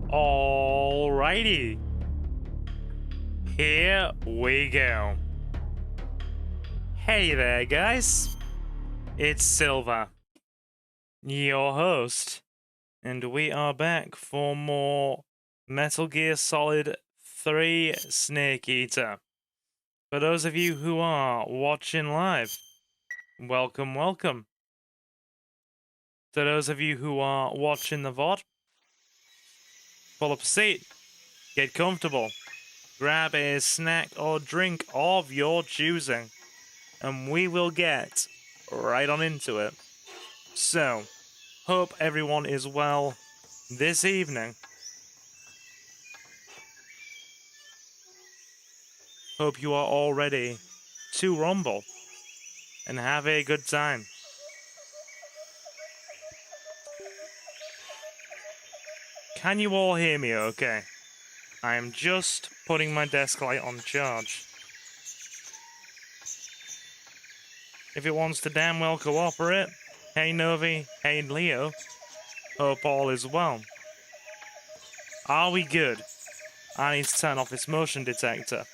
Alrighty. Here we go. Hey there, guys. It's Silver, your host, and we are back for more Metal Gear Solid 3 Snake Eater. For those of you who are watching live, welcome, welcome. To those of you who are watching the VOD, pull up a seat, get comfortable, grab a snack or drink of your choosing, and we will get right on into it. So, hope everyone is well this evening. Hope you are all ready to rumble and have a good time. Can you all hear me okay? I am just putting my desk light on charge. If it wants to damn well cooperate, hey Novi, hey Leo, hope all is well. Are we good? I need to turn off this motion detector.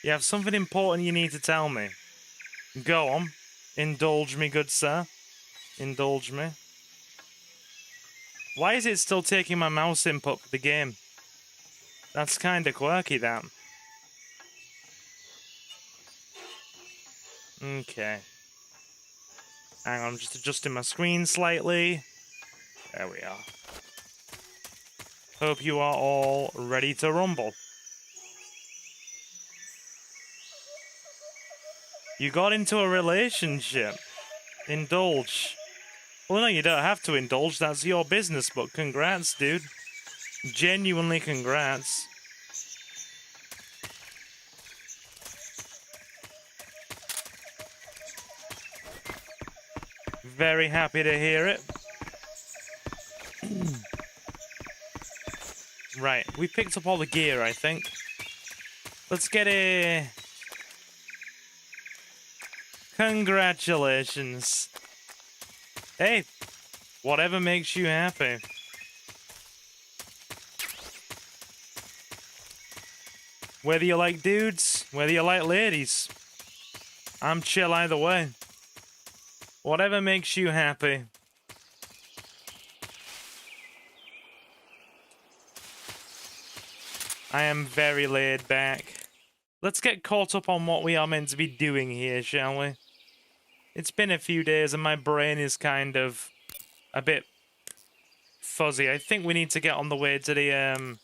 You have something important you need to tell me. Go on. Indulge me, good sir. Indulge me. Why is it still taking my mouse input for the game? That's kinda quirky, that. Okay. Hang on, I'm just adjusting my screen slightly. There we are. Hope you are all ready to rumble. You got into a relationship. Indulge. Well, no, you don't have to indulge. That's your business, but congrats, dude. Genuinely congrats. Very happy to hear it. Right, we picked up all the gear, I think. Let's get a... Congratulations. Hey, whatever makes you happy. Whether you like dudes, whether you like ladies, I'm chill either way. Whatever makes you happy. I am very laid back. Let's get caught up on what we are meant to be doing here, shall we? It's been a few days and my brain is kind of a bit fuzzy. I think we need to get on the way to the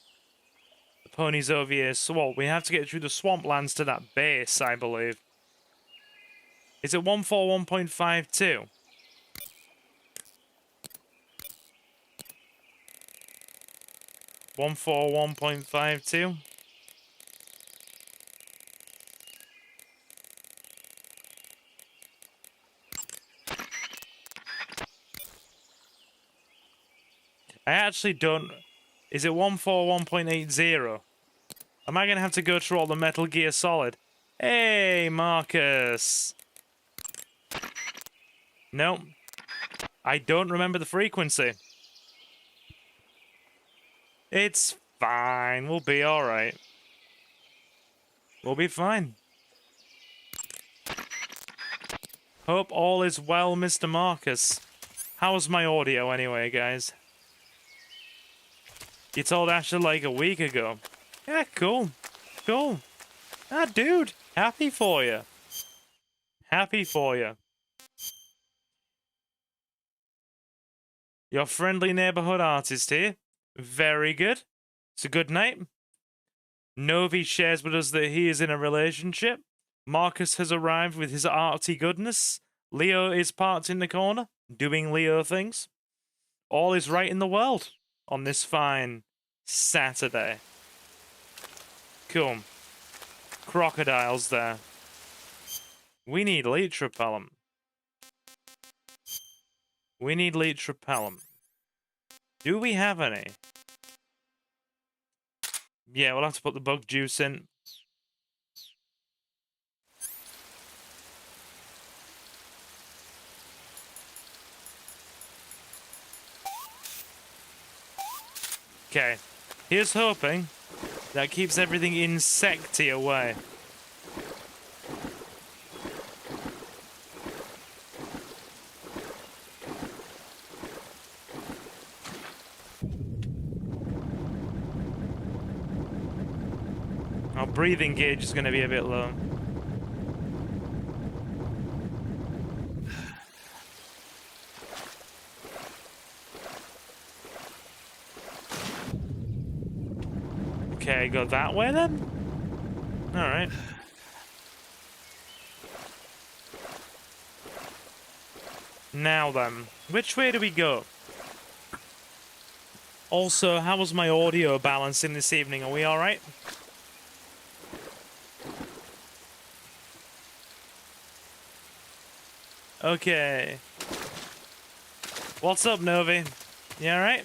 Ponies Over Here Swamp. We have to get through the swamplands to that base, I believe. Is it 141.52? .52? I actually don't... Is it 141.80? Am I going to have to go through all the Metal Gear Solid? Hey, Marcus! Nope. I don't remember the frequency. It's fine. We'll be alright. We'll be fine. Hope all is well, Mr. Marcus. How's my audio anyway, guys? You told Asher like a week ago. Yeah, cool. Cool. Ah, dude. Happy for you. Happy for you. Your friendly neighborhood artist here. Very good. It's a good night. Novi shares with us that he is in a relationship. Marcus has arrived with his arty goodness. Leo is parked in the corner, doing Leo things. All is right in the world on this fine Saturday. Cool. Crocodiles there. We need leech repellent. We need leech repellent. Do we have any? Yeah, we'll have to put the bug juice in. Okay. Here's hoping that keeps everything insecty away. Our breathing gauge is going to be a bit low. Okay, go that way then? Alright. Now then, which way do we go? Also, how was my audio balancing this evening? Are we alright? Okay. What's up, Novi? You alright?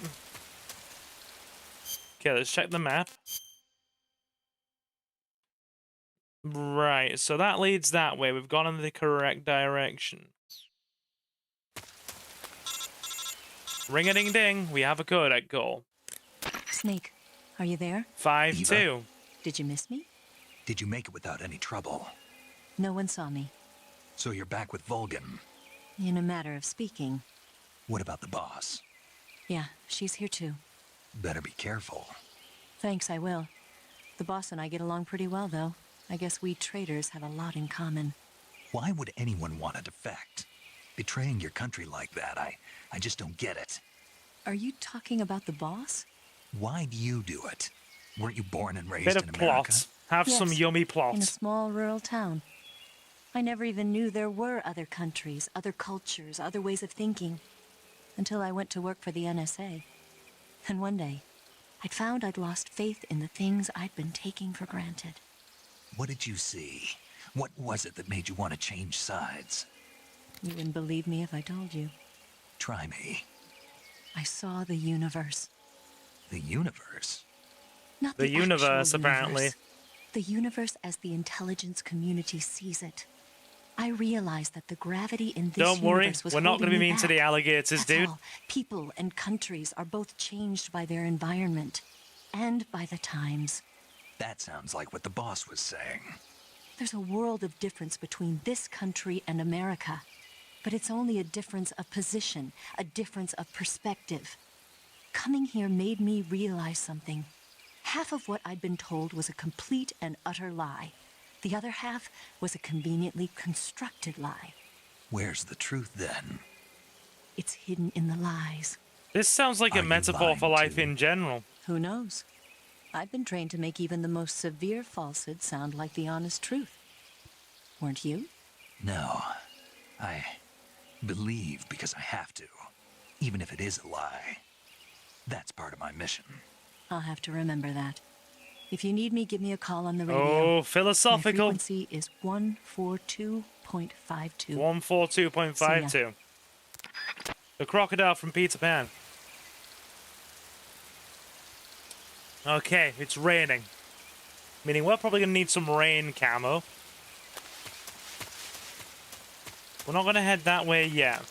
Okay, let's check the map. Right, so that leads that way. We've gone in the correct direction. Ring-a-ding-ding, we have a codec goal. Snake, are you there? 5-2. Did you miss me? Did you make it without any trouble? No one saw me. So you're back with Vulcan. In a matter of speaking. What about the boss? Yeah, she's here too. Better be careful. Thanks, I will. The boss and I get along pretty well, though. I guess we traitors have a lot in common. Why would anyone want to defect? Betraying your country like that, I just don't get it. Are you talking about the boss? Why do you do it? Weren't you born and raised Bit in of America? plot. Have Yes, some yummy in a plot. small rural town. I never even knew there were other countries, other cultures, other ways of thinking. Until I went to work for the NSA. And one day, I'd found I'd lost faith in the things I'd been taking for granted. What did you see? What was it that made you want to change sides? You wouldn't believe me if I told you. Try me. I saw the universe. The universe? Not The the universe, actual apparently. universe. The universe as the intelligence community sees it. I realized that the gravity in this Don't worry, universe was we're not going to be holding me mean to the back. alligators, That's dude. all. People and countries are both changed by their environment and by the times. That sounds like what the boss was saying. There's a world of difference between this country and America. But it's only a difference of position, a difference of perspective. Coming here made me realize something. Half of what I'd been told was a complete and utter lie. The other half was a conveniently constructed lie. Where's the truth then? It's hidden in the lies. This sounds like Are a you metaphor for lying life too? in general. Who knows? I've been trained to make even the most severe falsehood sound like the honest truth. Weren't you? No. I believe because I have to. Even if it is a lie. That's part of my mission. I'll have to remember that. If you need me, give me a call on the radio. Oh, My philosophical. frequency is 142.52. 142.52. The crocodile from Peter Pan. Okay, it's raining. Meaning we're probably going to need some rain camo. We're not going to head that way yet.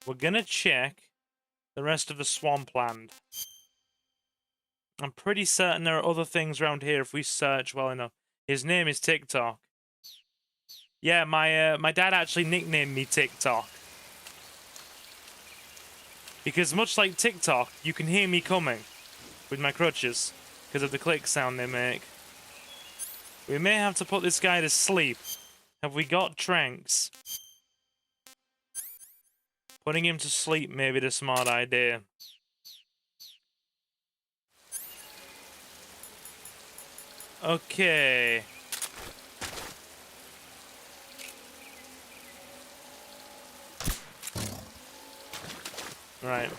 We're going to check the rest of the swampland. I'm pretty certain there are other things around here if we search well enough. His name is TikTok. Yeah, my dad actually nicknamed me TikTok. Because much like TikTok, you can hear me coming with my crutches because of the click sound they make. We may have to put this guy to sleep. Have we got tranks? Putting him to sleep may be the smart idea. Okay. Right.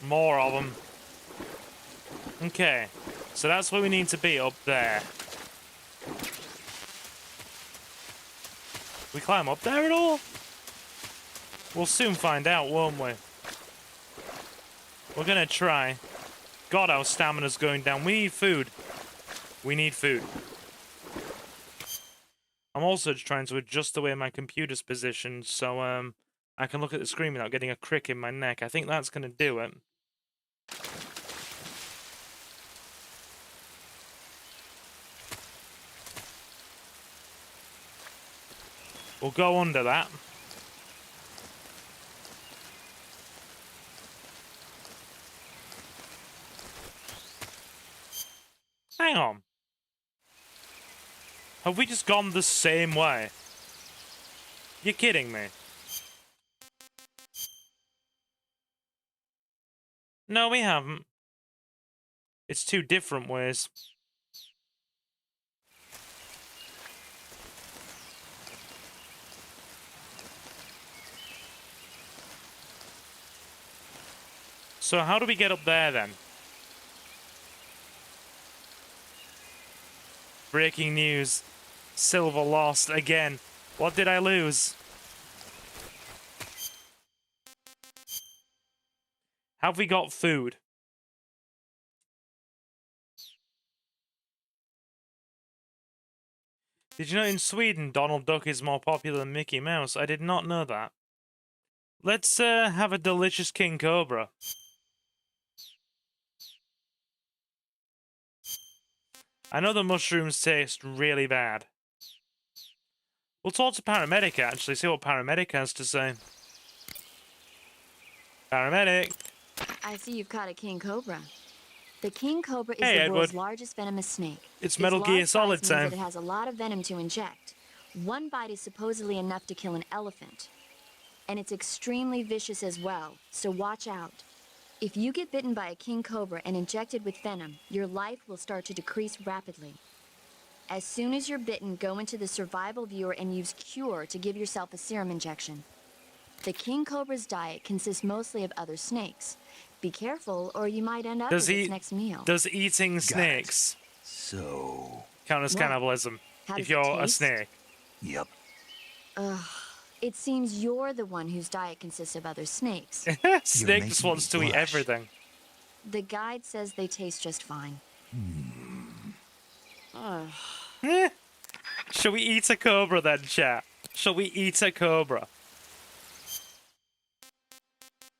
More of them. Okay. So that's where we need to be, up there. We climb up there at all? We'll soon find out, won't we? We're gonna try. God, our stamina's going down. We need food. We need food. I'm also trying to adjust the way my computer's positioned so I can look at the screen without getting a crick in my neck. I think that's going to do it. We'll go under that. Hang on. Have we just gone the same way? You're kidding me. No, we haven't. It's two different ways. So how do we get up there then? Breaking news. Silver lost again. What did I lose? Have we got food? Did you know in Sweden Donald Duck is more popular than Mickey Mouse? I did not know that. Let's have a delicious King Cobra. I know the mushrooms taste really bad. We'll talk to Paramedic, actually, see what Paramedic has to say. Paramedic! I see you've caught a king cobra. The king cobra is Hey, the Edward. world's largest venomous snake. It's Metal Gear Solid Its large size means time. that it has a lot of venom to inject. One bite is supposedly enough to kill an elephant. And it's extremely vicious as well, so watch out. If you get bitten by a king cobra and injected with venom, your life will start to decrease rapidly. As soon as you're bitten, go into the survival viewer and use Cure to give yourself a serum injection. The king cobra's diet consists mostly of other snakes. Be careful, or you might end up with its next meal. Does eating snakes So, count as What? cannibalism How if does it you're a taste? snake? yep. It seems you're the one whose diet consists of other snakes. Snake just making wants to me eat blush. everything. The guide says they taste just fine. Eh. Shall we eat a cobra then, chat? Shall we eat a cobra?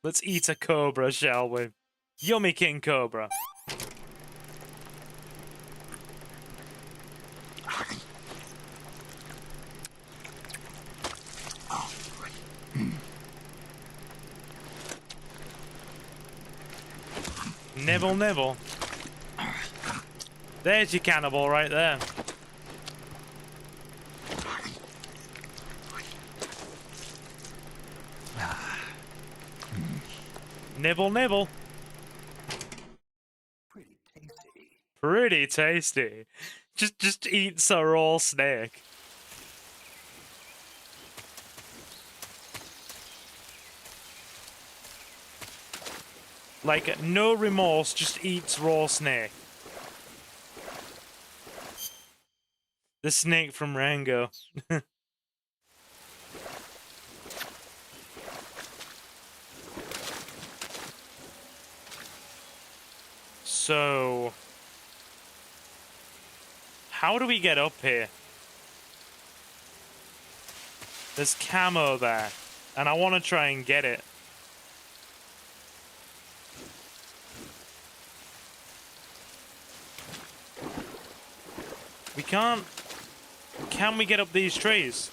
Let's eat a cobra, shall we? Yummy King Cobra. Nibble, nibble. There's your cannibal right there. Nibble, nibble. Pretty tasty. Pretty tasty. Just eats a raw snake. Like, no remorse, just eats raw snake. The snake from Rango. So, how do we get up here? There's camo there, and I want to try and get it. We can't. Can we get up these trees?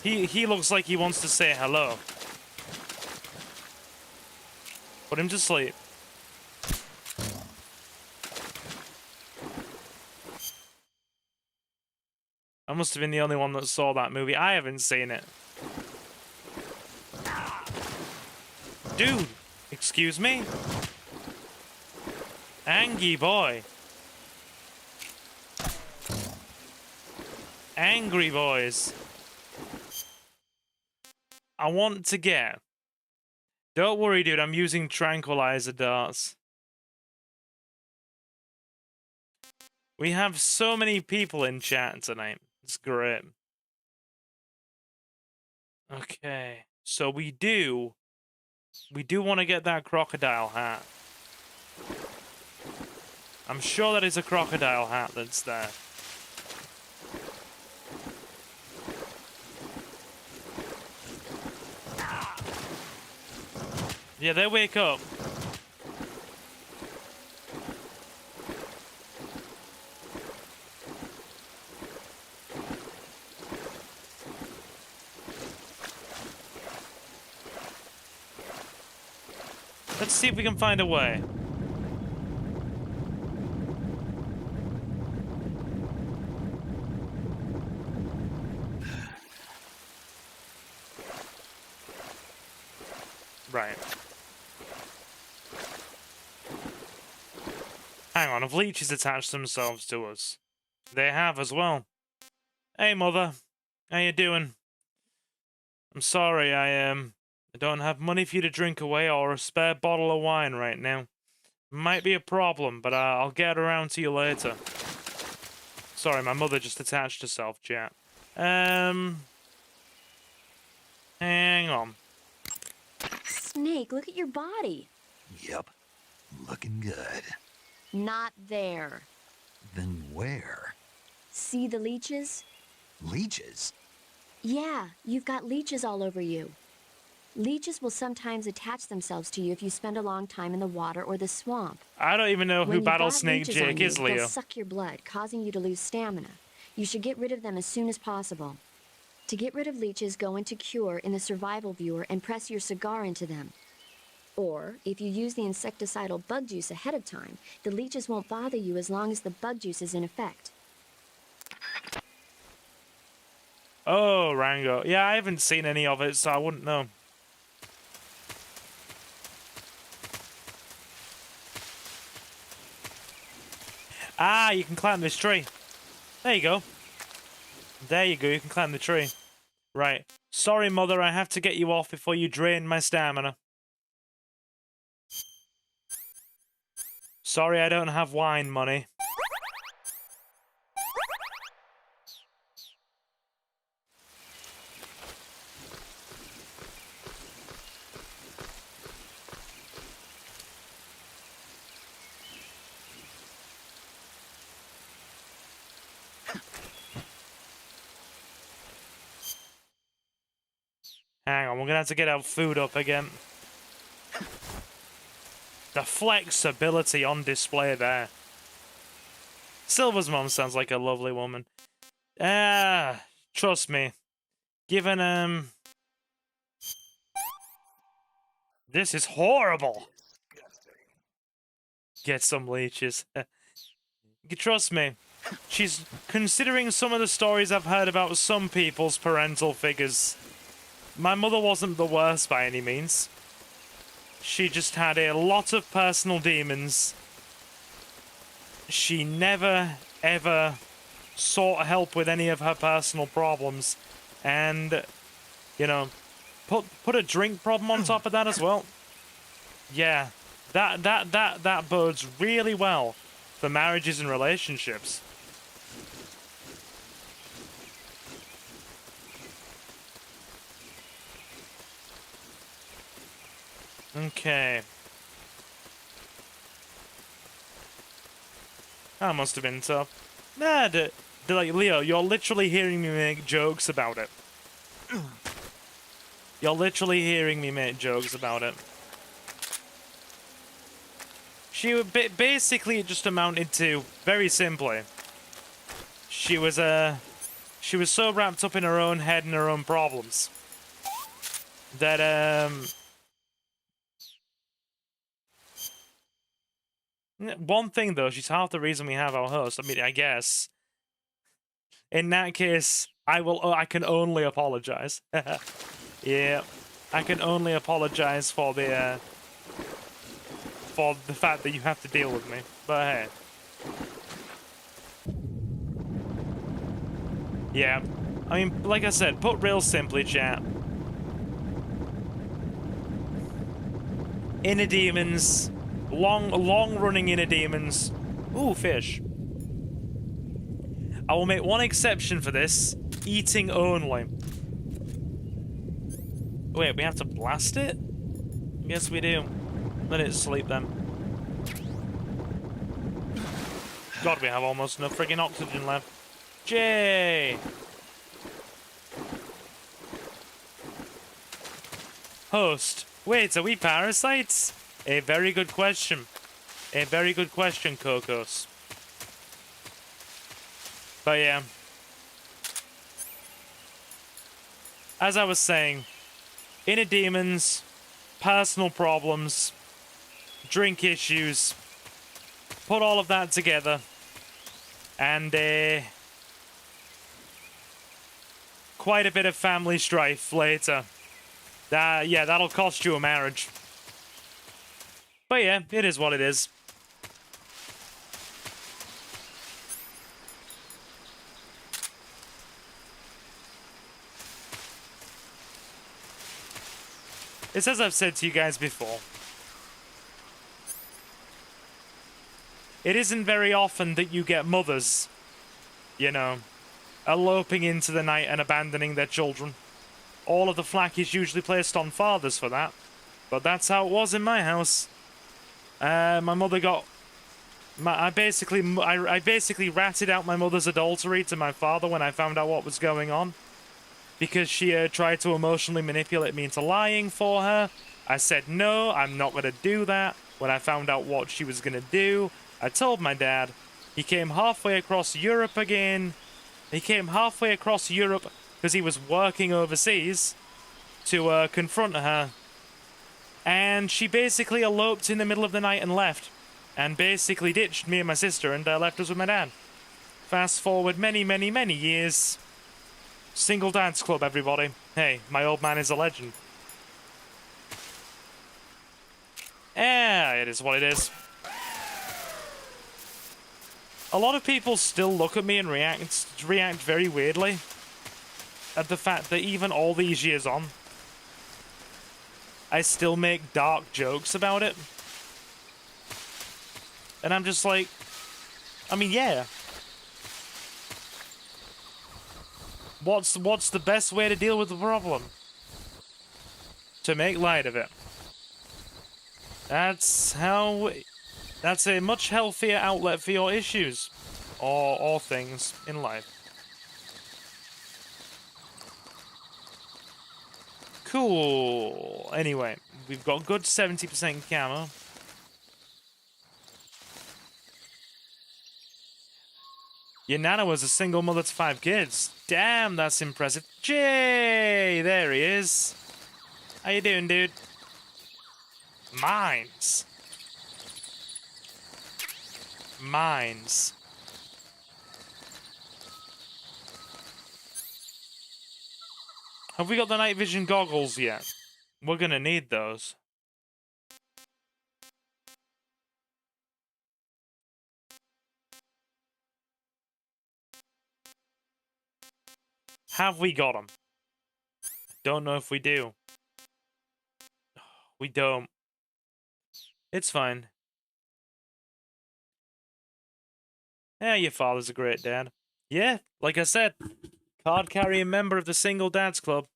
He looks like he wants to say hello. Put him to sleep. I must have been the only one that saw that movie. I haven't seen it. Dude, excuse me? Angry boy. Angry boys. I want to get... Don't worry, dude. I'm using tranquilizer darts. We have so many people in chat tonight. It's great. Okay. So we do We do want to get that crocodile hat. I'm sure that is a crocodile hat that's there. Yeah, they wake up. Let's see if we can find a way. Right. Hang on, have leeches attached themselves to us? They have as well. Hey, Mother. How you doing? I'm sorry, I don't have money for you to drink away or a spare bottle of wine right now. Might be a problem, but I'll get around to you later. Sorry, my mother just attached herself, chat. Hang on. Snake, look at your body. Yep. Looking good. Not there. Then where? See the leeches? Leeches? Yeah, you've got leeches all over you. Leeches will sometimes attach themselves to you if you spend a long time in the water or the swamp. I don't even know When who you've got Battlesnake leeches Jake on you, is, Leo. they'll suck your blood, causing you to lose stamina. You should get rid of them as soon as possible. To get rid of leeches, go into Cure in the survival viewer and press your cigar into them. Or, if you use the insecticidal bug juice ahead of time, the leeches won't bother you as long as the bug juice is in effect. Oh, Rango. Yeah, I haven't seen any of it, so I wouldn't know. Ah, you can climb this tree. There you go. There you go, you can climb the tree. Right. Sorry, Mother, I have to get you off before you drain my stamina. Sorry, I don't have wine money. Hang on, we're gonna have to get our food up again. The flexibility on display there. Silver's mom sounds like a lovely woman. Trust me. Given, this is horrible. Get some leeches. Trust me. She's considering some of the stories I've heard about some people's parental figures. My mother wasn't the worst by any means. She just had a lot of personal demons. She never, ever sought help with any of her personal problems. And, you know, put a drink problem on top of that as well. Yeah, that bodes really well for marriages and relationships. Okay. That must have been tough. Nah, like, Leo, you're literally hearing me make jokes about it. You're literally hearing me make jokes about it. Basically, it just amounted to, very simply, she was so wrapped up in her own head and her own problems that, one thing, though, she's half the reason we have our host. I mean, I guess. In that case, I can only apologize. Yeah. I can only apologize for the fact that you have to deal with me. But hey. Yeah. I mean, like I said, put real simply, chat. Inner demons... Long-running inner demons. Ooh, fish. I will make one exception for this. Eating only. Wait, we have to blast it? Guess we do. Let it sleep then. God, we have almost no friggin' oxygen left. Jay! Host. Wait, are we parasites? A very good question. A very good question, Kokos. But yeah. As I was saying, inner demons, personal problems, drink issues, put all of that together, and quite a bit of family strife later. Yeah, that'll cost you a marriage. But yeah, it is what it is. It's as I've said to you guys before. It isn't very often that you get mothers, you know, eloping into the night and abandoning their children. All of the flack is usually placed on fathers for that. But that's how it was in my house. My mother got... I basically ratted out my mother's adultery to my father when I found out what was going on. Because she tried to emotionally manipulate me into lying for her. I said, no, I'm not going to do that. When I found out what she was going to do, I told my dad. He came halfway across Europe again. He came halfway across Europe because he was working overseas to confront her. And she basically eloped in the middle of the night and left. And basically ditched me and my sister and left us with my dad. Fast forward many, many, many years... Single dance club, everybody. Hey, my old man is a legend. It is what it is. A lot of people still look at me and react very weirdly at the fact that even all these years on, I still make dark jokes about it. And I'm just like, I mean, yeah. What's the best way to deal with the problem? To make light of it. That's a much healthier outlet for your issues or things in life. Cool. Anyway, we've got good 70% camo. Your nana was a single mother to 5 kids. Damn, that's impressive. Jay! There he is. How you doing, dude? Mines. Mines. Have we got the night vision goggles yet? We're gonna need those. Have we got them? Don't know if we do. We don't. It's fine. Yeah, your father's a great dad. Yeah, like I said, card-carrying member of the Single Dads Club.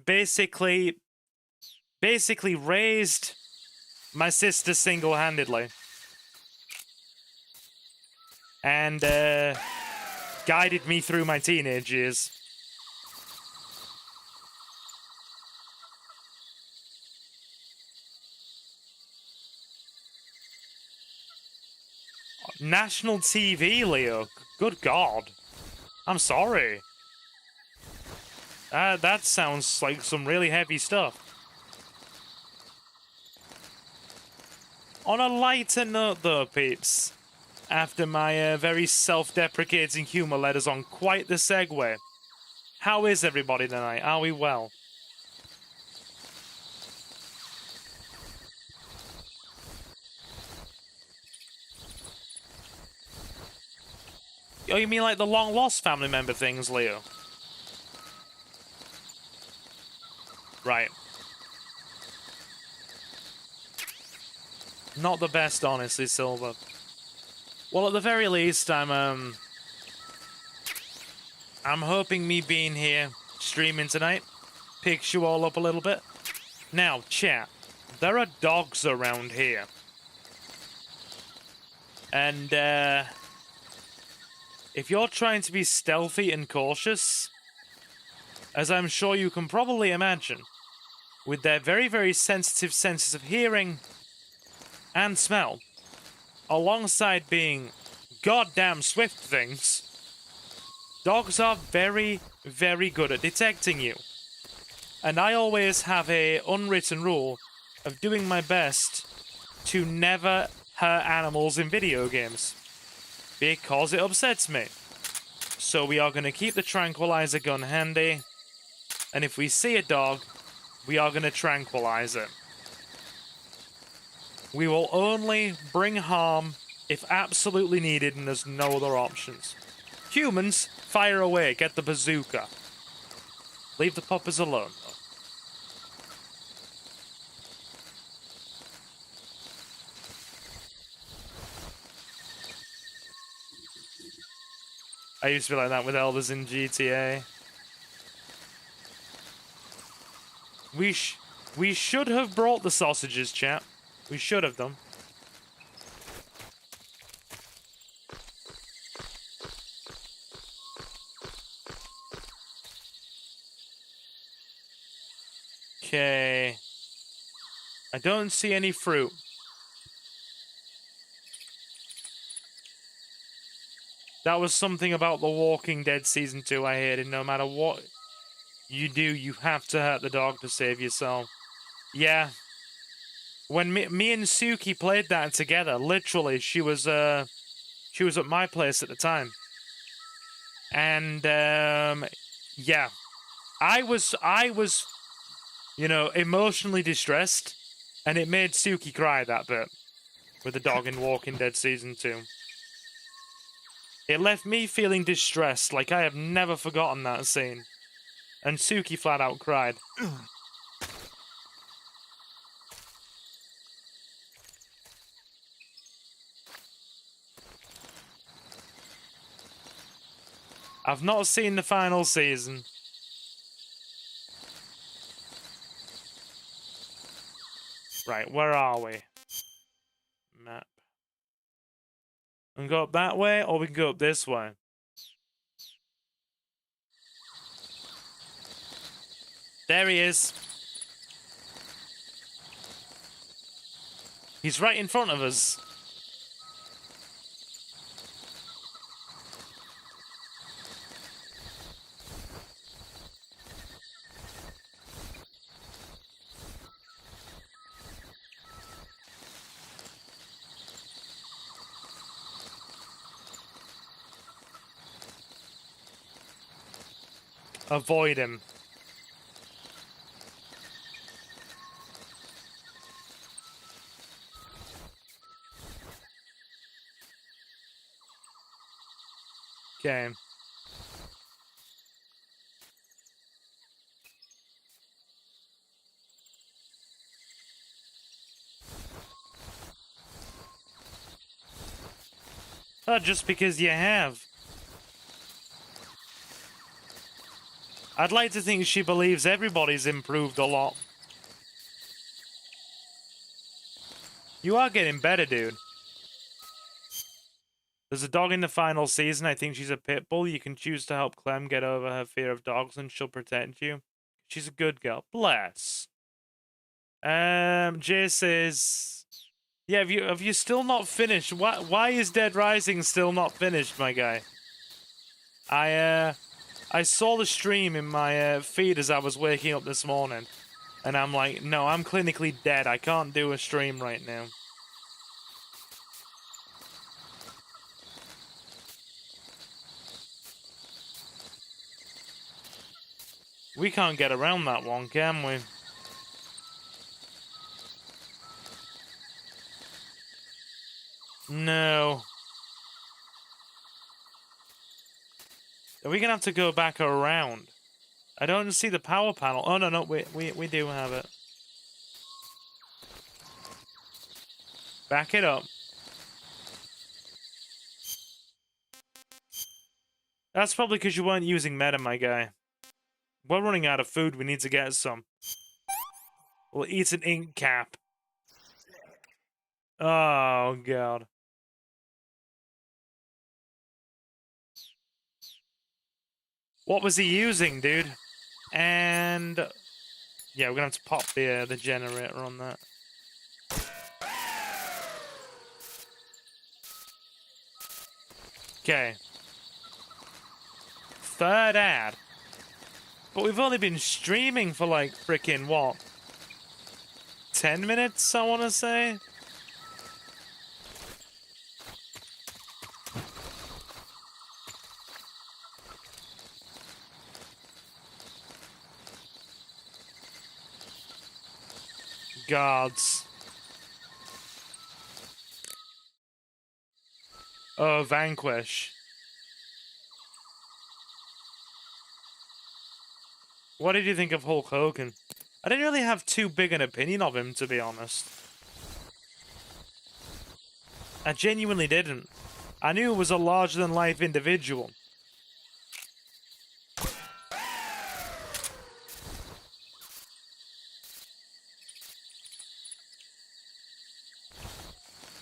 Basically raised my sister single-handedly. And, guided me through my teenage years. National TV, Leo. Good God. I'm sorry. That sounds like some really heavy stuff. On a lighter note, though, peeps, after my very self-deprecating humor led us on quite the segue, how is everybody tonight? Are we well? Oh, you mean like the long-lost family member things, Leo? Right. Not the best, honestly, Silver. Well, at the very least, I'm hoping me being here, streaming tonight, picks you all up a little bit. Now, chat, there are dogs around here. And, if you're trying to be stealthy and cautious, as I'm sure you can probably imagine, with their very, very sensitive senses of hearing and smell, alongside being goddamn swift things, dogs are very, very good at detecting you. And I always have a unwritten rule of doing my best to never hurt animals in video games, because it upsets me. So we are going to keep the tranquilizer gun handy, and if we see a dog, we are going to tranquilize it. We will only bring harm if absolutely needed and there's no other options. Humans, fire away, get the bazooka. Leave the puppers alone, though. I used to be like that with elders in GTA. We should have brought the sausages, chat. We should have done. Okay. I don't see any fruit. That was something about The Walking Dead Season 2 I hated. No matter what you do, you have to hurt the dog to save yourself. Yeah. When me and Suki played that together, literally, she was at my place at the time. And, yeah. I was, you know, emotionally distressed, and it made Suki cry that bit with the dog in Walking Dead Season 2. It left me feeling distressed, like I have never forgotten that scene. And Suki flat out cried. I've not seen the final season. Right, where are we? Map. And go up that way, or we can go up this way. There he is. He's right in front of us. Avoid him. Okay. Just because you have. I'd like to think she believes everybody's improved a lot. You are getting better, dude. There's a dog in the final season. I think she's a pit bull. You can choose to help Clem get over her fear of dogs and she'll protect you. She's a good girl. Bless. Jay says... Yeah, have you still not finished? Why is Dead Rising still not finished, my guy? I saw the stream in my feed as I was waking up this morning. And I'm like, no, I'm clinically dead. I can't do a stream right now. We can't get around that one, can we? No. Are we gonna have to go back around? I don't see the power panel. Oh, no, we do have it. Back it up. That's probably because you weren't using meta, my guy. We're running out of food. We need to get some. We'll eat an ink cap. Oh, God. What was he using, dude? And... yeah, we're gonna have to pop the generator on that. Okay. Third ad. But we've only been streaming for like freaking what? 10 minutes, I want to say? Gods. Oh, Vanquish. What did you think of Hulk Hogan? I didn't really have too big an opinion of him, to be honest. I genuinely didn't. I knew he was a larger-than-life individual.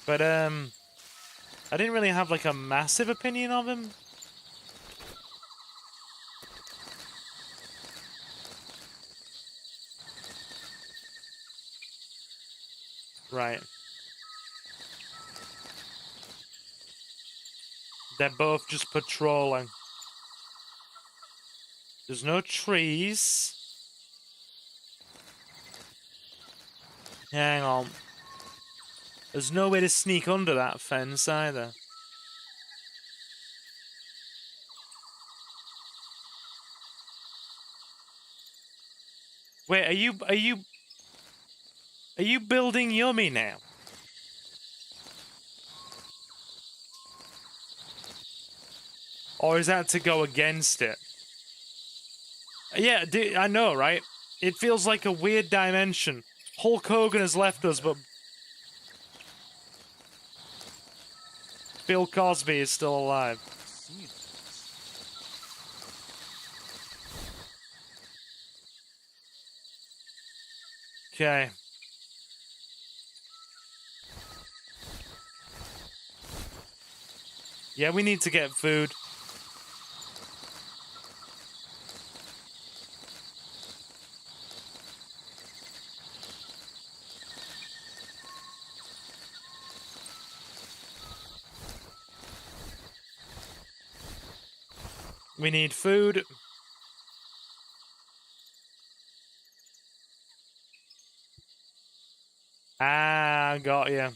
But, I didn't really have, like, a massive opinion of him. Right. They're both just patrolling. There's no trees. Hang on. There's no way to sneak under that fence either. Wait, are you building Yummy now? Or is that to go against it? Yeah, I know, right? It feels like a weird dimension. Hulk Hogan has left us, but Bill Cosby is still alive. Okay. Yeah, we need to get food. We need food. Ah, got you.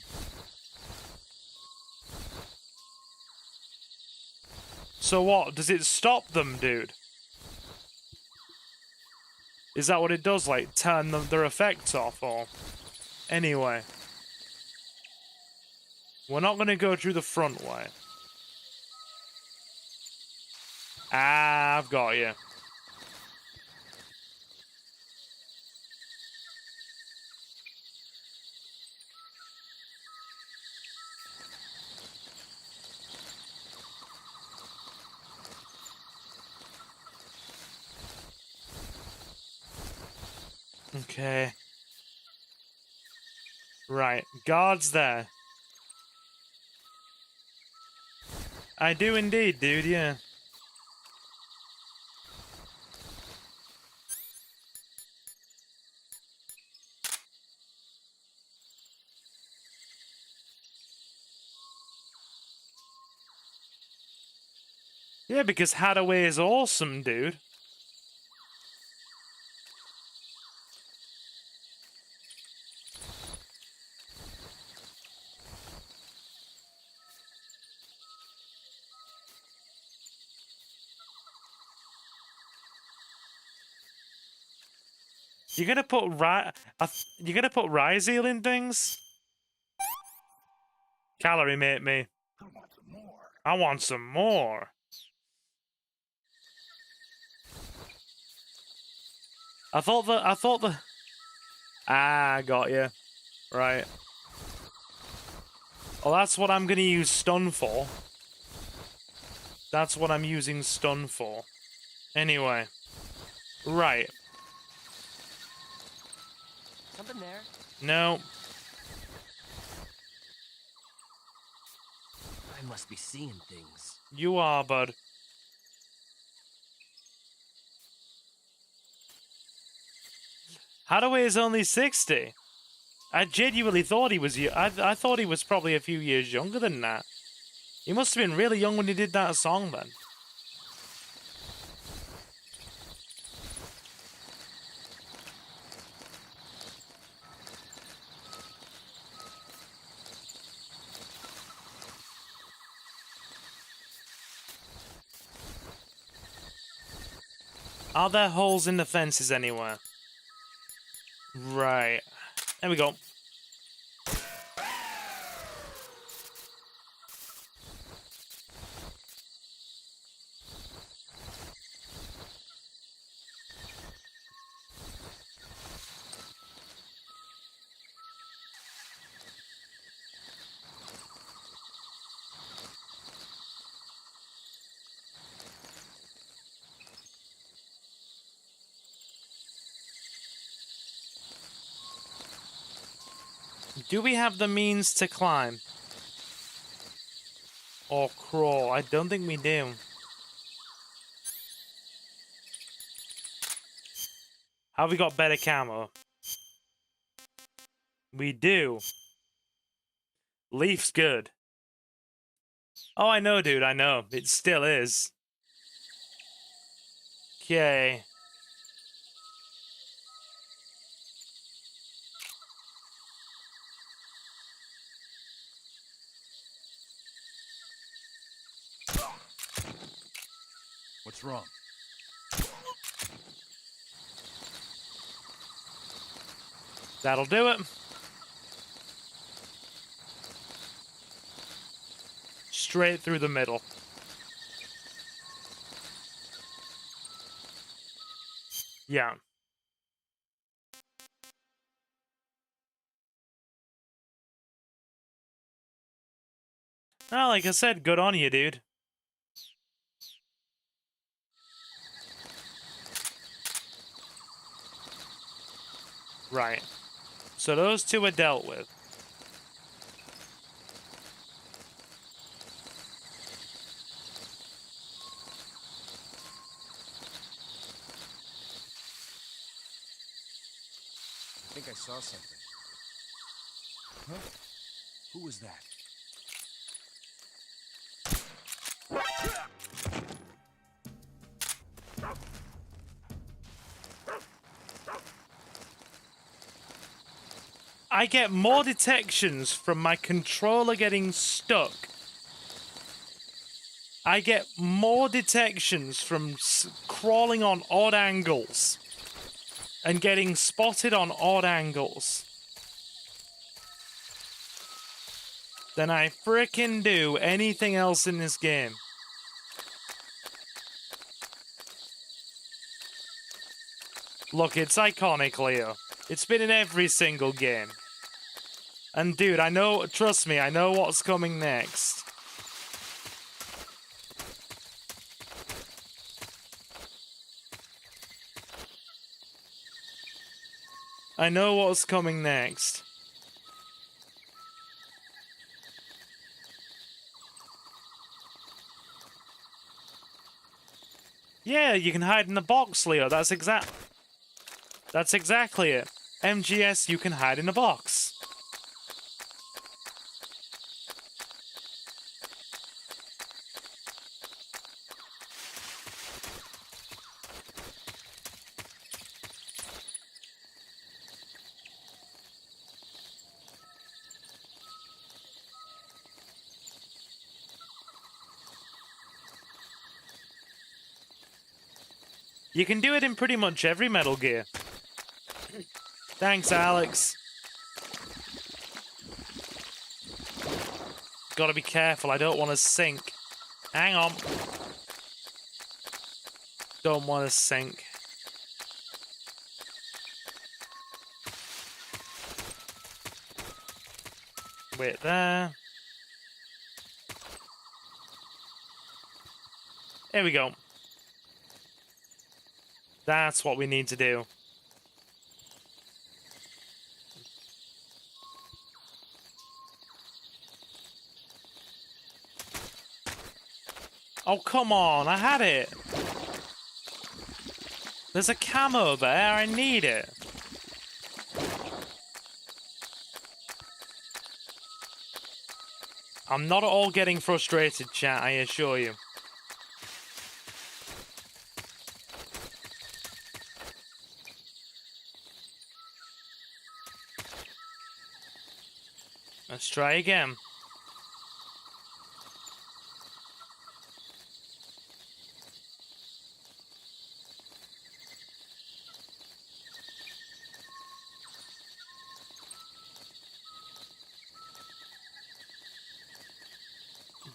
So what? Does it stop them, dude? Is that what it does? Like, turn their effects off, or... Anyway. We're not gonna go through the front way. Ah, I've got you. Okay. Right. Guards there. I do indeed, dude, yeah. Yeah, because Hadaway is awesome, dude. You're gonna put you're gonna put Ryzeal in things? Calorie mate me. I want some more. I thought the Ah, got you. Right. Well, that's what I'm gonna use stun for. That's what I'm using stun for. Anyway. Right. Something there? No. I must be seeing things. You are, bud. Hadaway is only 60. I genuinely thought he was... I thought he was probably a few years younger than that. He must have been really young when he did that song, then. Are there holes in the fences anywhere? Right. There we go. Do we have the means to climb? Or crawl? I don't think we do. Have we got better camo? We do. Leaf's good. Oh, I know, dude, I know. It still is. Okay. What's wrong? That'll do it. Straight through the middle. Yeah. Well, like I said, good on you, dude. Right. So those two are dealt with. I think I saw something. Huh? Who was that? I get more detections from my controller getting stuck. I get more detections from crawling on odd angles and getting spotted on odd angles than I frickin' do anything else in this game. Look, it's iconic, Leo. It's been in every single game. And dude, I know, trust me, I know what's coming next. I know what's coming next. Yeah, you can hide in the box, Leo. That's exactly it. MGS, you can hide in a box. You can do it in pretty much every Metal Gear. Thanks, Alex. Gotta be careful, I don't want to sink. Hang on. Don't want to sink. Wait there. There we go. That's what we need to do. Oh, come on, I had it. There's a camo there, I need it. I'm not at all getting frustrated, chat, I assure you. Let's try again.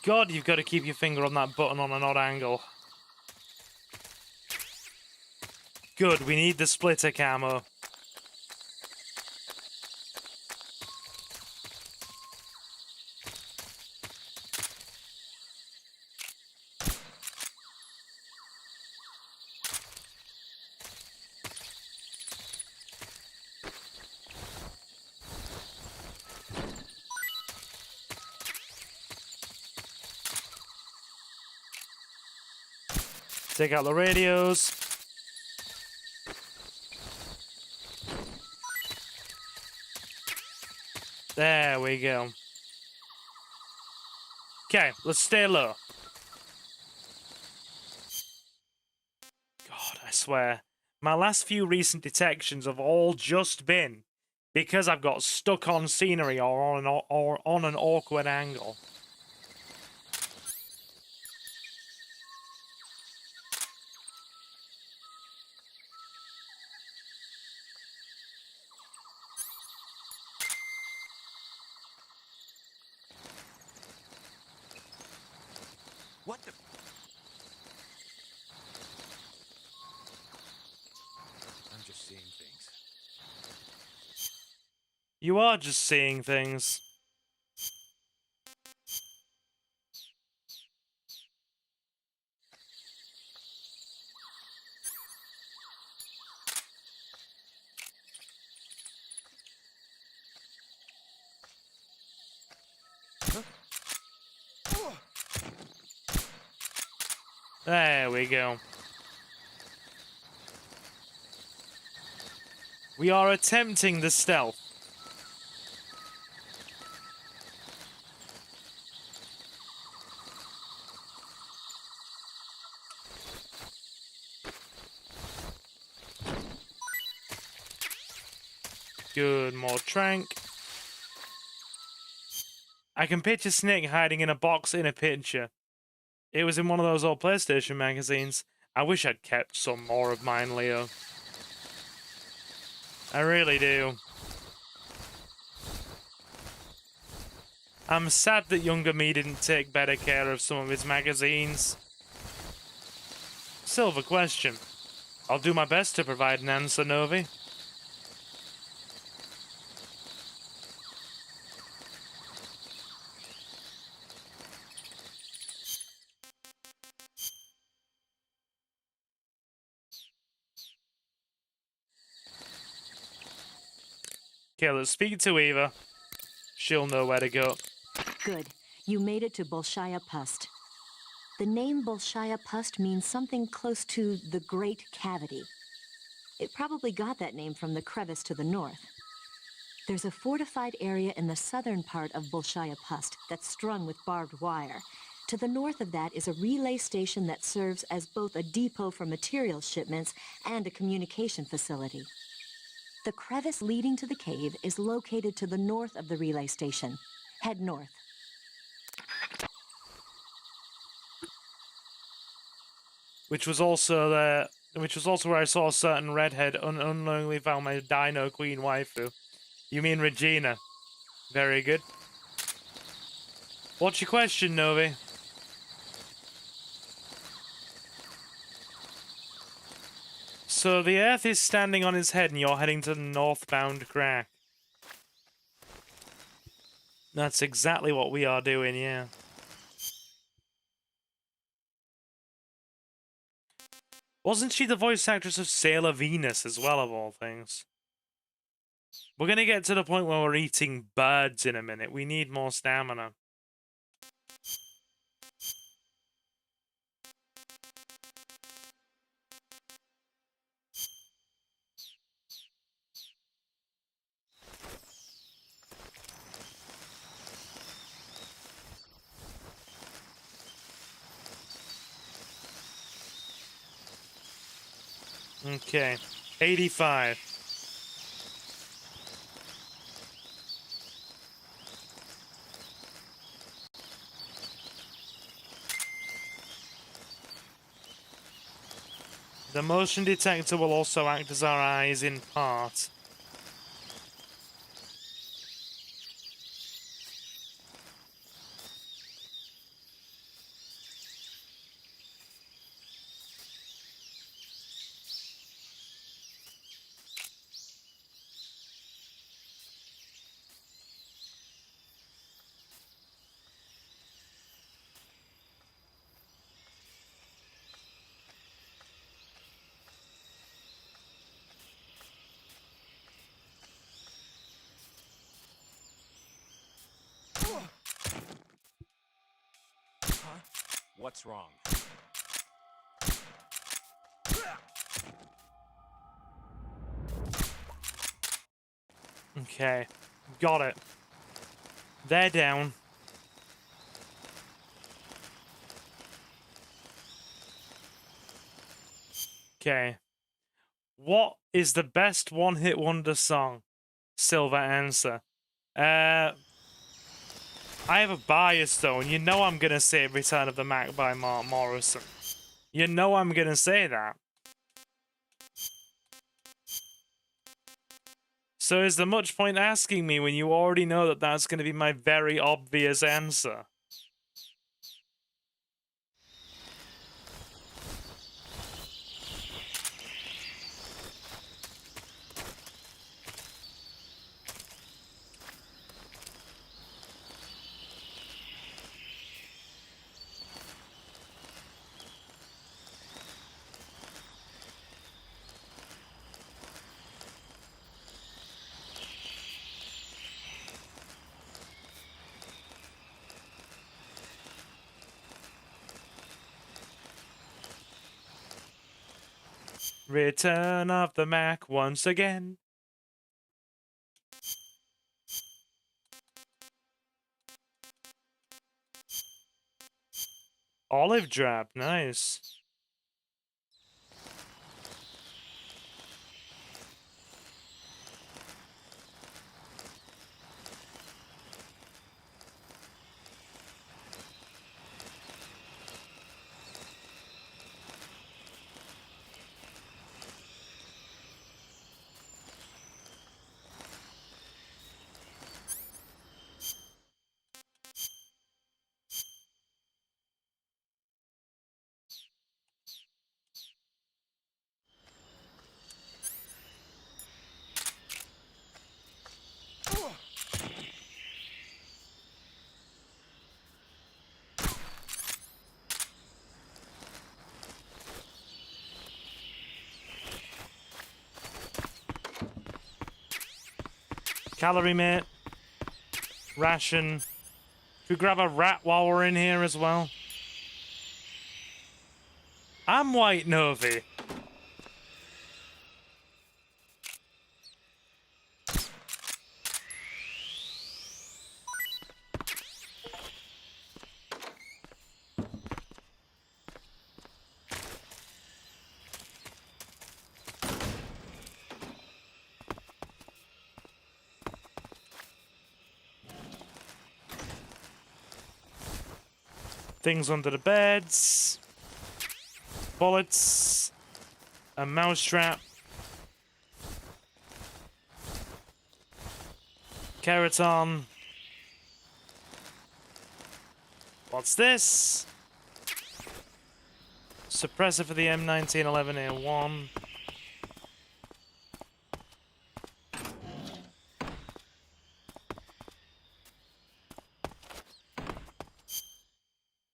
God, you've got to keep your finger on that button on an odd angle. Good, we need the splitter camo. Take out the radios. There we go. Okay, let's stay low. God, I swear. My last few recent detections have all just been because I've got stuck on scenery or on an awkward angle. What the? I'm just seeing things. You are just seeing things. There we go. We are attempting the stealth. Good, more trank. I can picture Snake hiding in a box in a picture. It was in one of those old PlayStation magazines. I wish I'd kept some more of mine, Leo. I really do. I'm sad that younger me didn't take better care of some of his magazines. Silver question. I'll do my best to provide an answer, Novi. Okay, let's speak to Eva. She'll know where to go. Good. You made it to Bolshaya Pust. The name Bolshaya Pust means something close to the Great Cavity. It probably got that name from the crevice to the north. There's a fortified area in the southern part of Bolshaya Pust that's strung with barbed wire. To the north of that is a relay station that serves as both a depot for material shipments and a communication facility. The crevice leading to the cave is located to the north of the relay station. Head north. Which was also where I saw a certain redhead unknowingly found my Dino Queen waifu. You mean Regina? Very good. What's your question, Novi? So the Earth is standing on its head and you're heading to the northbound crack. That's exactly what we are doing, yeah. Wasn't she the voice actress of Sailor Venus as well, of all things? We're gonna get to the point where we're eating birds in a minute. We need more stamina. Okay. 85. The motion detector will also act as our eyes in part. What's wrong? Okay. Got it. They're down. Okay. What is the best one-hit wonder song? Silver answer. I have a bias though, and you know I'm gonna say Return of the Mac by Mark Morrison. You know I'm gonna say that. So is there much point asking me when you already know that that's gonna be my very obvious answer? Return of the Mac once again. Olive drab, nice. Calorie mate. Ration. Could we grab a rat while we're in here as well? I'm White Novi. Things under the beds. Bullets. A mousetrap. Keraton. What's this? Suppressor for the M1911A1.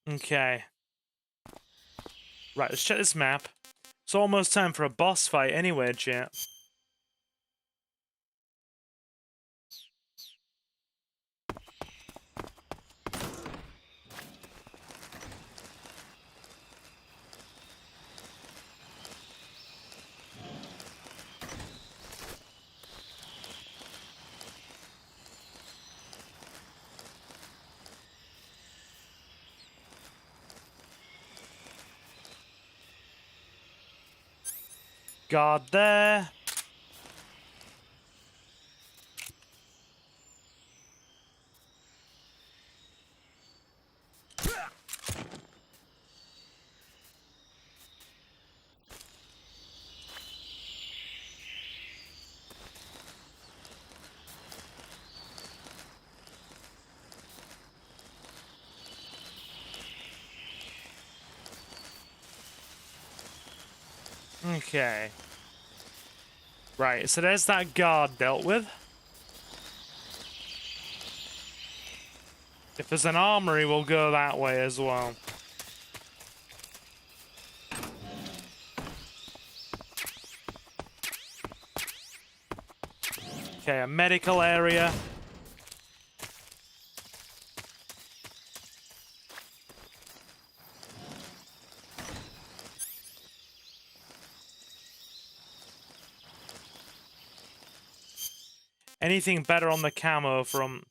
Okay. Right, let's check this map. It's almost time for a boss fight anyway, chat. Guard there. Okay. Right, so there's that guard dealt with. If there's an armory, we'll go that way as well. Okay, a medical area. Anything better on the camo from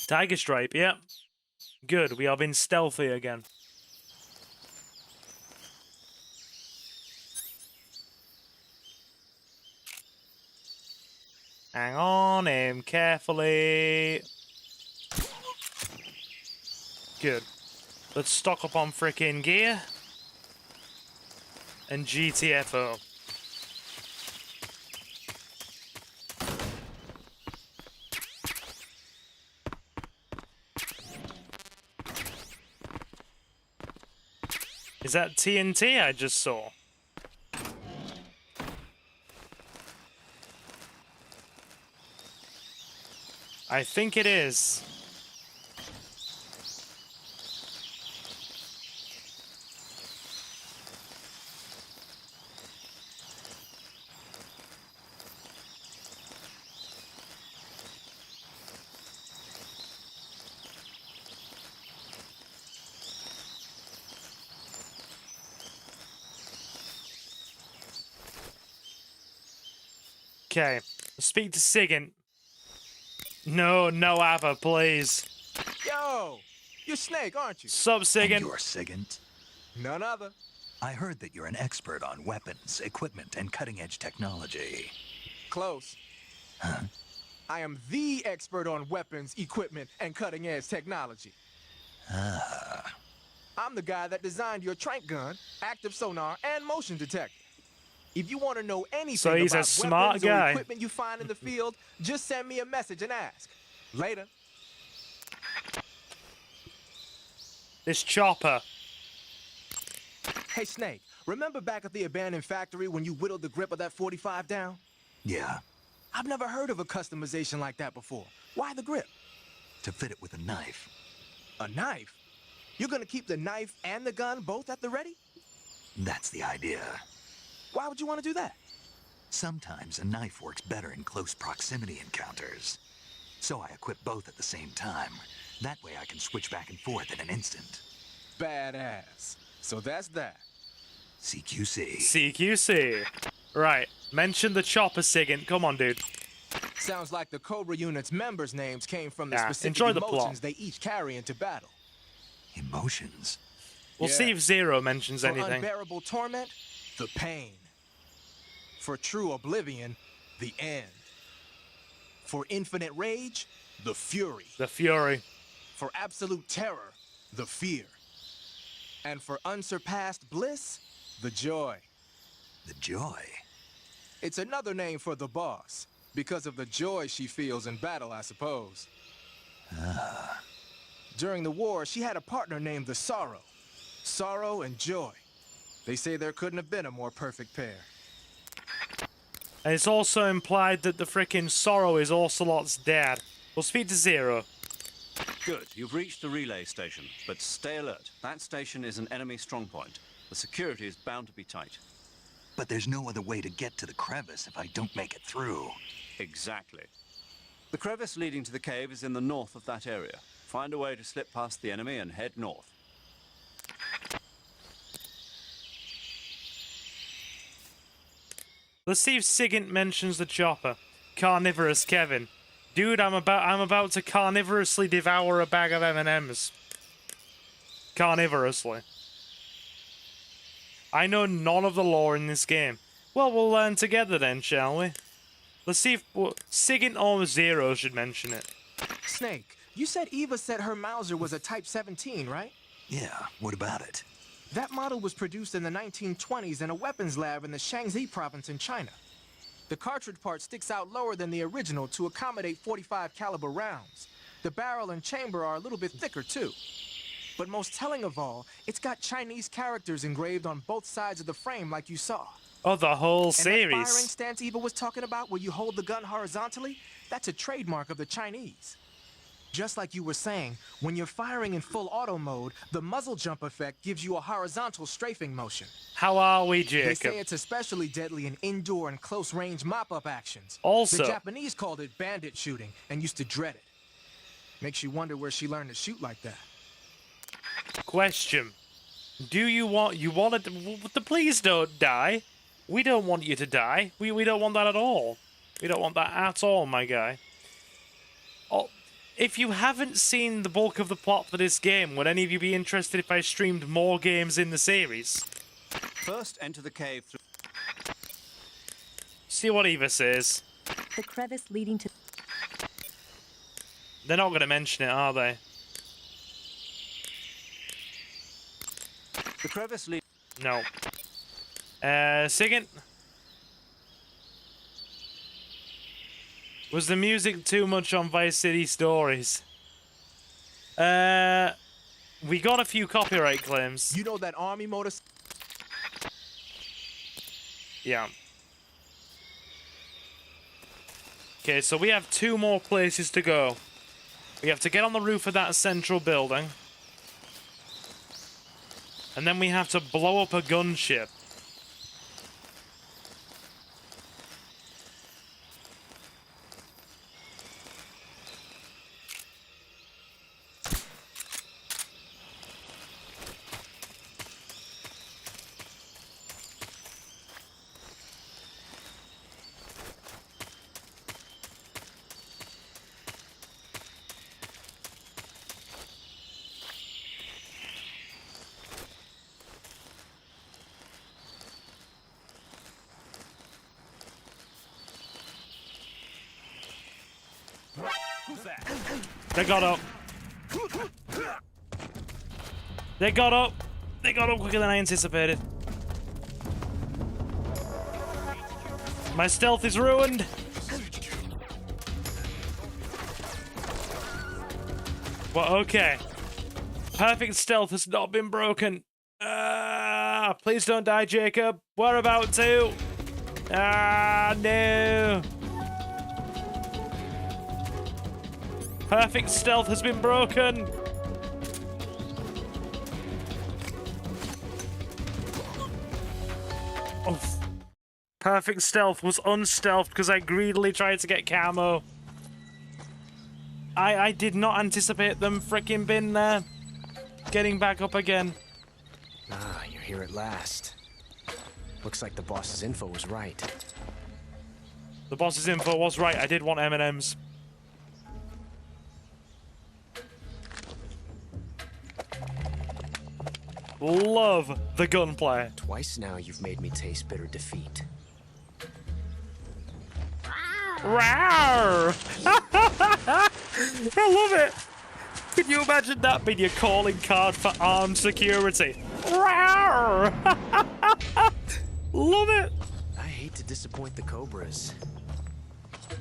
Tiger Stripe? Yep. Good, we have been stealthy again. Hang on, aim carefully. Good. Let's stock up on frickin' gear. And GTFO. Is that TNT I just saw? I think it is. Okay, speak to Sigint. No, no Abba, please. Yo, you're Snake, aren't you? Sup, And Sigint? you're Sigint. None other. I heard that you're an expert on weapons, equipment, and cutting-edge technology. Close. Huh? I am the expert on weapons, equipment, and cutting-edge technology. Ah. I'm the guy that designed your trank gun, active sonar, and motion detector. If you want to know anything So he's a about smart weapons guy. or equipment you find in the field, just send me a message and ask. Later. This chopper. Hey, Snake, remember back at the abandoned factory when you whittled the grip of that 45 down? Yeah, I've never heard of a customization like that before. Why the grip? to fit it with a knife. A knife? You're gonna keep the knife and the gun both at the ready? That's the idea. Why would you want to do that? Sometimes a knife works better in close proximity encounters. So I equip both at the same time. That way I can switch back and forth in an instant. Badass. So that's that. CQC. CQC. Right, mention the chopper, Sigint. Come on, dude. Sounds like the Cobra unit's members' names came from the Yeah, specific enjoy the plot. emotions they each carry into battle. Emotions. We'll Yeah. see if Zero mentions For anything. unbearable torment, the pain. For true oblivion, the end. For infinite rage, the fury. The Fury. For absolute terror, the fear. And for unsurpassed bliss, the joy. The joy. It's another name for the boss, because of the joy she feels in battle, I suppose. During the war, she had a partner named the Sorrow. Sorrow and joy. They say there couldn't have been a more perfect pair. And it's also implied that the frickin' Sorrow is Ocelot's dad. We'll speak to Zero. Good. You've reached the relay station, but stay alert. That station is an enemy strongpoint. The security is bound to be tight. But there's no other way to get to the crevice if I don't make it through. Exactly. The crevice leading to the cave is in the north of that area. Find a way to slip past the enemy and head north. Let's see if Sigint mentions the chopper. Carnivorous Kevin. Dude, I'm about to carnivorously devour a bag of M&Ms. Carnivorously. I know none of the lore in this game. Well, we'll learn together then, shall we? Let's see if Sigint or Zero should mention it. Snake, you said Eva said her Mauser was a Type 17, right? Yeah, what about it? That model was produced in the 1920s in a weapons lab in the Shaanxi province in China. The cartridge part sticks out lower than the original to accommodate 45 caliber rounds. The barrel and chamber are a little bit thicker too. But most telling of all, it's got Chinese characters engraved on both sides of the frame like you saw. Oh, the whole And that firing series. stance Eva was talking about where you hold the gun horizontally, that's a trademark of the Chinese. Just like you were saying, when you're firing in full auto mode, the muzzle jump effect gives you a horizontal strafing motion. How are we, They Jacob? say it's especially deadly in indoor and close-range mop-up actions. Also- The Japanese called it bandit shooting and used to dread it. Makes you wonder where she learned to shoot like that. Question. Do you want to please don't die? We don't want you to die. We don't want that at all. We don't want that at all, my guy. Oh, if you haven't seen the bulk of the plot for this game, would any of you be interested if I streamed more games in the series? First, enter the cave through... See what Eva says. The crevice leading to... They're not going to mention it, are they? The crevice leads... No. Sigint? Was the music too much on Vice City Stories? We got a few copyright claims. You know that army motor... Yeah. Okay, so we have 2 more places to go. We have to get on the roof of that central building. And then we have to blow up a gunship. They got up. They got up. They got up quicker than I anticipated. My stealth is ruined. Well, okay. Perfect stealth has not been broken. Please don't die, Jacob. We're about to. No. Perfect stealth has been broken. Oh. Perfect stealth was unstealthed because I greedily tried to get camo. I did not anticipate them frickin' being there. Getting back up again. Ah, you're here at last. Looks like the boss's info was right. The boss's info was right. I did want M&Ms. Love the gunplay. Twice now you've made me taste bitter defeat. Rawr! I love it. Can you imagine that being your calling card for armed security? Rawr! Love it. I hate to disappoint the Cobras,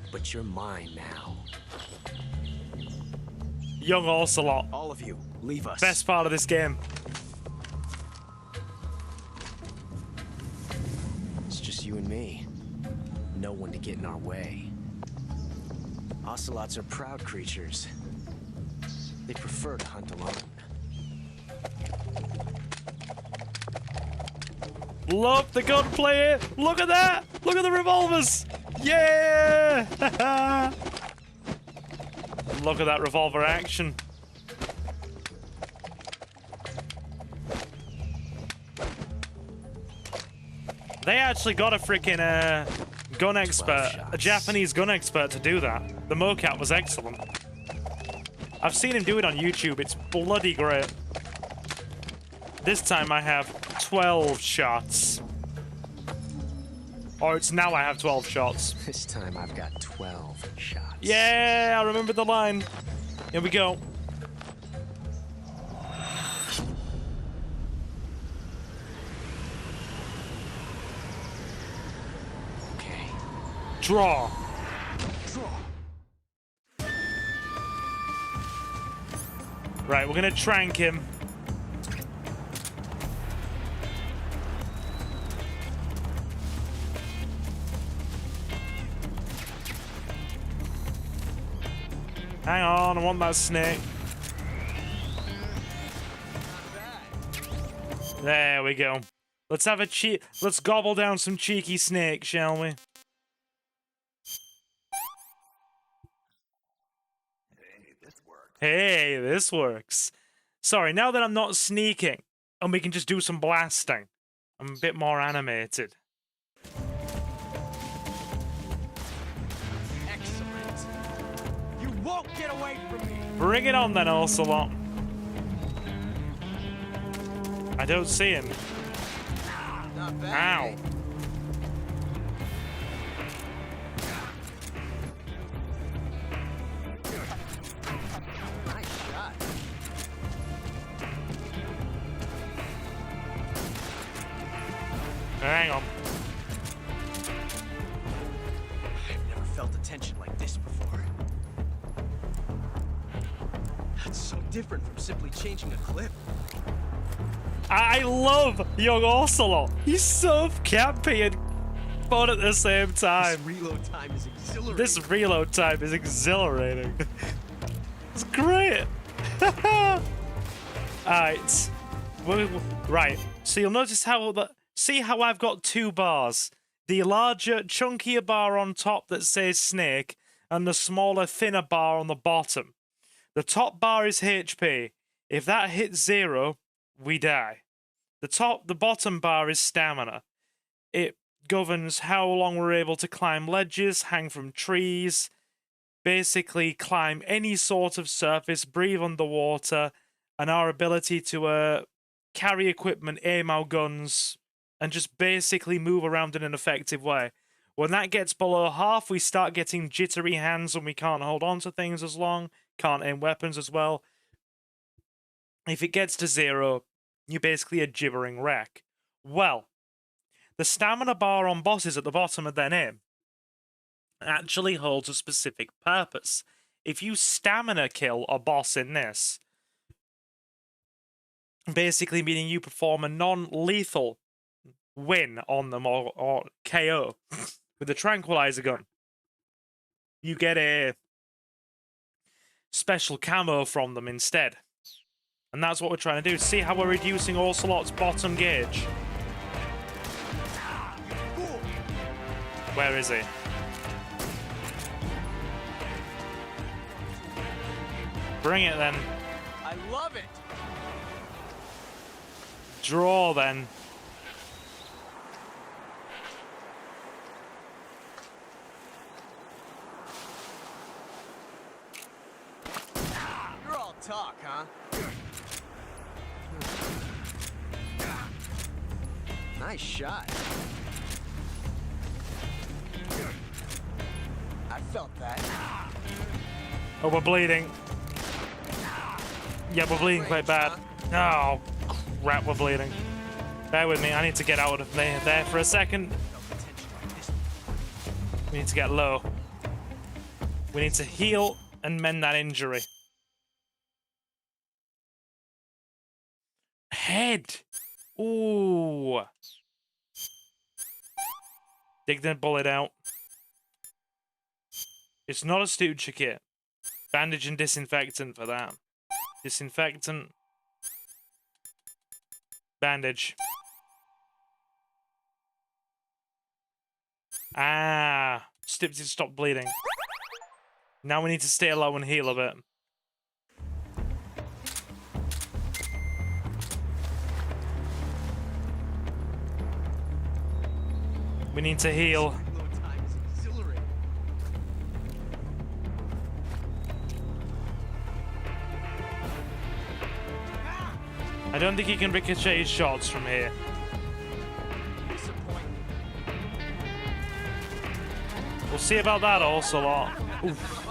but you're mine now. Young Ocelot. All of you, leave us. Best part of this game. It's just you and me. No one to get in our way. Ocelots are proud creatures. They prefer to hunt alone. Love the gunplay. Look at that. Look at the revolvers. Yeah. Look at that revolver action. They actually got a freaking gun expert, a Japanese gun expert to do that. The mocap was excellent. I've seen him do it on YouTube. It's bloody great. This time I have 12 shots. Or it's now I have 12 shots. This time I've got 12 shots. Yeah, I remember the line. Here we go. Okay. Draw. Draw. Right, we're gonna trank him. Hang on, I want that snake. There we go. Let's have a let's gobble down some cheeky snake, shall we? Hey, this works. Sorry, now that I'm not sneaking and we can just do some blasting, I'm a bit more animated. Excellent. You won't get away from me. Bring it on then, Ocelot. I don't see him. Not bad. Ow. Nice shot. Hang on. I've never felt a tension like this before. That's so different from simply changing a clip. I love young Ocelot. He's so campy and fun at the same time. This reload time is exhilarating. This reload time is exhilarating. It's great. Alright. Right. So you'll notice see how I've got two bars. The larger, chunkier bar on top that says snake, and the smaller, thinner bar on the bottom. The top bar is HP. If that hits 0, we die. The bottom bar is stamina. It governs how long we're able to climb ledges, hang from trees, basically climb any sort of surface, breathe underwater, and our ability to carry equipment, aim our guns, and just basically move around in an effective way. When that gets below half, we start getting jittery hands and we can't hold on to things as long, can't aim weapons as well. If it gets to 0, you're basically a gibbering wreck. Well, the stamina bar on bosses at the bottom of their name actually holds a specific purpose. If you stamina kill a boss in this, basically meaning you perform a non-lethal win on them or KO with the tranquilizer gun, you get a special camo from them instead. And that's what we're trying to do. See how we're reducing Ocelot's bottom gauge? Where is he? Bring it then. I love it. Draw then. You're all talk, huh? Nice shot. I felt that. Oh, we're bleeding. Yeah, we're bleeding quite bad. Oh, crap, we're bleeding. Bear with me, I need to get out of there for a second. We need to get low. We need to heal and mend that injury. Head! Ooh. Dig the bullet out. It's not a suture kit. Bandage and disinfectant for that. Disinfectant. Bandage. Ah. Stop bleeding. Now we need to stay low and heal a bit. We need to heal. I don't think he can ricochet his shots from here. We'll see about that, Ocelot. Oof.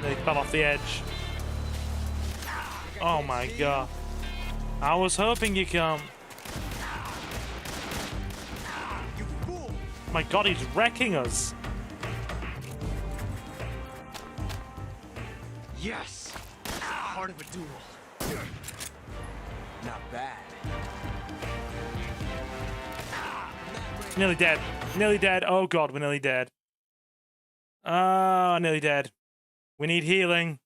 They fell off the edge. Oh my god. I was hoping you come. My god, he's wrecking us. Yes! Part of a duel. Not bad. Nearly dead. Nearly dead. Oh god, we're nearly dead. Nearly dead. We need healing.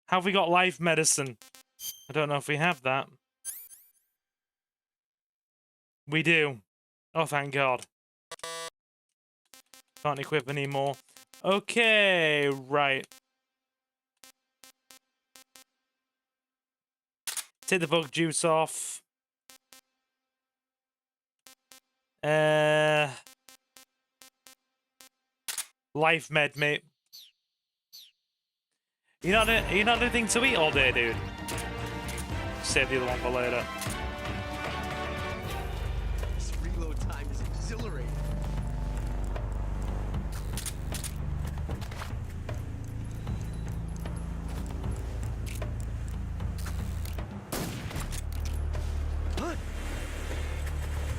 Have we got life medicine? I don't know if we have that. We do. Oh, thank god. Can't equip anymore. Okay, right. Take the bug juice off. Life med, mate. You're not anything to eat all day, dude. Save the other one for later. This reload time is exhilarating.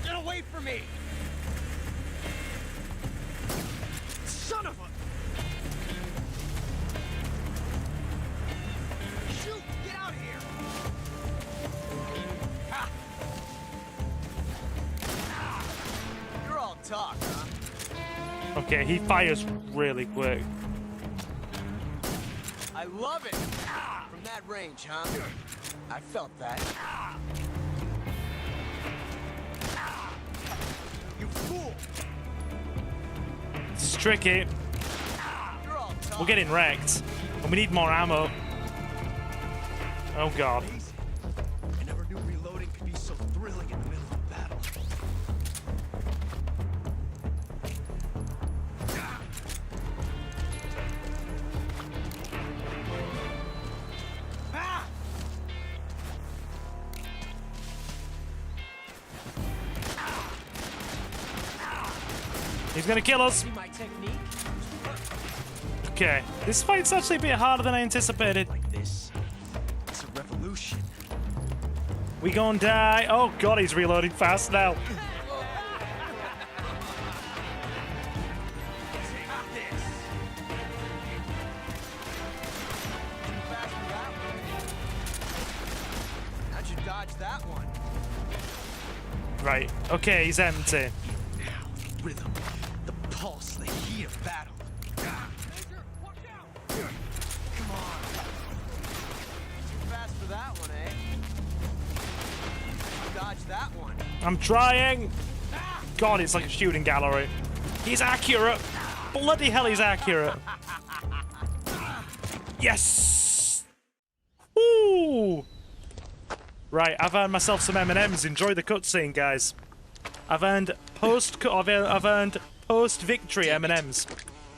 Get away from me! Son of a... Shoot! Get out of here! Ha! You're all talk, huh? Okay, he fires really quick. I love it! From that range, huh? I felt that. You fool! This is tricky. You're all talk. We're getting wrecked. And we need more ammo. Oh god. Easy. I never knew reloading could be so thrilling in the middle of battle. Ah! He's gonna kill us. See my technique? Okay. This fight's actually a bit harder than I anticipated. Like this. It's a revolution. We gonna die. Oh god, he's reloading fast now. Take this. Too fast for that one. How'd you dodge that one? Right. Okay, he's empty. Now, the rhythm, the pulse, the heat of battle. Come on. Too fast for that one, eh? Dodge that one. I'm trying. God, it's like a shooting gallery. He's accurate. Bloody hell, he's accurate. Yes. Woo. Right, I've earned myself some M&Ms. Enjoy the cutscene, guys. I've earned post-victory M&Ms.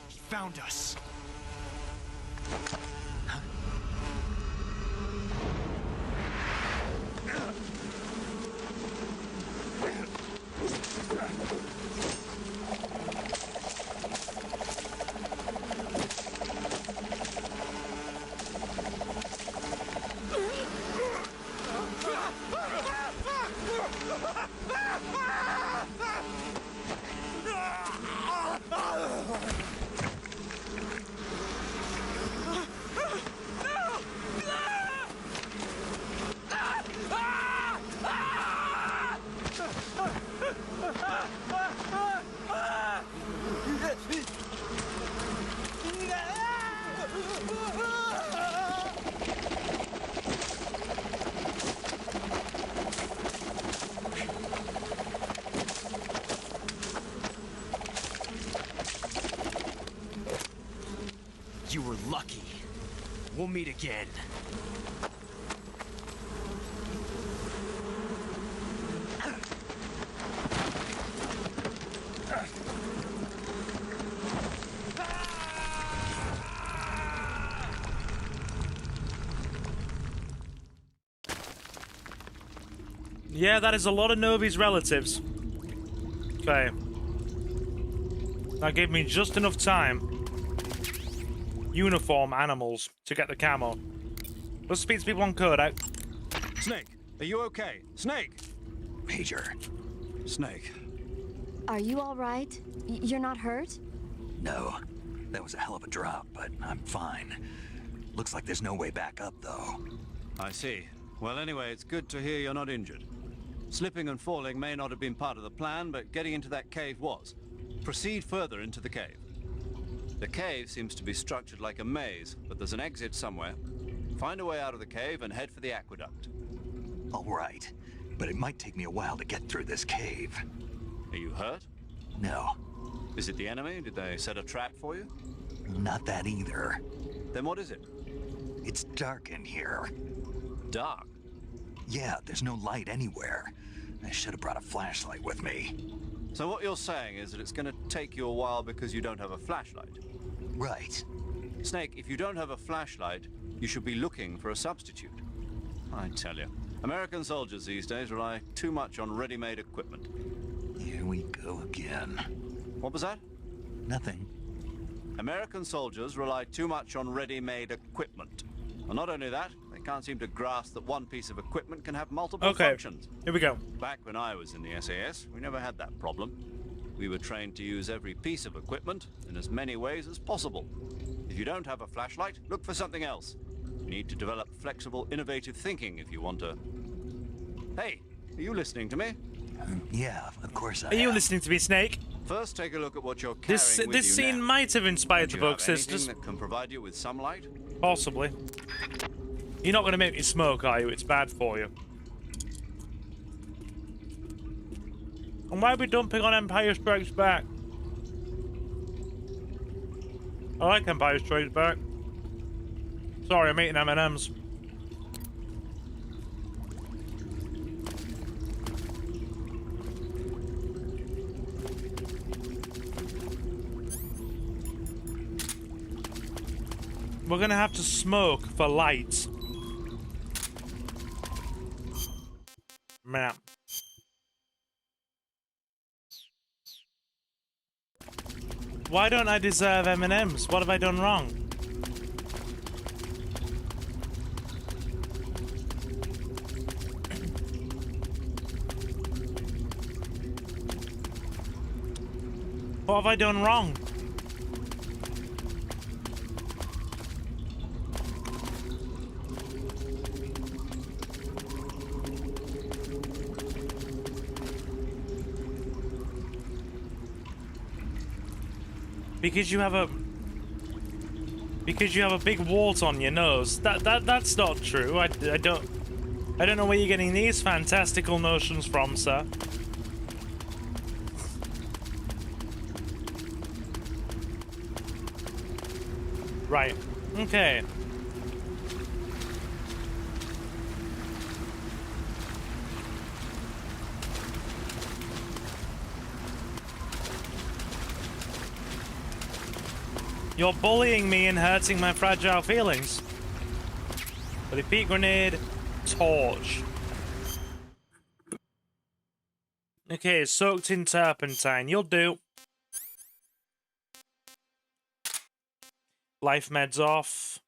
He found us. You were lucky. We'll meet again. Yeah, that is a lot of Novi's relatives. Okay. That gave me just enough time. Uniform animals to get the camo. Let's speak to people on codec. Snake, are you okay? Snake! Major. Snake. Are you all right? You're not hurt? No. That was a hell of a drop, but I'm fine. Looks like there's no way back up, though. I see. Well, anyway, it's good to hear you're not injured. Slipping and falling may not have been part of the plan, but getting into that cave was. Proceed further into the cave. The cave seems to be structured like a maze, but there's an exit somewhere. Find a way out of the cave and head for the aqueduct. All right, but it might take me a while to get through this cave. Are you hurt? No, Is it the enemy? Did they set a trap for you? not that either. Then what is it? It's dark in here. Dark. Yeah, there's no light anywhere. I should have brought a flashlight with me. So what you're saying is that it's going to take you a while because you don't have a flashlight. Right. Snake, if you don't have a flashlight, you should be looking for a substitute. I tell you, American soldiers these days rely too much on ready-made equipment. Here we go again. What was that? Nothing. American soldiers rely too much on ready-made equipment. And not only that, they can't seem to grasp that one piece of equipment can have multiple functions. Here we go. Back when I was in the SAS, we never had that problem. We were trained to use every piece of equipment in as many ways as possible. If you don't have a flashlight, look for something else. You need to develop flexible, innovative thinking if you want to... Hey, are you listening to me? Yeah, of course I Are you am. listening to me, Snake? First, take a look at what you're carrying This with this you scene now. might have inspired Do the you Book have anything Sisters. that can provide you with some light? Possibly. You're not going to make me smoke, are you? It's bad for you. And why are we dumping on Empire Strikes Back? I like Empire Strikes Back. Sorry, I'm eating M&Ms. We're gonna have to smoke for light. Man. Why don't I deserve M&Ms? What have I done wrong? What have I done wrong? Because you have a big wart on your nose. That's not true. I don't know where you're getting these fantastical notions from, sir. Right. Okay. You're bullying me and hurting my fragile feelings. Repeat grenade, torch. Okay, soaked in turpentine. You'll do. Life meds off.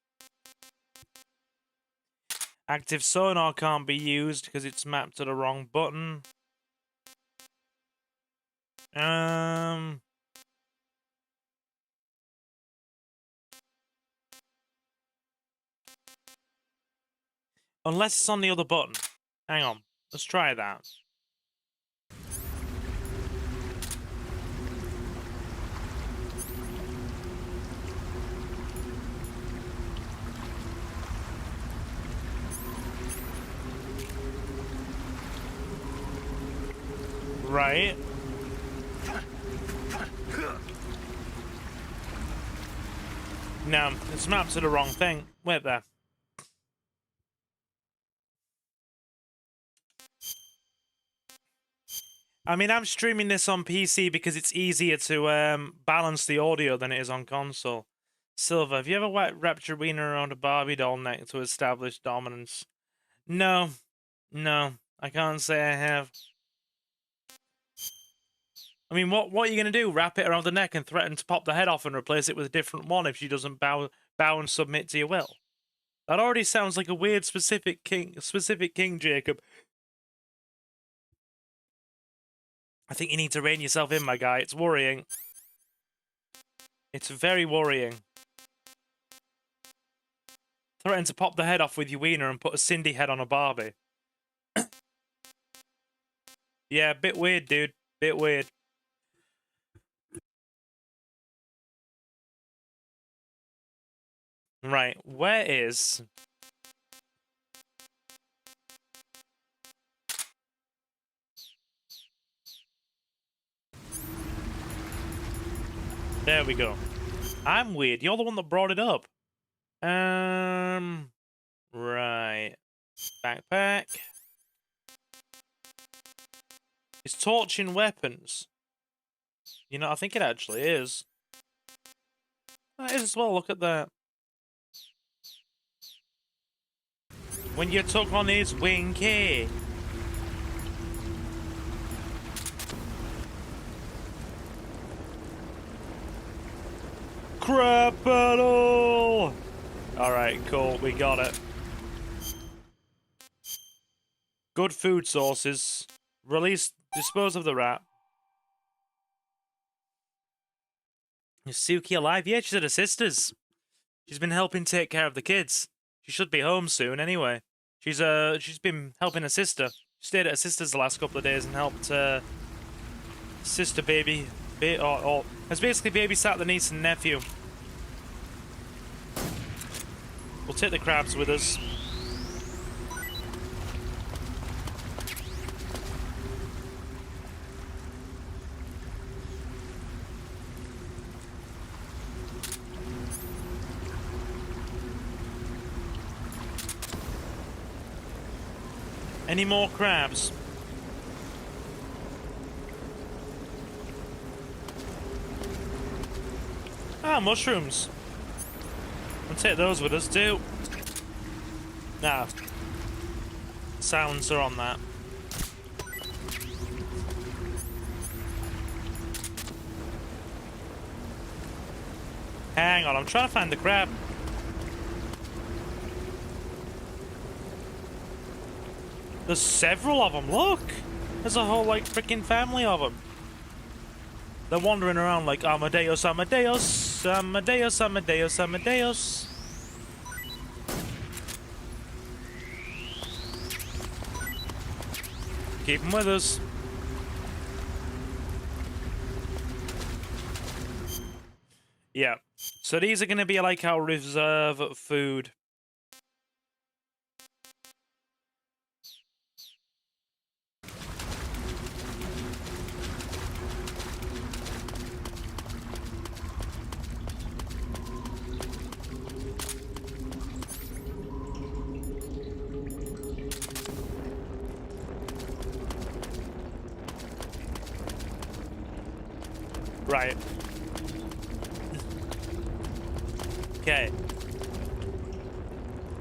Active sonar can't be used because it's mapped to the wrong button. Unless it's on the other button. Hang on. Let's try that. Right. No, it's mapped to the wrong thing. Wait there. I mean, I'm streaming this on PC because it's easier to balance the audio than it is on console. Silver, have you ever wrapped your wiener around a Barbie doll neck to establish dominance? No. No, I can't say I have. I mean, what are you going to do? Wrap it around the neck and threaten to pop the head off and replace it with a different one if she doesn't bow and submit to your will? That already sounds like a weird specific king, Jacob. I think you need to rein yourself in, my guy. It's worrying. It's very worrying. Threaten to pop the head off with your wiener and put a Cindy head on a Barbie. Yeah, bit weird, dude. Bit weird. Right, where is... There we go. I'm weird. You're the one that brought it up. Right. Backpack. Is torching weapons? You know, I think it actually is. That is as well, look at that. When you took on his winky. Crap battle! Alright, cool, we got it. Good food sources. Dispose of the rat. Is Suki alive? Yeah, she's at her sister's. She's been helping take care of the kids. She should be home soon anyway. She's been helping her sister. She stayed at her sister's the last couple of days and helped sister has basically babysat the niece and nephew. We'll take the crabs with us. Any more crabs? Ah, mushrooms. We'll take those with us too. Nah. Silencer on that. Hang on, I'm trying to find the crab. There's several of them, look! There's a whole, like, freaking family of them. They're wandering around like Amadeus, Amadeus, Amadeus, Amadeus, Amadeus. Keep them with us. Yeah. So these are going to be like our reserve food. Right. Okay.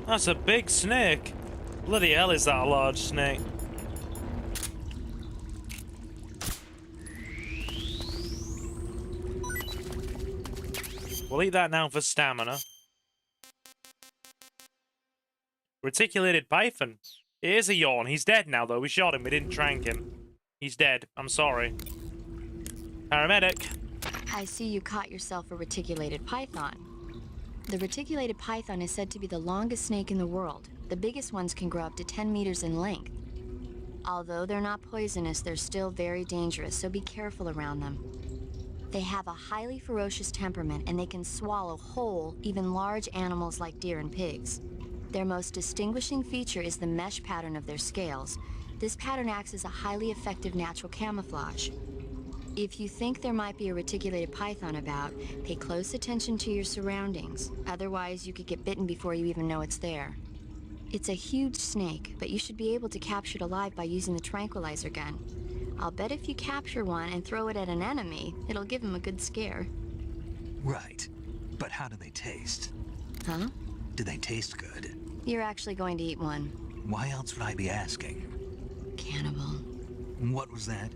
That's a big snake. Bloody hell, is that a large snake? We'll eat that now for stamina. Reticulated python. It is a yawn. He's dead now, though. We shot him. We didn't trank him. He's dead. I'm sorry. Paramedic. I see you caught yourself a reticulated python. The reticulated python is said to be the longest snake in the world. The biggest ones can grow up to 10 meters in length. Although they're not poisonous, they're still very dangerous, so be careful around them. They have a highly ferocious temperament, and they can swallow whole, even large animals like deer and pigs. Their most distinguishing feature is the mesh pattern of their scales. This pattern acts as a highly effective natural camouflage. If you think there might be a reticulated python about, pay close attention to your surroundings. Otherwise, you could get bitten before you even know it's there. It's a huge snake, but you should be able to capture it alive by using the tranquilizer gun. I'll bet if you capture one and throw it at an enemy, it'll give him a good scare. Right. But how do they taste? Huh? Do they taste good? You're actually going to eat one. Why else would I be asking? Cannibal. What was that?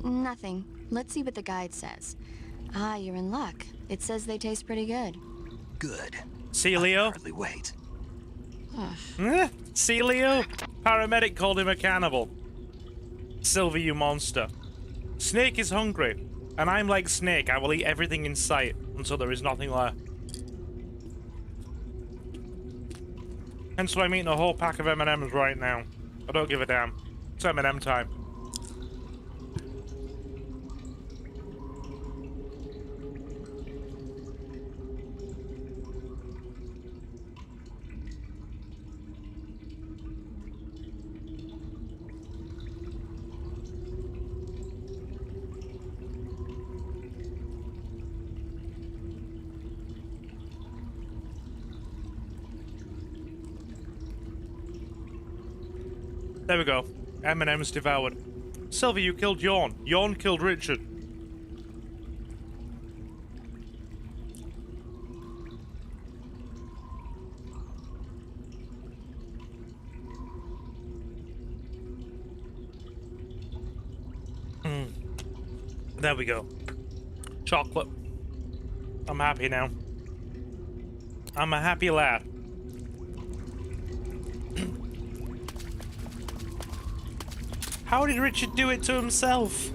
Nothing. Let's see what the guide says. Ah, you're in luck. It says they taste pretty good. Good. See, I can Leo? hardly wait. See, Leo? Paramedic called him a cannibal. Silver, you monster. Snake is hungry, and I'm like Snake. I will eat everything in sight until there is nothing left. Hence why I'm eating a whole pack of M&Ms right now. I don't give a damn. It's M&M time. There we go. M&M's devoured. Sylvie, you killed Yawn. Yawn killed Richard. There we go. Chocolate. I'm happy now. I'm a happy lad. How did Richard do it to himself?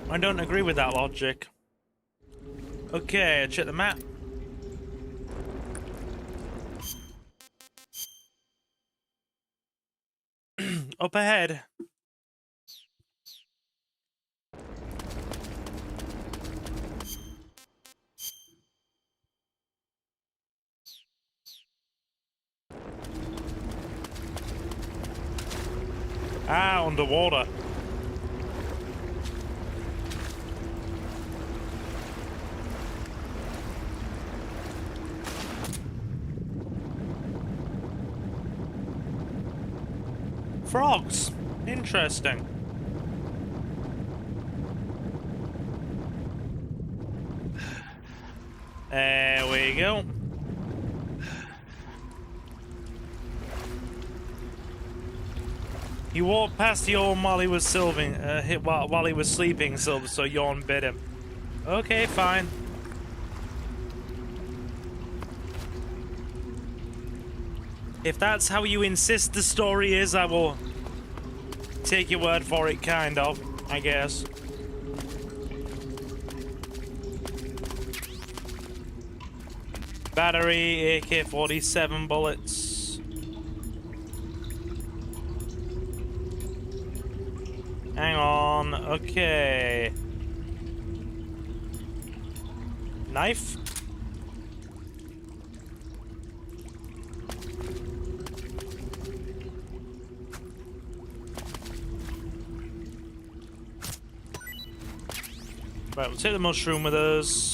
I don't agree with that logic. Okay, check the map. Up ahead. Ah, underwater. Frogs. Interesting. There we go. He walked past Yawn while he was while he was sleeping, so Yawn bit him. Okay, fine. If that's how you insist the story is, I will take your word for it, kind of, I guess. Battery, AK-47 bullets. Hang on, okay. Knife? Right, we'll take the mushroom with us.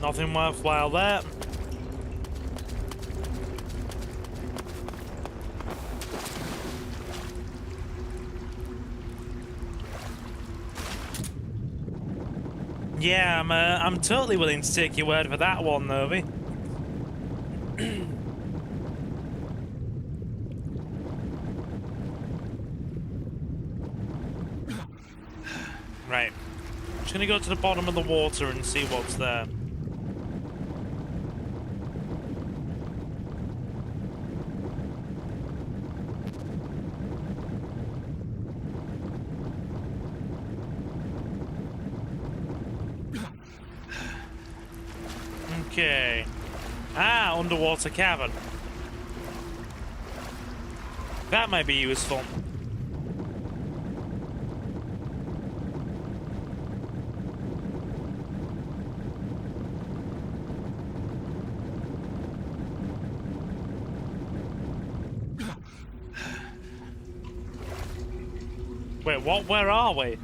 Nothing worthwhile there. Yeah, I'm totally willing to take your word for that one, Novi. Right. Just gonna go to the bottom of the water and see what's there. Okay. Ah, underwater cavern. That might be useful. Wait, what? Where are we?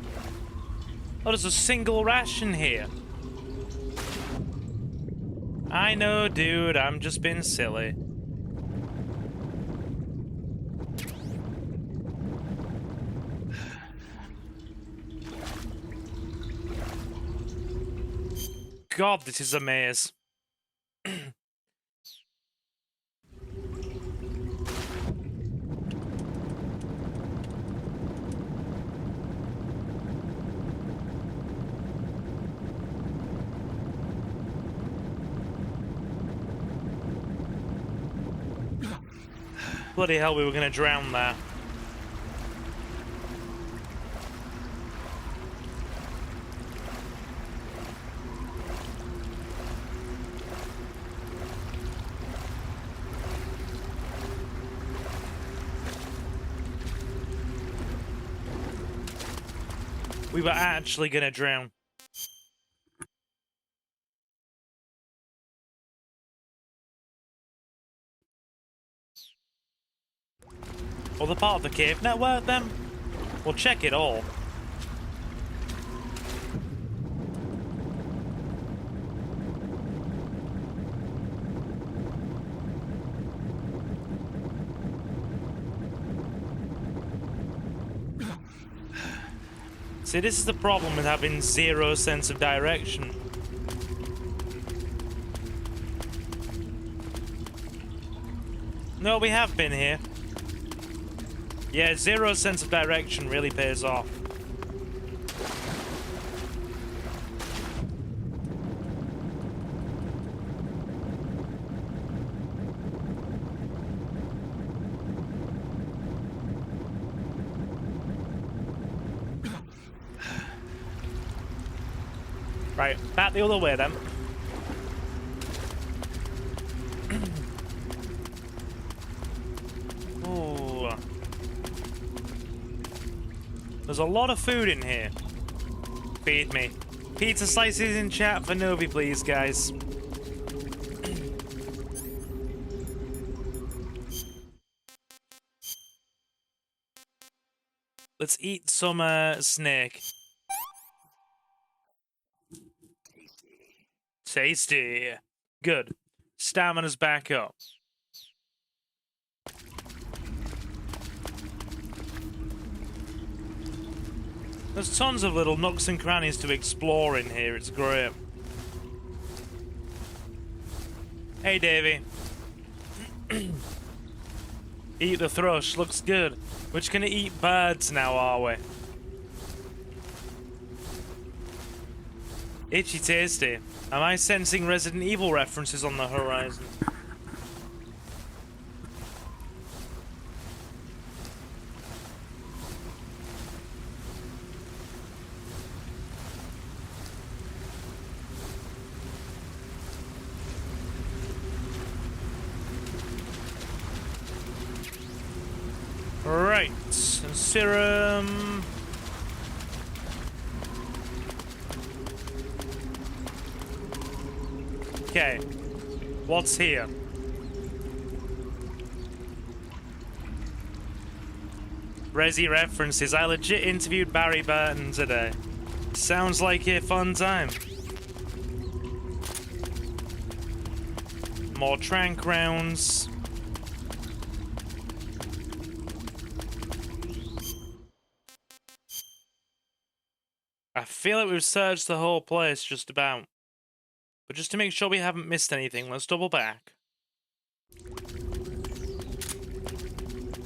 Oh, there's a single ration here. I know, dude, I'm just being silly. God, this is a maze. Bloody hell, we were gonna drown there. We were actually gonna drown. Other part of the cave network, then? We'll check it all. See, this is the problem with having zero sense of direction. No, we have been here. Yeah, zero sense of direction really pays off. Right, back the other way then. Ooh. There's a lot of food in here. Feed me. Pizza slices in chat for Novi, please, guys. Let's eat some snake. Tasty. Good. Stamina's back up. There's tons of little nooks and crannies to explore in here. It's great. Hey, Davey. Eat the thrush. Looks good. We're just gonna eat birds now, are we? Itchy tasty. Am I sensing Resident Evil references on the horizon? Right, serum. Okay, what's here? Resi references. I legit interviewed Barry Burton today. Sounds like a fun time. More trank rounds. I feel like we've searched the whole place just about. But just to make sure we haven't missed anything, let's double back.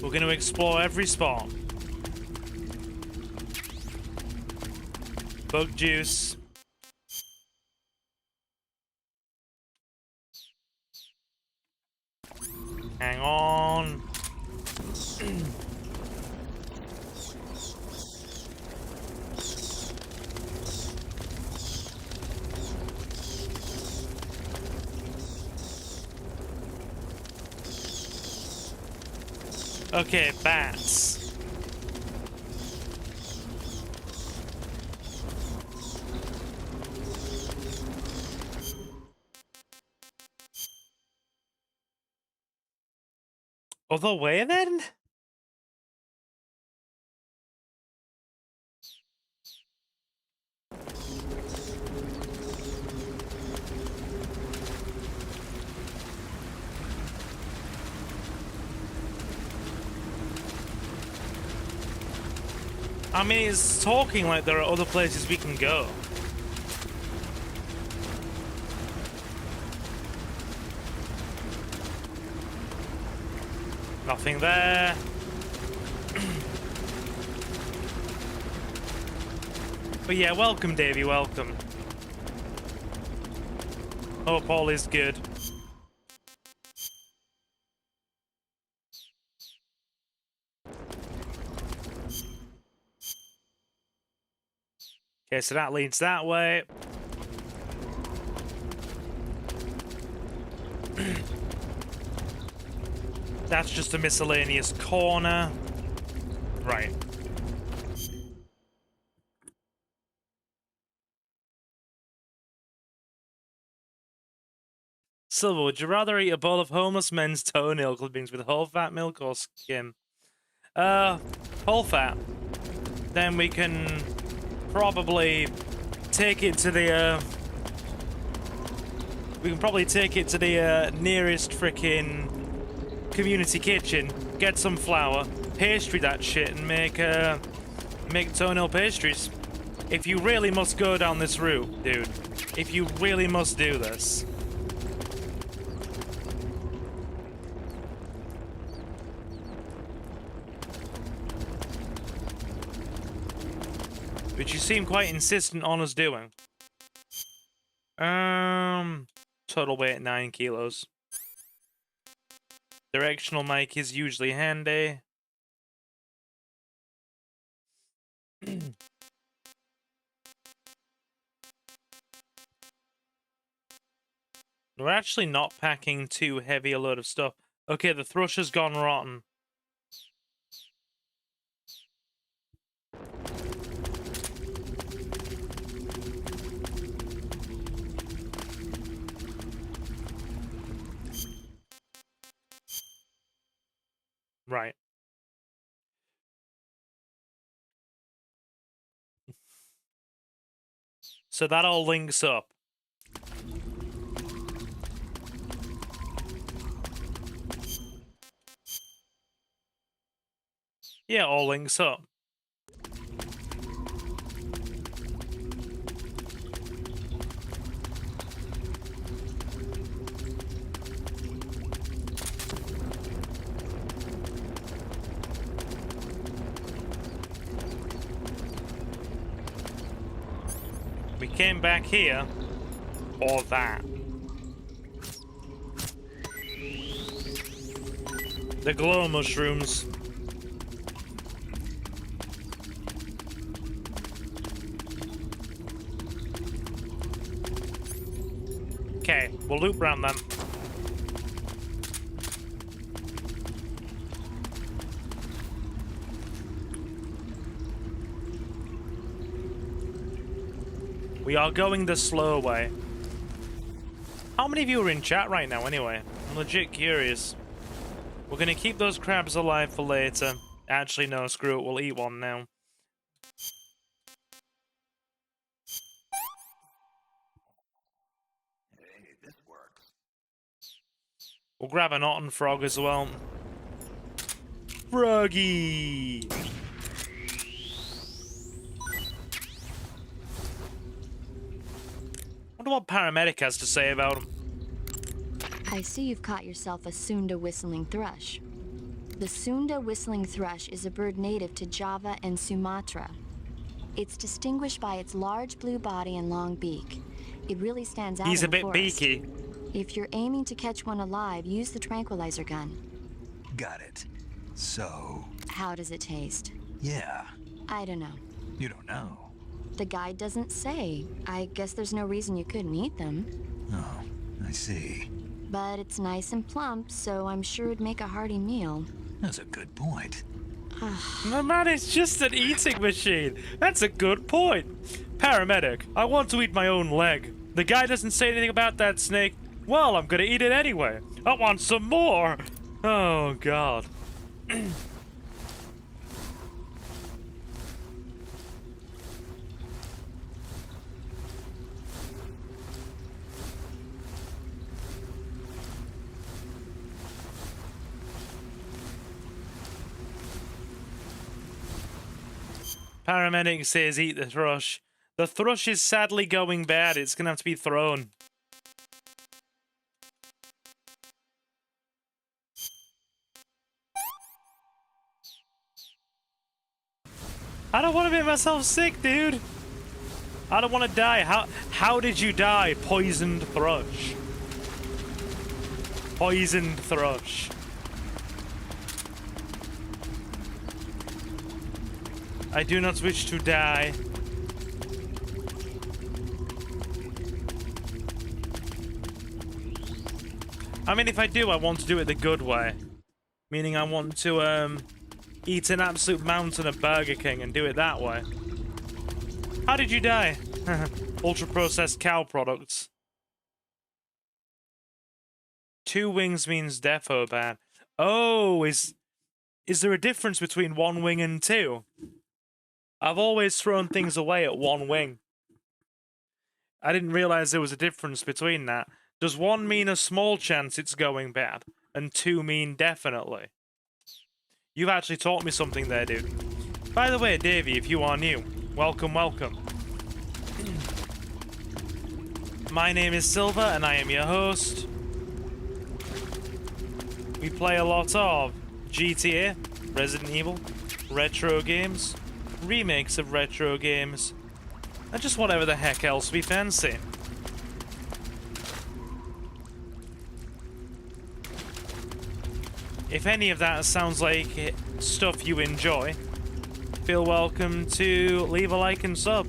We're going to explore every spot. Bug juice. Hang on. Okay, bats. Other way then? I mean, it's talking like there are other places we can go. Nothing there. But yeah, welcome, Davey, welcome. Hope all is good. Okay, so that leads that way. That's just a miscellaneous corner. Right. Silver, would you rather eat a bowl of homeless men's toenail clippings with whole fat milk or skim? Whole fat. Then we can probably take it to the, we can probably take it to the, nearest frickin' community kitchen, get some flour, pastry that shit, and make toenail pastries. If you really must go down this route, dude. If you really must do this. Which you seem quite insistent on us doing. Total weight 9 kilos. Directional mic is usually handy. We're actually not packing too heavy a load of stuff. Okay, the thrush has gone rotten. Right. So that all links up. Yeah, all links up. We came back here, or that. The glow mushrooms. Okay, we'll loop around them. We are going the slow way. How many of you are in chat right now anyway? I'm legit curious. We're gonna keep those crabs alive for later. Actually, no, screw it, we'll eat one now. Hey, this works. We'll grab an otten frog as well. Froggy! Wonder what paramedic has to say about him. I see you've caught yourself a Sunda whistling thrush. The Sunda whistling thrush is a bird native to Java and Sumatra. It's distinguished by its large blue body and long beak. It really stands out He's in a the bit forest. beaky. If you're aiming to catch one alive, use the tranquilizer gun. Got it. So, How does it taste? yeah, I don't know. you don't know. The guide doesn't say. I guess there's no reason you couldn't eat them. Oh, I see. But it's nice and plump, so I'm sure it'd make a hearty meal. That's a good point. The man is just an eating machine. That's a good point. Paramedic, I want to eat my own leg. The guy doesn't say anything about that snake. Well, I'm gonna eat it anyway. I want some more. Oh, God. Paramedic says eat the thrush. The thrush is sadly going bad. It's gonna have to be thrown. I don't want to make myself sick, dude. I don't want to die. How did you die? Poisoned thrush. Poisoned thrush. I do not wish to die. I mean, if I do, I want to do it the good way. Meaning I want to, eat an absolute mountain of Burger King and do it that way. How did you die? Ultra-processed cow products. 2 wings means defo bad. Oh, is there a difference between 1 wing and 2? I've always thrown things away at 1 wing. I didn't realize there was a difference between that. Does 1 mean a small chance it's going bad, and 2 mean definitely? You've actually taught me something there, dude. By the way, Davey, if you are new, welcome, welcome. My name is Silver, and I am your host. We play a lot of GTA, Resident Evil, retro games, remakes of retro games, and just whatever the heck else we fancy. If any of that sounds like stuff you enjoy, feel welcome to leave a like and sub.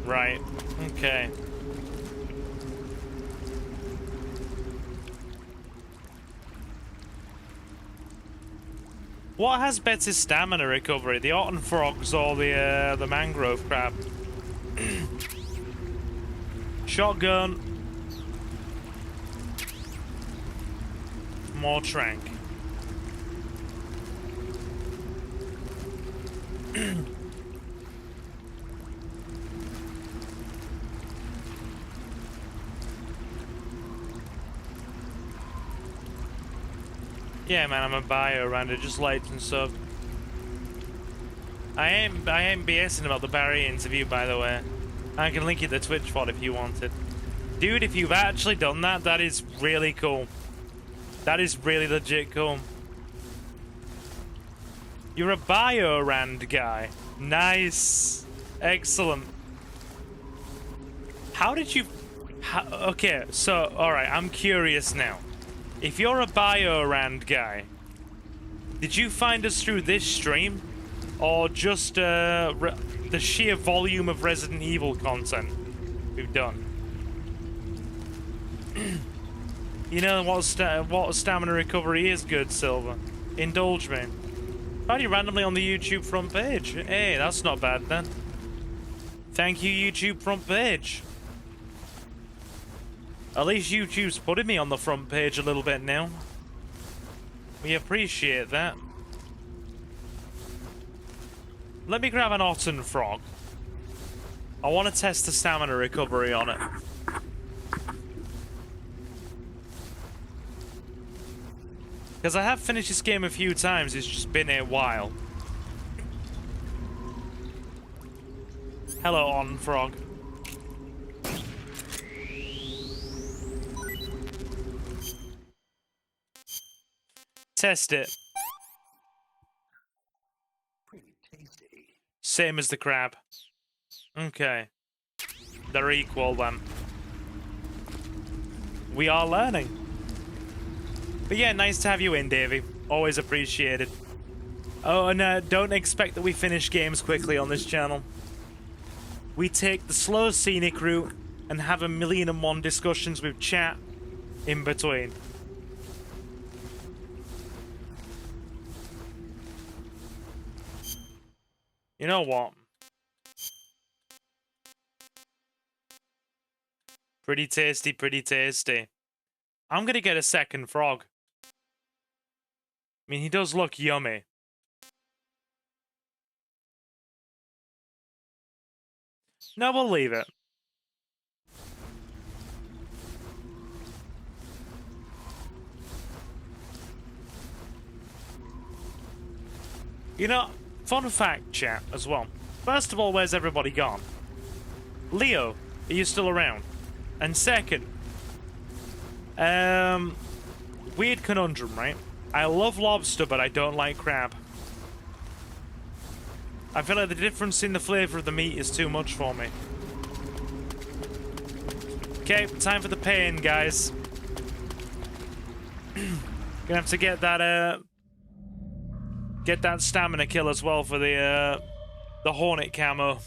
Right, okay. What has better stamina recovery, the otten frogs or the mangrove crab? Shotgun. More trank. Yeah, man, I'm a bio rounder, just light and sub. I ain't BSing about the Barry interview, by the way. I can link you the Twitch VOD if you want it. Dude, if you've actually done that, that is really cool. That is really legit cool. You're a bio-rand guy. Nice. Excellent. How did you... okay, so, alright, I'm curious now. If you're a bio-rand guy, did you find us through this stream? Or just the sheer volume of Resident Evil content we've done? You know what stamina recovery is good, Silver. Indulge me. Find you randomly on the YouTube front page. Hey, that's not bad then. Thank you, YouTube front page. At least YouTube's putting me on the front page a little bit now. We appreciate that. Let me grab an otten frog. I want to test the stamina recovery on it. Because I have finished this game a few times, it's just been a while. Hello, otten frog. Test it. Pretty tasty. Same as the crab. Okay. They're equal then. We are learning. But yeah, nice to have you in, Davey. Always appreciated. Oh, and don't expect that we finish games quickly on this channel. We take the slow scenic route and have 1,000,001 discussions with chat in between. You know what? Pretty tasty, pretty tasty. I'm gonna get a second frog. I mean, he does look yummy. No, we'll leave it. You know, fun fact, chat, as well. First of all, where's everybody gone? Leo, are you still around? And second, weird conundrum, right? I love lobster, but I don't like crab. I feel like the difference in the flavor of the meat is too much for me. Okay, time for the pain, guys. Gonna have to get that, Get that stamina kill as well for the Hornet camo.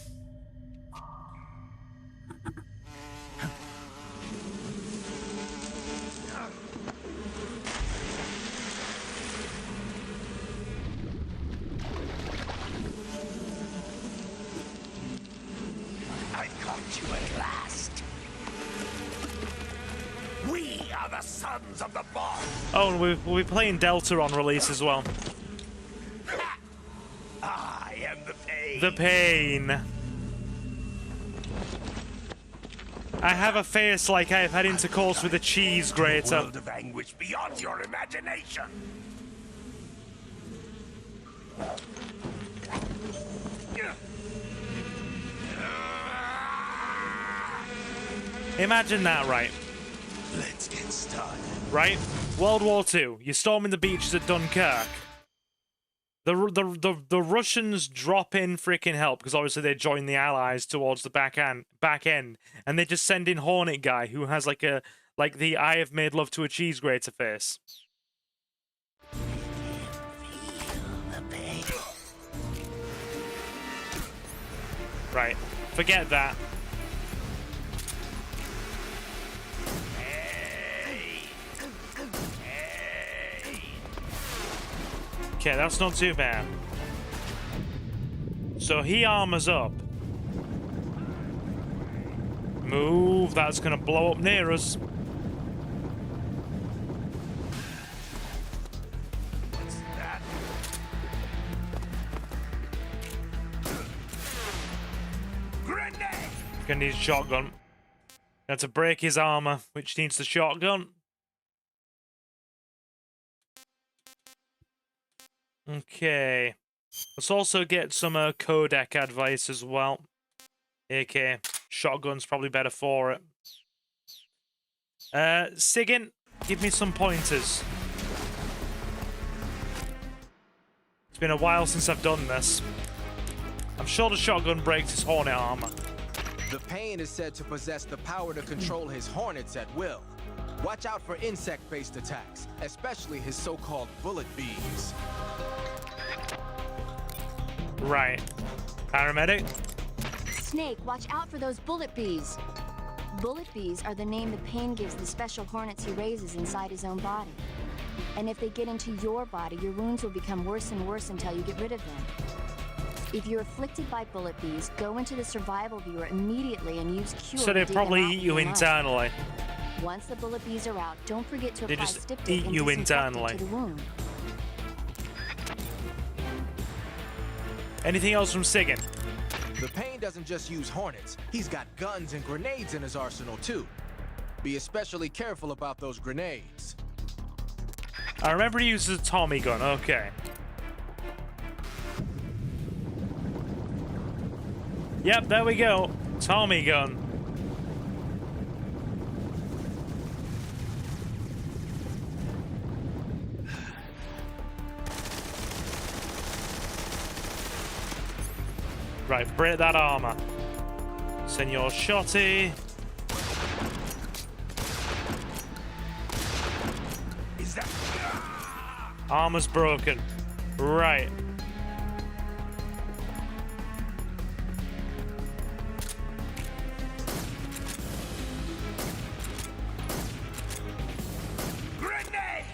I caught you at last. We are the sons of the boss. Oh, and we'll be playing Delta on release as well. I am the pain. The pain. I have a face like I've had intercourse with a cheese grater. A world of anguish beyond your imagination. Imagine that, right? Let's get started. Right? World War II. You're storming the beaches at Dunkirk. The Russians drop in freaking help because obviously they join the Allies towards the back end, and they just send in Hornet guy who has like the I have made love to a cheese grater face. Right. Forget that. Okay, that's not too bad. So he armors up. Move, that's gonna blow up near us. What's that? Grenade! Gonna need a shotgun. Got to break his armor, which needs the shotgun. Okay. Let's also get some codec advice as well. AK. Shotgun's probably better for it. Siggin, give me some pointers. It's been a while since I've done this. I'm sure the shotgun breaks his Hornet armor. The Pain is said to possess the power to control his Hornets at will. Watch out for insect-based attacks, especially his so-called bullet bees. Right. Paramedic? Snake, watch out for those bullet bees. Bullet bees are the name the Pain gives the special hornets he raises inside his own body. And if they get into your body, your wounds will become worse and worse until you get rid of them. If you're afflicted by bullet bees, go into the survival viewer immediately and use cure. So they probably eat you internally. Once the bullet bees are out, don't forget to They apply just styptic eat and you disinfectant internally. to the wound. Anything else from Siggin? The Pain doesn't just use Hornets, he's got guns and grenades in his arsenal too. Be especially careful about those grenades. I remember he uses a Tommy gun, okay. Yep, there we go. Tommy gun. Right, break that armor. Senor Shotty. Is that... Armor's broken. Right. Grenade!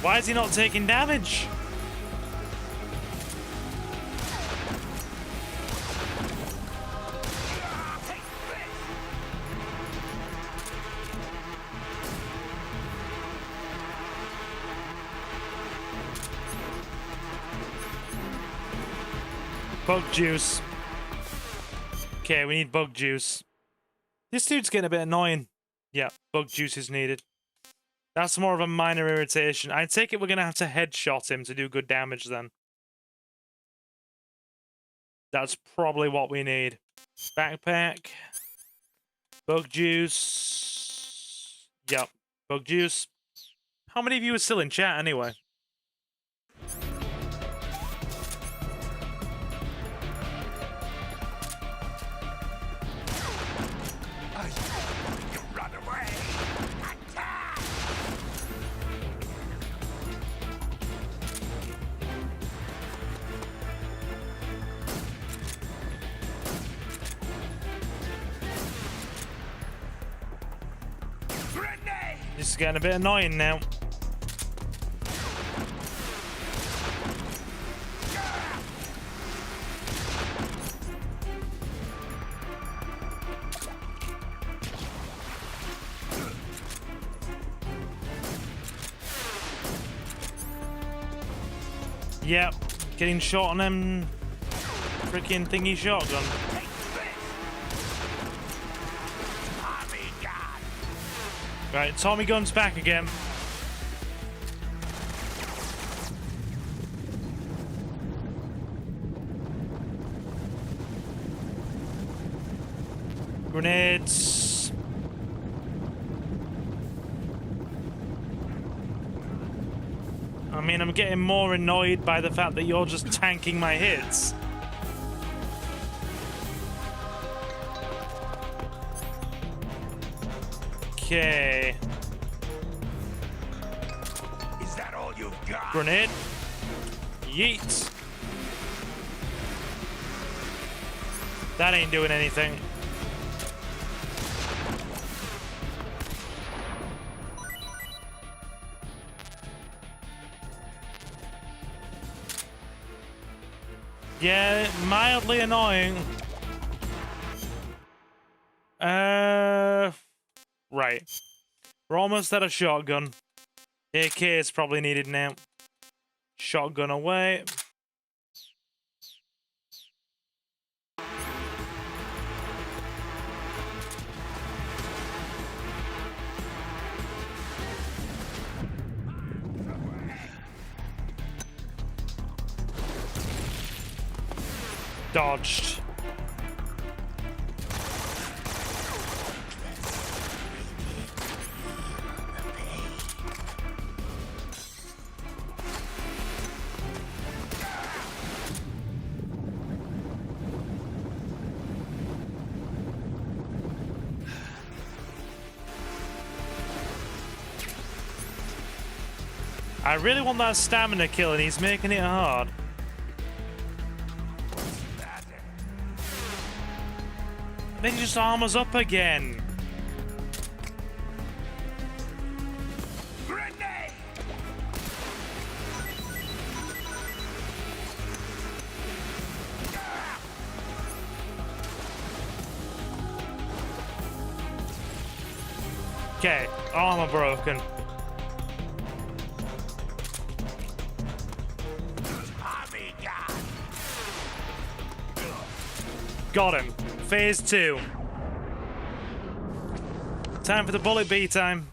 Why is he not taking damage? Bug juice. Okay, we need bug juice. This dude's getting a bit annoying. Yeah, bug juice is needed. That's more of a minor irritation. I take it we're going to have to headshot him to do good damage then. That's probably what we need. Backpack. Bug juice. Yep, bug juice. How many of you are still in chat anyway? You run away! Attack! This is getting a bit annoying now. Yep, getting shot on them freaking thingy shotgun. Right, Tommy gun's back again. Grenades. I mean, I'm getting more annoyed by the fact that you're just tanking my hits. Okay. Is that all you've got? Grenade. Yeet. That ain't doing anything. Yeah, mildly annoying. Right. We're almost at a shotgun. AK is probably needed now. Shotgun away. Dodged. I really want that stamina kill and he's making it hard. Then he just armors up again. Grenade! Okay, armor broken. Got him. Phase 2. Time for the bullet B time.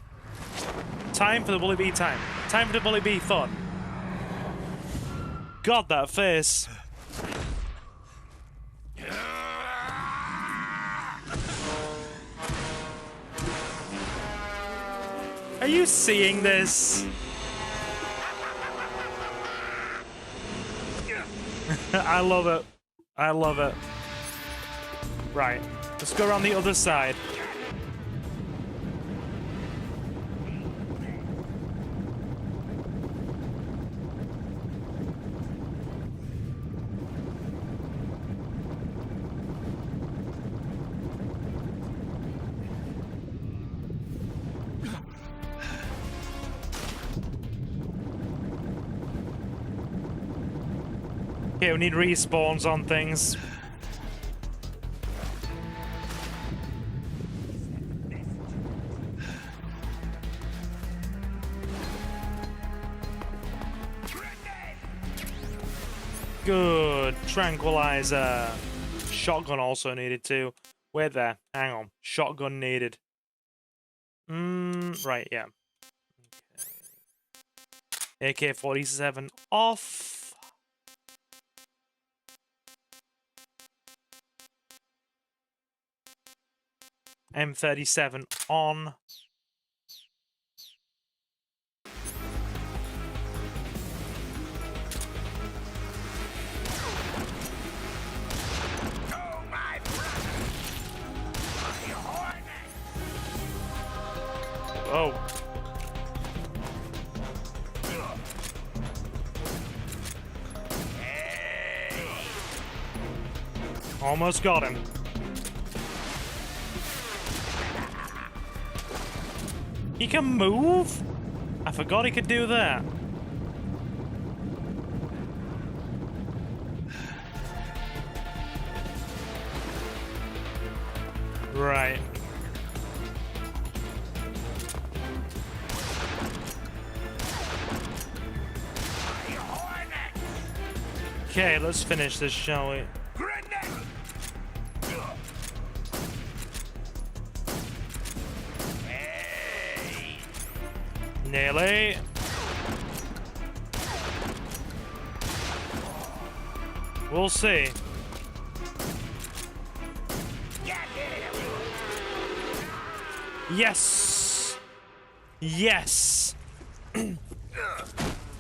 Time for the bullet B time. Time for the bullet B fun. God, that face. Are you seeing this? I love it. I love it. Right, let's go around the other side. Okay, we need respawns on things. Good. Tranquilizer. Shotgun also needed too. Wait there. Hang on. Shotgun needed. Right, yeah. Okay. AK-47 off. M37 on. Oh. Almost got him. He can move? I forgot he could do that. Right. Okay, let's finish this, shall we? Nearly. We'll see. Yes! Yes!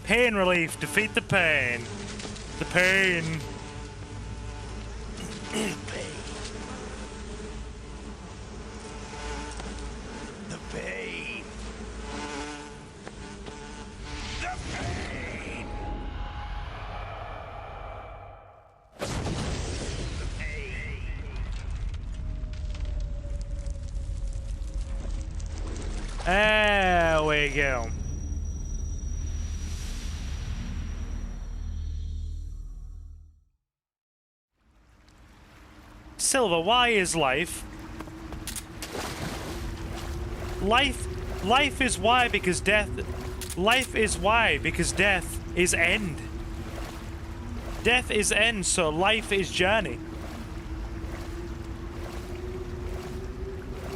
Pain relief. Defeat the pain. The pain. The pain. The pain. The pain. There we go. Silver, why is life? Life is why because death. Life is why because death is end. Death is end, so life is journey.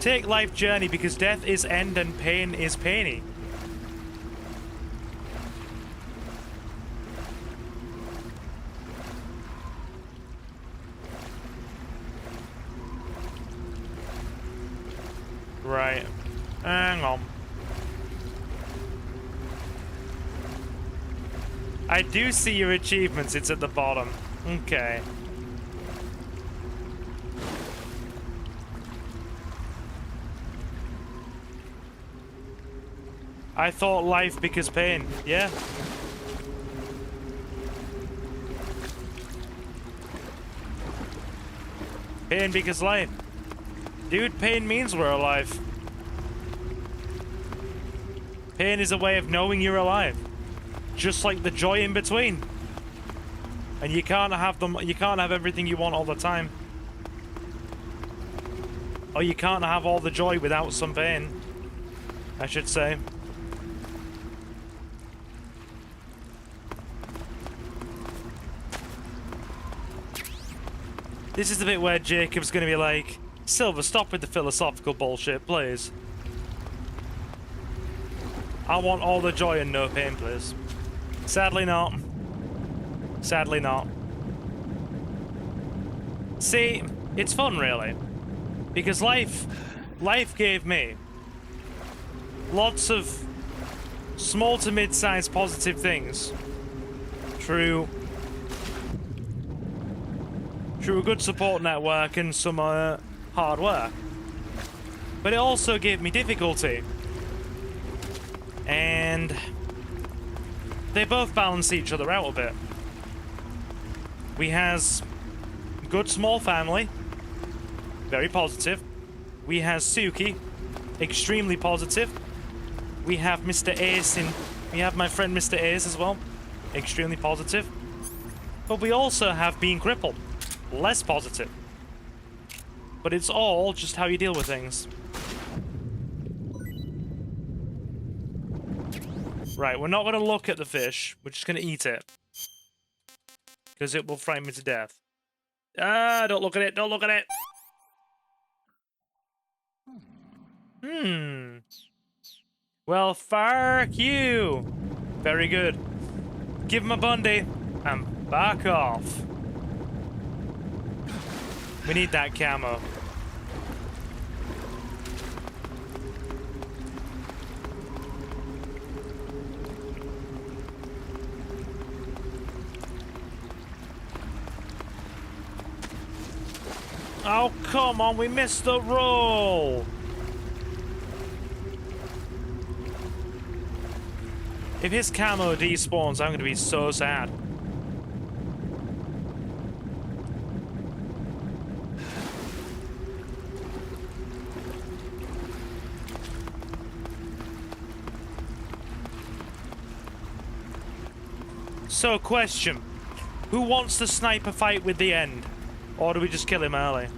Take life journey because death is end and pain is painy. Right. Hang on. I do see your achievements. It's at the bottom. Okay. I thought life because pain. Yeah. Pain because life. Dude, pain means we're alive. Pain is a way of knowing you're alive. Just like the joy in between. And you can't have them, you can't have everything you want all the time. Or you can't have all the joy without some pain, I should say. This is the bit where Jacob's gonna be like, Silver, stop with the philosophical bullshit, please. I want all the joy and no pain, please. Sadly not. Sadly not. See, it's fun, really. Because life gave me lots of small to mid-sized positive things through a good support network and some hard work. But it also gave me difficulty. And they both balance each other out a bit. We has good small family, very positive. We has Suki, extremely positive. We have Mr. Ace we have my friend Mr. Ace as well, extremely positive. But we also have being crippled, less positive. But it's all just how you deal with things. Right, we're not going to look at the fish. We're just going to eat it. Because it will frighten me to death. Ah, don't look at it. Don't look at it. Well, fuck you. Very good. Give him a bundy and back off. We need that camo. Oh, come on, we missed the roll! If his camo despawns, I'm gonna be so sad. So, question. Who wants the sniper fight with the end? Or do we just kill him early?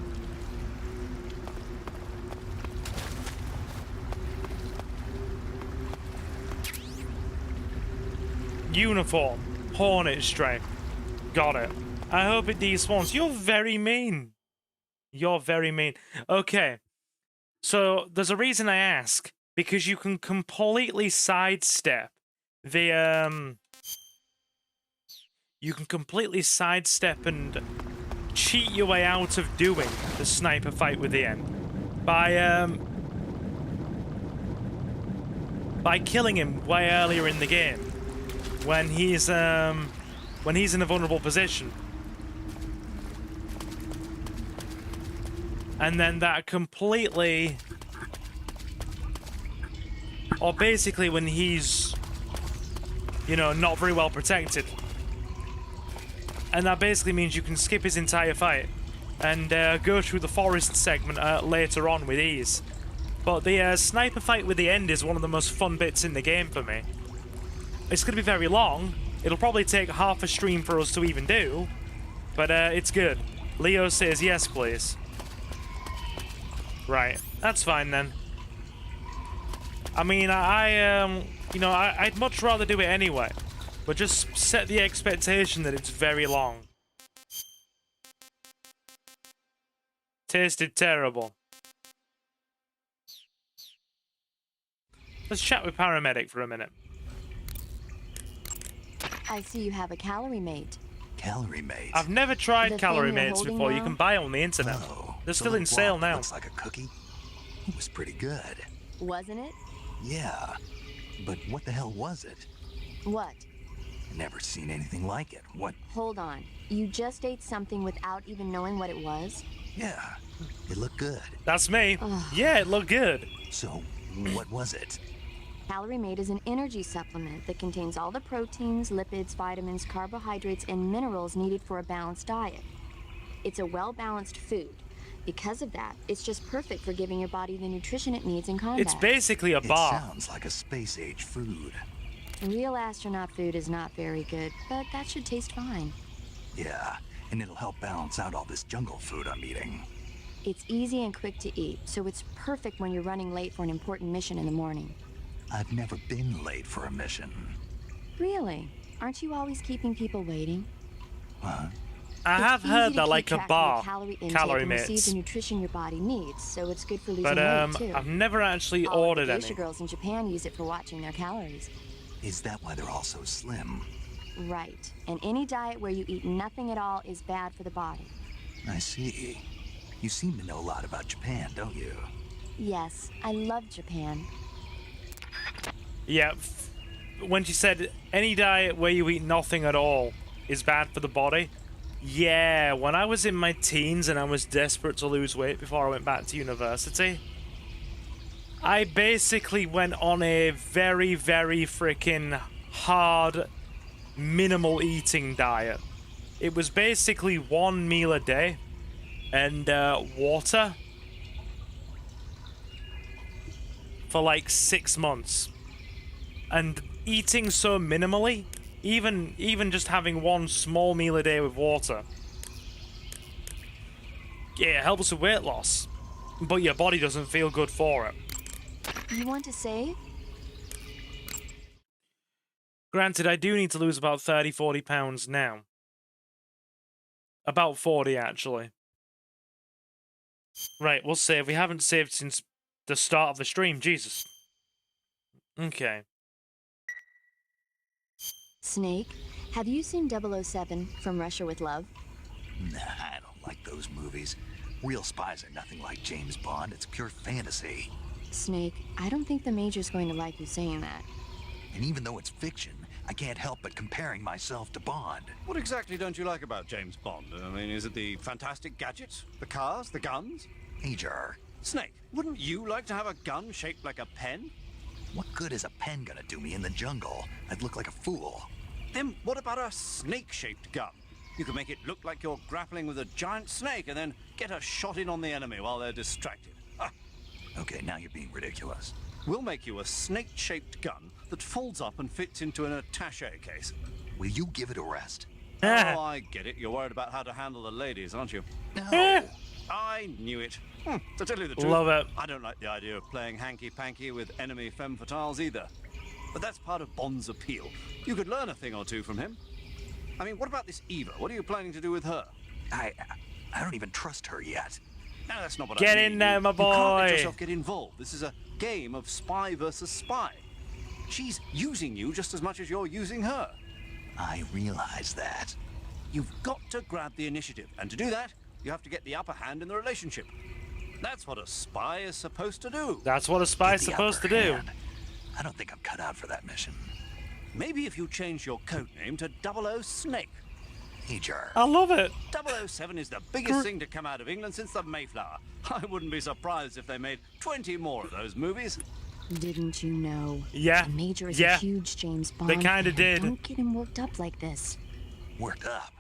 Uniform. Hornet strike. Got it. I hope it despawns. You're very mean. You're very mean. Okay. So, there's a reason I ask. Because you can completely sidestep the, You can completely sidestep and cheat your way out of doing the sniper fight with the end. By killing him way earlier in the game. When he's in a vulnerable position. And then that completely... Or basically when he's, you know, not very well protected. And that basically means you can skip his entire fight and go through the forest segment later on with ease. But the sniper fight with the end is one of the most fun bits in the game for me. It's going to be very long. It'll probably take half a stream for us to even do. But it's good. Leo says yes, please. Right. That's fine then. I mean, you know, I'd much rather do it anyway. But just set the expectation that it's very long. Tasted terrible. Let's chat with Paramedic for a minute. I see you have a calorie mate. Calorie mate? I've never tried The calorie thing you're mates holding before. You now? can buy on the internet. Oh, They're the still in little sale blob that now. looks like a cookie? It was pretty good. Wasn't it? Yeah. But what the hell was it? What? Never seen anything like it. What? Hold on. You just ate something without even knowing what it was? Yeah. It looked good. That's me. Ugh. Yeah, it looked good. So, what was it? Calorie Mate is an energy supplement that contains all the proteins, lipids, vitamins, carbohydrates, and minerals needed for a balanced diet. It's a well-balanced food. Because of that, it's just perfect for giving your body the nutrition it needs in combat. It's basically a It bar. sounds like a space-age food. Real astronaut food is not very good, but that should taste fine. Yeah, and it'll help balance out all this jungle food I'm eating. It's easy and quick to eat, so it's perfect when you're running late for an important mission in the morning. I've never been late for a mission. Really? Aren't you always keeping people waiting? Huh? I It's have easy heard to that keep like a track of your bar, calorie intake calorie and receive mates. the nutrition your body needs, so it's good for losing But weight too. I've never actually All of the ordered geisha any. girls in Japan use it for watching their calories. Is that why they're all so slim? Right. And any diet where you eat nothing at all is bad for the body. I see. You seem to know a lot about Japan, don't you? Yes, I love Japan. Yeah, when she said any diet where you eat nothing at all is bad for the body. Yeah, when I was in my teens and I was desperate to lose weight before I went back to university, I basically went on a very, very freaking hard, minimal eating diet. It was basically one meal a day and water for like 6 months. And eating so minimally, even just having one small meal a day with water, yeah, it helps with weight loss, but your body doesn't feel good for it. You want to save? Granted, I do need to lose about 30-40 pounds now. About 40, actually. Right, we'll save. We haven't saved since the start of the stream. Jesus. Okay. Snake, have you seen 007 From Russia with Love? Nah, I don't like those movies. Real spies are nothing like James Bond. It's pure fantasy. Snake, I don't think the Major's going to like you saying that. And even though it's fiction, I can't help but comparing myself to Bond. What exactly don't you like about James Bond? I mean, is it the fantastic gadgets? The cars? The guns? Major, Snake, wouldn't you like to have a gun shaped like a pen? what good is a pen gonna do me in the jungle? I'd look like a fool. Then what about a snake-shaped gun? You could make it look like you're grappling with a giant snake and then get a shot in on the enemy while they're distracted. Ah, Okay, now you're being ridiculous. we'll make you a snake-shaped gun that folds up and fits into an attaché case. Will you give it a rest? Oh, I get it. You're worried about how to handle the ladies, aren't you? No. I knew it. To tell you the truth, Love it. I don't like the idea of playing hanky-panky with enemy femme fatales either. But that's part of Bond's appeal. You could learn a thing or two from him. I mean, what about this Eva? What are you planning to do with her? I don't even trust her yet. No, that's not what Get I mean. in there, my You can't let boy. yourself get involved. This is a game of spy versus spy. She's using you just as much as you're using her. I realize that. You've got to grab the initiative, and to do that, you have to get the upper hand in the relationship. That's what a spy is supposed to do. That's what a spy's Get the supposed to upper do. hand. I don't think I'm cut out for that mission. Maybe if you change your code name to 00 Snake. Hey, Jar. I love it. 007 is the biggest thing to come out of England since the Mayflower. I wouldn't be surprised if they made 20 more of those movies. Didn't you know? Yeah. The Major is Yeah. a huge James Bond They kinda fan. did. Don't get him worked up like this. Worked up.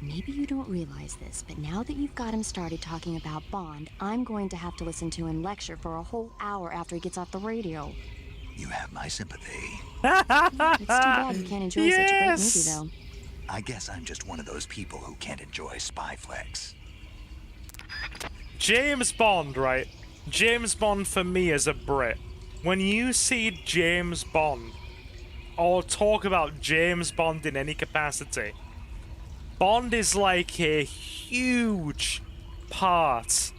Maybe you don't realize this, but now that you've got him started talking about Bond, I'm going to have to listen to him lecture for a whole hour after he gets off the radio. You have my sympathy. It's too bad you can't enjoy such a great movie, Yes. though. I guess I'm just one of those people who can't enjoy spy flicks. James Bond, right? James Bond for me as a Brit. When you see James Bond, or talk about James Bond in any capacity, Bond is like a huge part.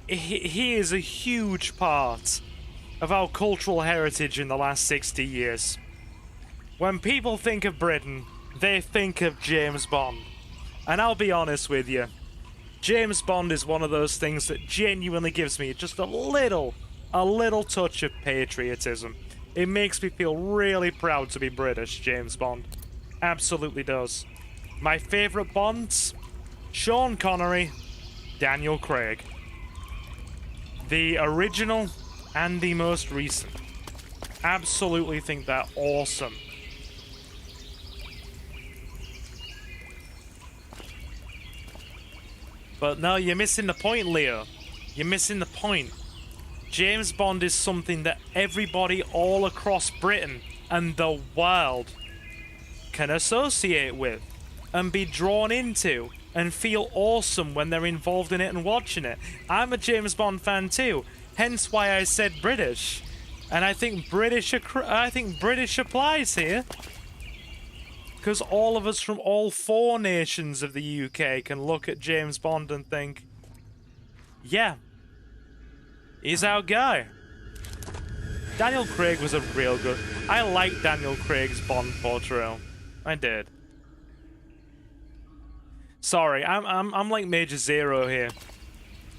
He is a huge part of our cultural heritage in the last 60 years. When people think of Britain, they think of James Bond. And I'll be honest with you, James Bond is one of those things that genuinely gives me just a little touch of patriotism. It makes me feel really proud to be British, James Bond. Absolutely does. My favourite Bonds? Sean Connery, Daniel Craig. The original and the most recent. Absolutely think they're awesome. But no, you're missing the point, Leo. You're missing the point. James Bond is something that everybody all across Britain and the world can associate with and be drawn into and feel awesome when they're involved in it and watching it. I'm a James Bond fan too, hence why I said British. And I think British applies here. Because all of us from all four nations of the UK can look at James Bond and think, yeah, he's our guy. Daniel Craig was a real good... I liked Daniel Craig's Bond portrayal. I did. Sorry, I'm like Major Zero here.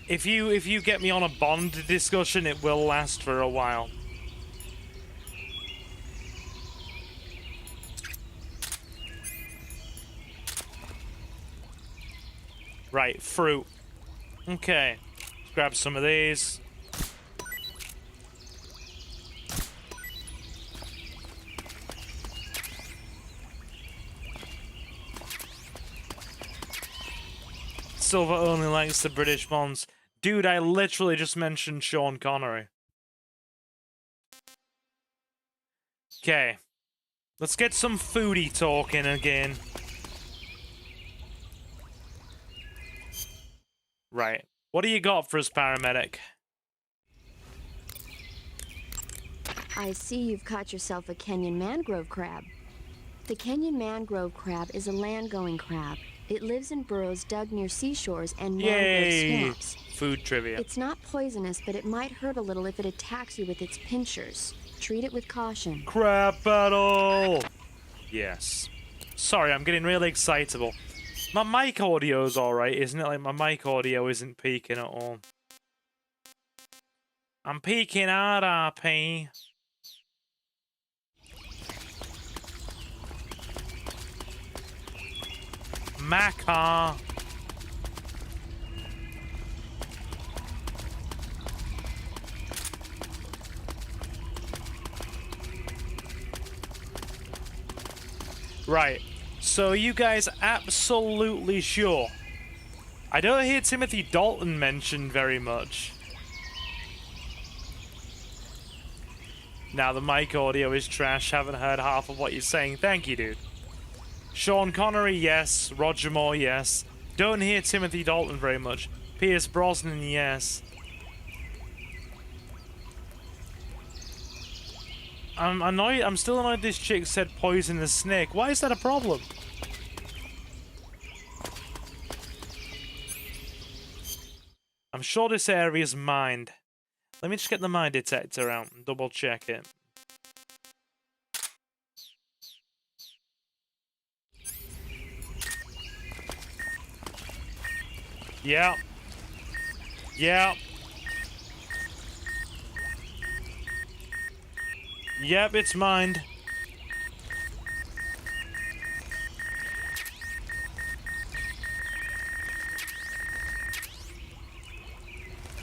If you get me on a Bond discussion, it will last for a while. Right, fruit. Okay, let's grab some of these. Silver only likes the British Bonds. Dude, I literally just mentioned Sean Connery. Okay, let's get some foodie talking again. Right. What do you got for us, paramedic? I see you've caught yourself a Kenyan mangrove crab. The Kenyan mangrove crab is a land-going crab. It lives in burrows dug near seashores and mangrove Yay! swamps. Food trivia. It's not poisonous, but it might hurt a little if it attacks you with its pinchers. Treat it with caution. Crab battle! Yes. Sorry, I'm getting really excitable. My mic audio's alright, isn't it? Like, my mic audio isn't peaking at all. I'm peaking out, RP. Maca. Right. So are you guys absolutely sure? I don't hear Timothy Dalton mentioned very much. Now the mic audio is trash. Haven't heard half of what you're saying. Thank you, dude. Sean Connery, yes. Roger Moore, yes. Don't hear Timothy Dalton very much. Pierce Brosnan, yes. I'm annoyed. I'm still annoyed this chick said poisonous snake. Why is that a problem? I'm sure this area is mined. Let me just get the mine detector out and double check it. Yeah. Yeah. Yep, it's mined.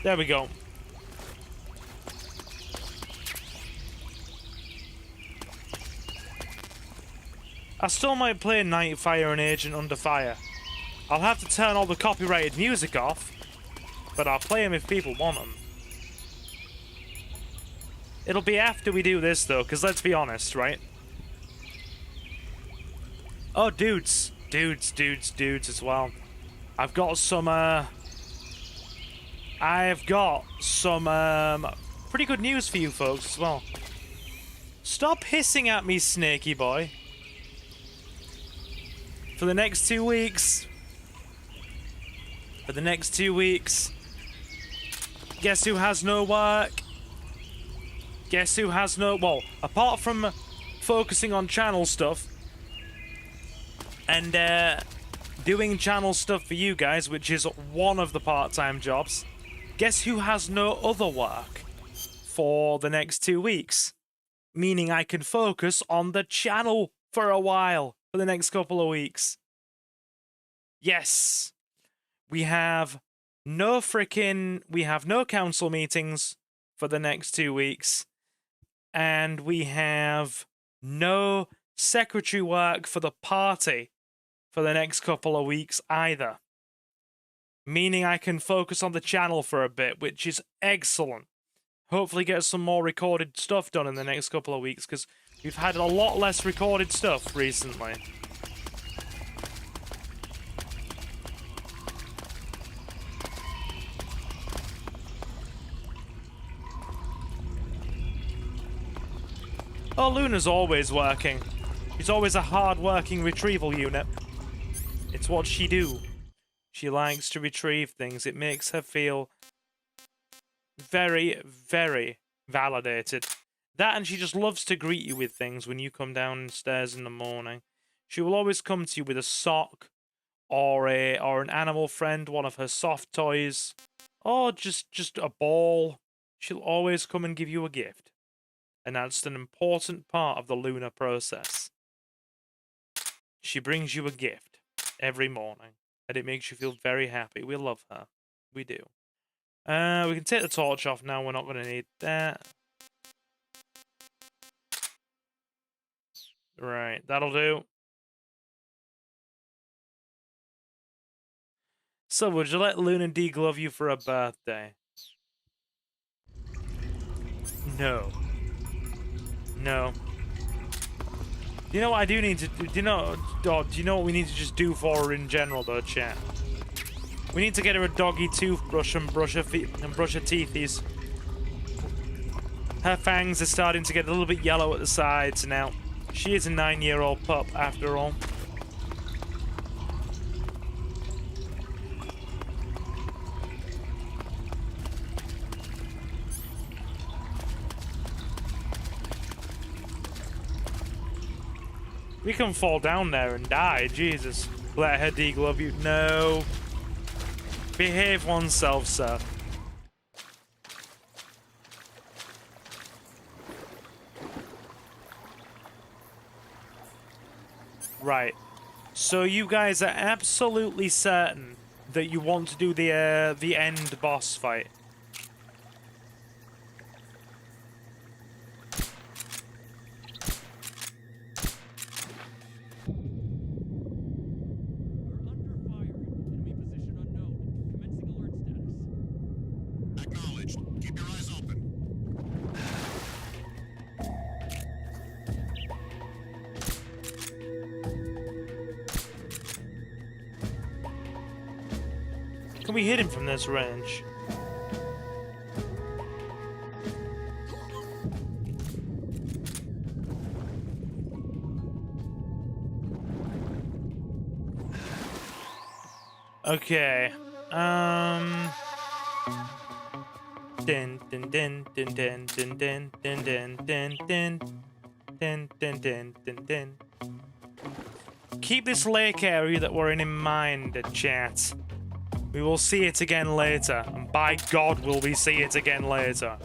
There we go. I still might play Nightfire and Agent Under Fire. I'll have to turn all the copyrighted music off, but I'll play them if people want them. It'll be after we do this, though, because let's be honest, right? Oh, dudes as well. I've got some pretty good news for you folks as well. Stop hissing at me, snaky boy. For the next 2 weeks. Guess who has no work? Guess who has no... Well, apart from focusing on channel stuff and doing channel stuff for you guys, which is one of the part-time jobs, guess who has no other work for the next 2 weeks? Meaning I can focus on the channel for a while, for the next couple of weeks. Yes. We have no council meetings for the next 2 weeks. And we have no secretary work for the party for the next couple of weeks either. Meaning I can focus on the channel for a bit, which is excellent. Hopefully get some more recorded stuff done in the next couple of weeks, because we've had a lot less recorded stuff recently. Oh, Luna's always working. She's always a hard-working retrieval unit. It's what she do. She likes to retrieve things. It makes her feel very, very validated. That, and she just loves to greet you with things when you come downstairs in the morning. She will always come to you with a sock, or an animal friend, one of her soft toys, or just a ball. She'll always come and give you a gift. And that's an important part of the Luna process. She brings you a gift every morning, and it makes you feel very happy. We love her. We do. We can take the torch off now. We're not going to need that. Right, that'll do. So, would you let Luna deglove you for a birthday? No. No. You know what I do need to do? Do you know what we need to just do for her in general, though, chat? We need to get her a doggy toothbrush and brush her teethies. Her fangs are starting to get a little bit yellow at the sides now. She is a 9-year-old pup, after all. We can fall down there and die, Jesus. Let her deglove you. No. Behave oneself, sir. Right. So you guys are absolutely certain that you want to do the end boss fight. Can we hit him from this range? Okay. Din din din din din din din din din din din din din din din din. Keep this lake area that we're in mind, chat. We will see it again later, and by God will we see it again later.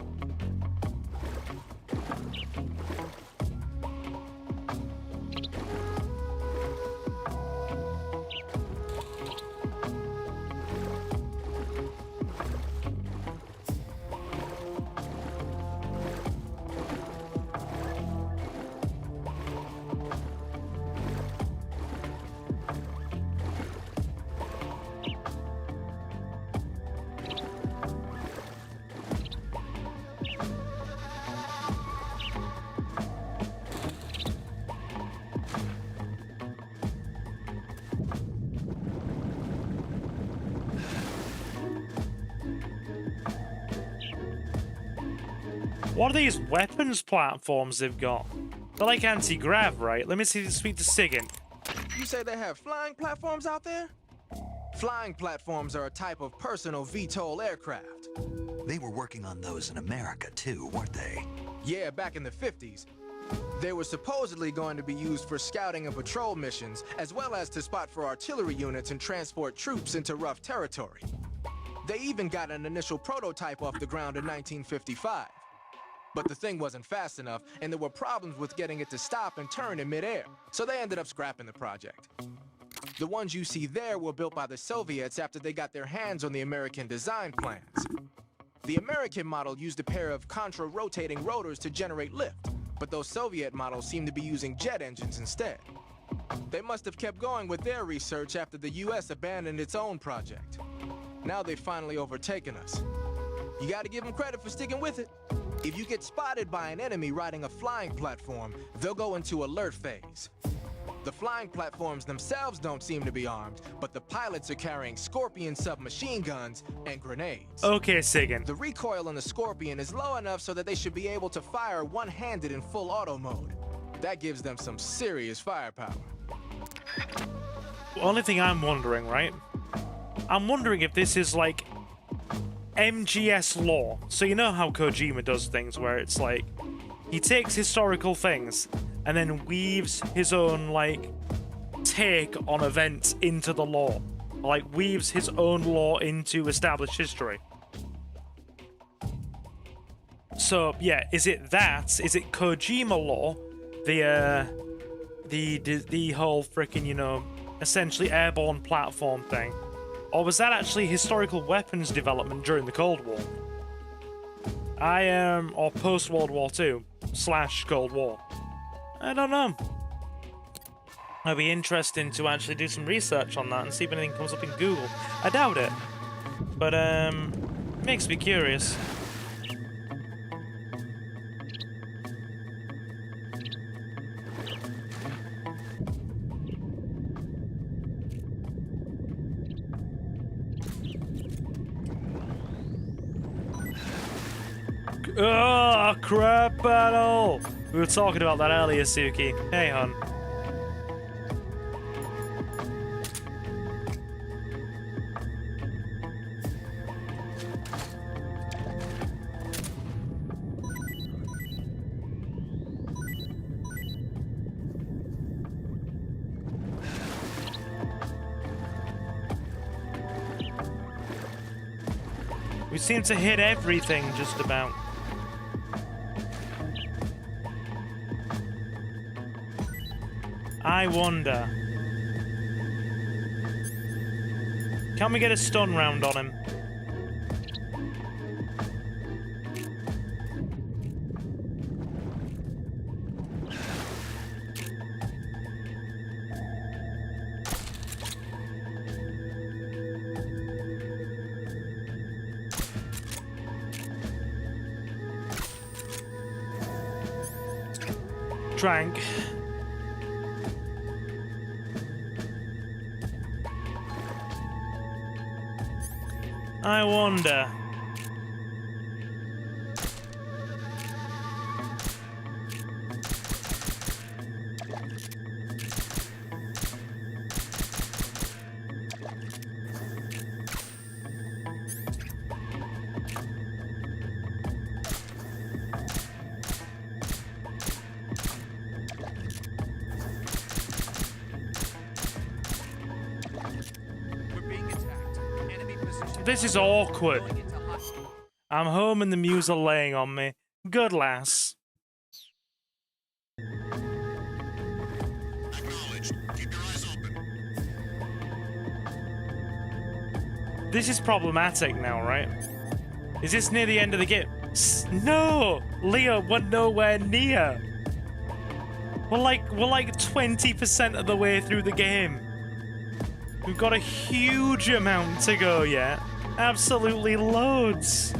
What are these weapons platforms they've got? They're like anti-grav, right? Let me speak to Sigan. You say they have flying platforms out there? Flying platforms are a type of personal VTOL aircraft. They were working on those in America too, weren't they? Yeah, back in the 50s. They were supposedly going to be used for scouting and patrol missions, as well as to spot for artillery units and transport troops into rough territory. They even got an initial prototype off the ground in 1955. But the thing wasn't fast enough, and there were problems with getting it to stop and turn in midair, so they ended up scrapping the project. The ones you see there were built by the Soviets after they got their hands on the American design plans. The American model used a pair of contra-rotating rotors to generate lift, but those Soviet models seem to be using jet engines instead. They must have kept going with their research after the US abandoned its own project. Now they've finally overtaken us. You gotta give them credit for sticking with it. If you get spotted by an enemy riding a flying platform, they'll go into alert phase. The flying platforms themselves don't seem to be armed, but the pilots are carrying Scorpion submachine guns and grenades. Okay, Sigan. The recoil on the Scorpion is low enough so that they should be able to fire one-handed in full auto mode. That gives them some serious firepower. The only thing I'm wondering, right? I'm wondering if this is like MGS lore. So you know how Kojima does things where it's like he takes historical things and then weaves his own like take on events into the lore. Like weaves his own lore into established history. So yeah, is it that? Is it Kojima lore? The whole freaking, you know, essentially airborne platform thing? Or was that actually historical weapons development during the Cold War? Or post-World War II / Cold War. I don't know. It'd be interesting to actually do some research on that and see if anything comes up in Google. I doubt it. But, makes me curious. Oh, crap battle! We were talking about that earlier, Suki. Hey, hon. We seem to hit everything just about. I wonder. Can we get a stun round on him? Drank. I wonder. This is awkward. I'm home and the muse are laying on me. Good lass. Acknowledged. Keep your eyes open. This is problematic now, right? Is this near the end of the game? No! Leo, we're nowhere near. We're like 20% of the way through the game. We've got a huge amount to go yet. Absolutely loads.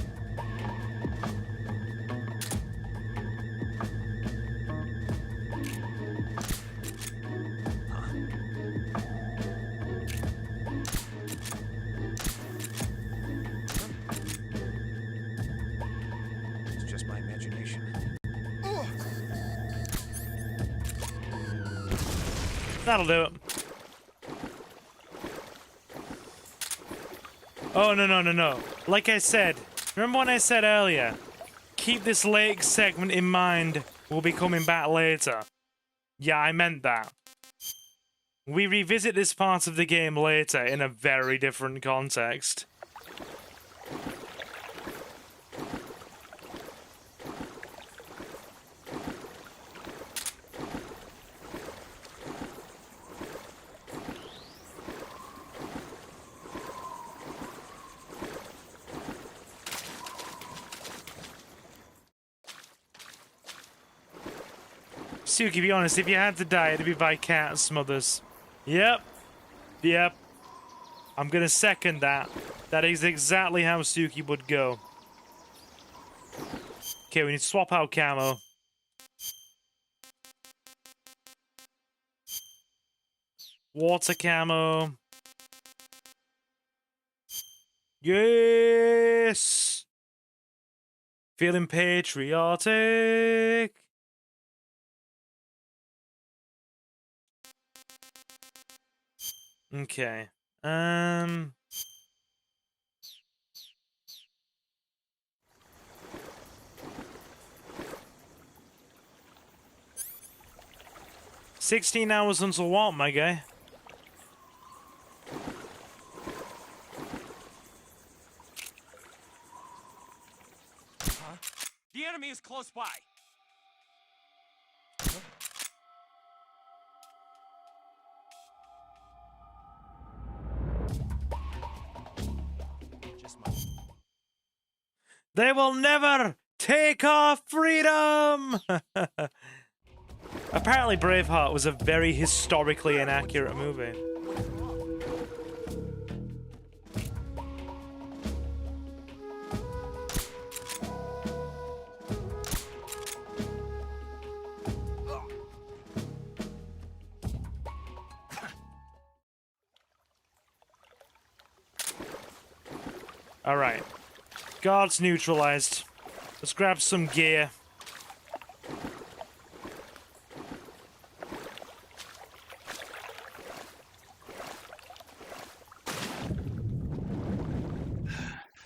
It's just my imagination. That'll do it. Oh, no. Like I said, remember when I said earlier, keep this lake segment in mind, we'll be coming back later. Yeah, I meant that. We revisit this part of the game later in a very different context. Suki, be honest, if you had to die, it'd be by cat smothers. Yep. I'm gonna second that. That is exactly how Suki would go. Okay, we need to swap out camo. Water camo. Yes! Feeling patriotic. Okay. 16 hours until what, my guy? The enemy is close by. They will never take our freedom! Apparently Braveheart was a very historically inaccurate movie. Alright. Guards neutralized. Let's grab some gear.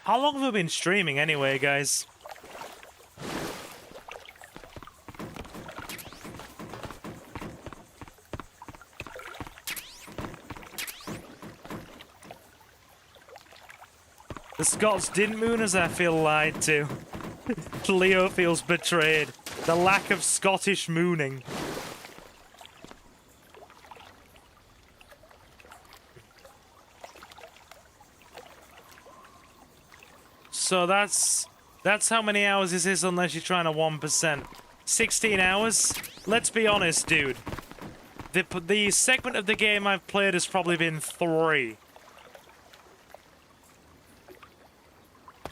How long have we been streaming anyway, guys? The Scots didn't moon us, I feel lied to. Leo feels betrayed. The lack of Scottish mooning. So that's how many hours this is unless you're trying to 1%. 16 hours? Let's be honest, dude. The segment of the game I've played has probably been 3.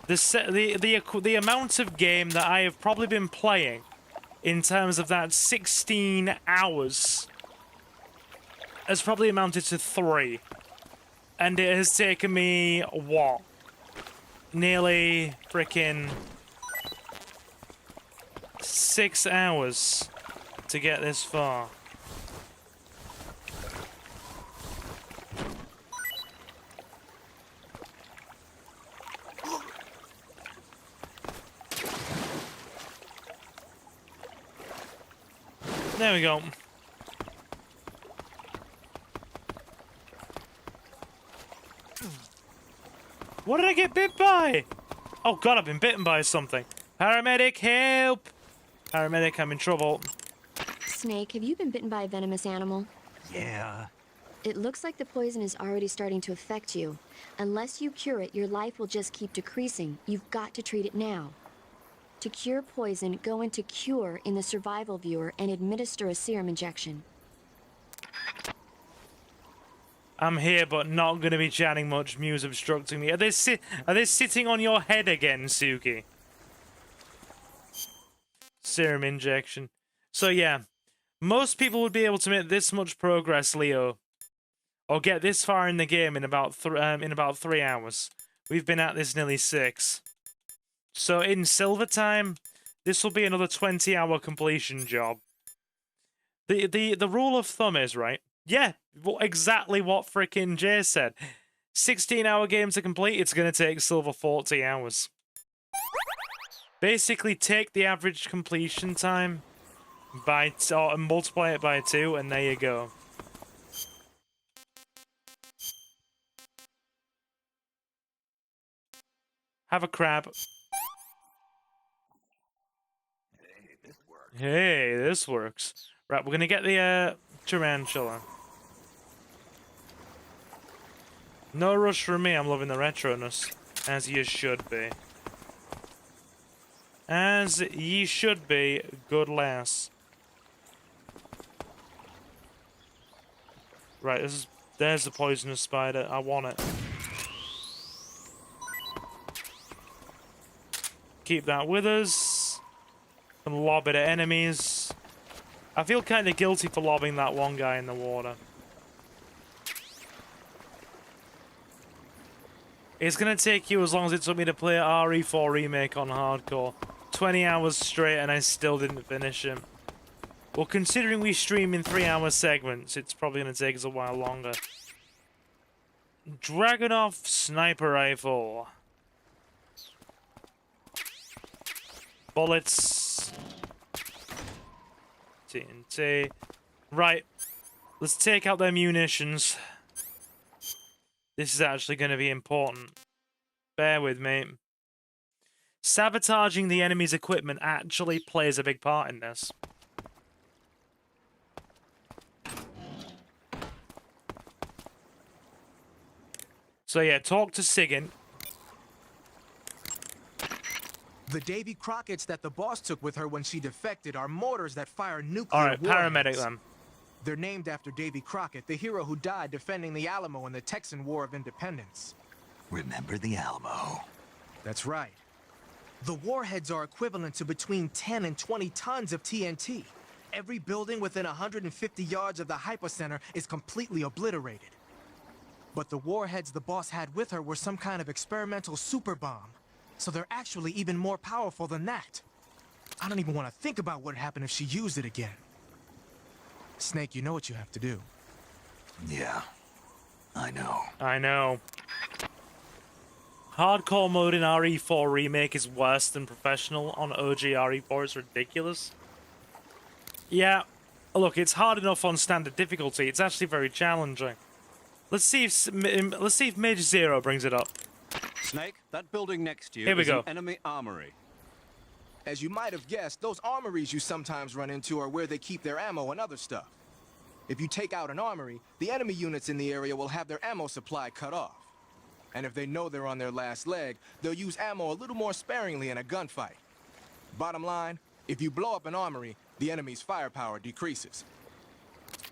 The amount of game that I have probably been playing in terms of that 16 hours has probably amounted to 3. And it has taken me, what? nearly freaking 6 hours to get this far. There we go. What did I get bit by? Oh god, I've been bitten by something. Paramedic, help! Paramedic, I'm in trouble. Snake, have you been bitten by a venomous animal? Yeah. It looks like the poison is already starting to affect you. Unless you cure it, your life will just keep decreasing. You've got to treat it now. To cure poison, go into Cure in the survival viewer and administer a serum injection. I'm here, but not going to be chatting much. Muse obstructing me. Are they sitting on your head again, Suki? Serum injection. So yeah, most people would be able to make this much progress, Leo, or get this far in the game in about 3 hours. We've been at this nearly 6. So in silver time, this will be another 20-hour completion job. The rule of thumb is, right? Yeah, exactly what frickin' Jay said. 16-hour game to complete, it's going to take silver 40 hours. Basically, take the average completion time by or multiply it by 2, and there you go. Have a crab. Hey, this works. Right, we're gonna get the tarantula. No rush for me, I'm loving the retroness. As you should be. As ye should be, good lass. Right, there's the poisonous spider. I want it. Keep that with us. And lob it at enemies. I feel kind of guilty for lobbing that one guy in the water. It's going to take you as long as it took me to play RE4 Remake on hardcore. 20 hours straight and I still didn't finish him. Well, considering we stream in 3-hour segments, it's probably going to take us a while longer. Dragunov sniper rifle. Bullets. TNT. Right. Let's take out their munitions. This is actually going to be important. Bear with me. Sabotaging the enemy's equipment actually plays a big part in this. So yeah, talk to Sigyn. The Davy Crockett's that the boss took with her when she defected are mortars that fire nuclear Alright, paramedic warheads. them. They're named after Davy Crockett, the hero who died defending the Alamo in the Texan War of Independence. Remember the Alamo. That's right. The warheads are equivalent to between 10 and 20 tons of TNT. Every building within 150 yards of the hypocenter is completely obliterated. But the warheads the boss had with her were some kind of experimental super bomb. So they're actually even more powerful than that. I don't even want to think about what would happen if she used it again. Snake, you know what you have to do. Yeah, I know. I know. Hardcore mode in RE4 Remake is worse than professional on OG RE4. It's ridiculous. Yeah, look, it's hard enough on standard difficulty. It's actually very challenging. Let's see if Mage Zero brings it up. Snake, that building next to you Here we is go. an enemy armory. As you might have guessed, those armories you sometimes run into are where they keep their ammo and other stuff. If you take out an armory, the enemy units in the area will have their ammo supply cut off. And if they know they're on their last leg, they'll use ammo a little more sparingly in a gunfight. Bottom line, if you blow up an armory, the enemy's firepower decreases.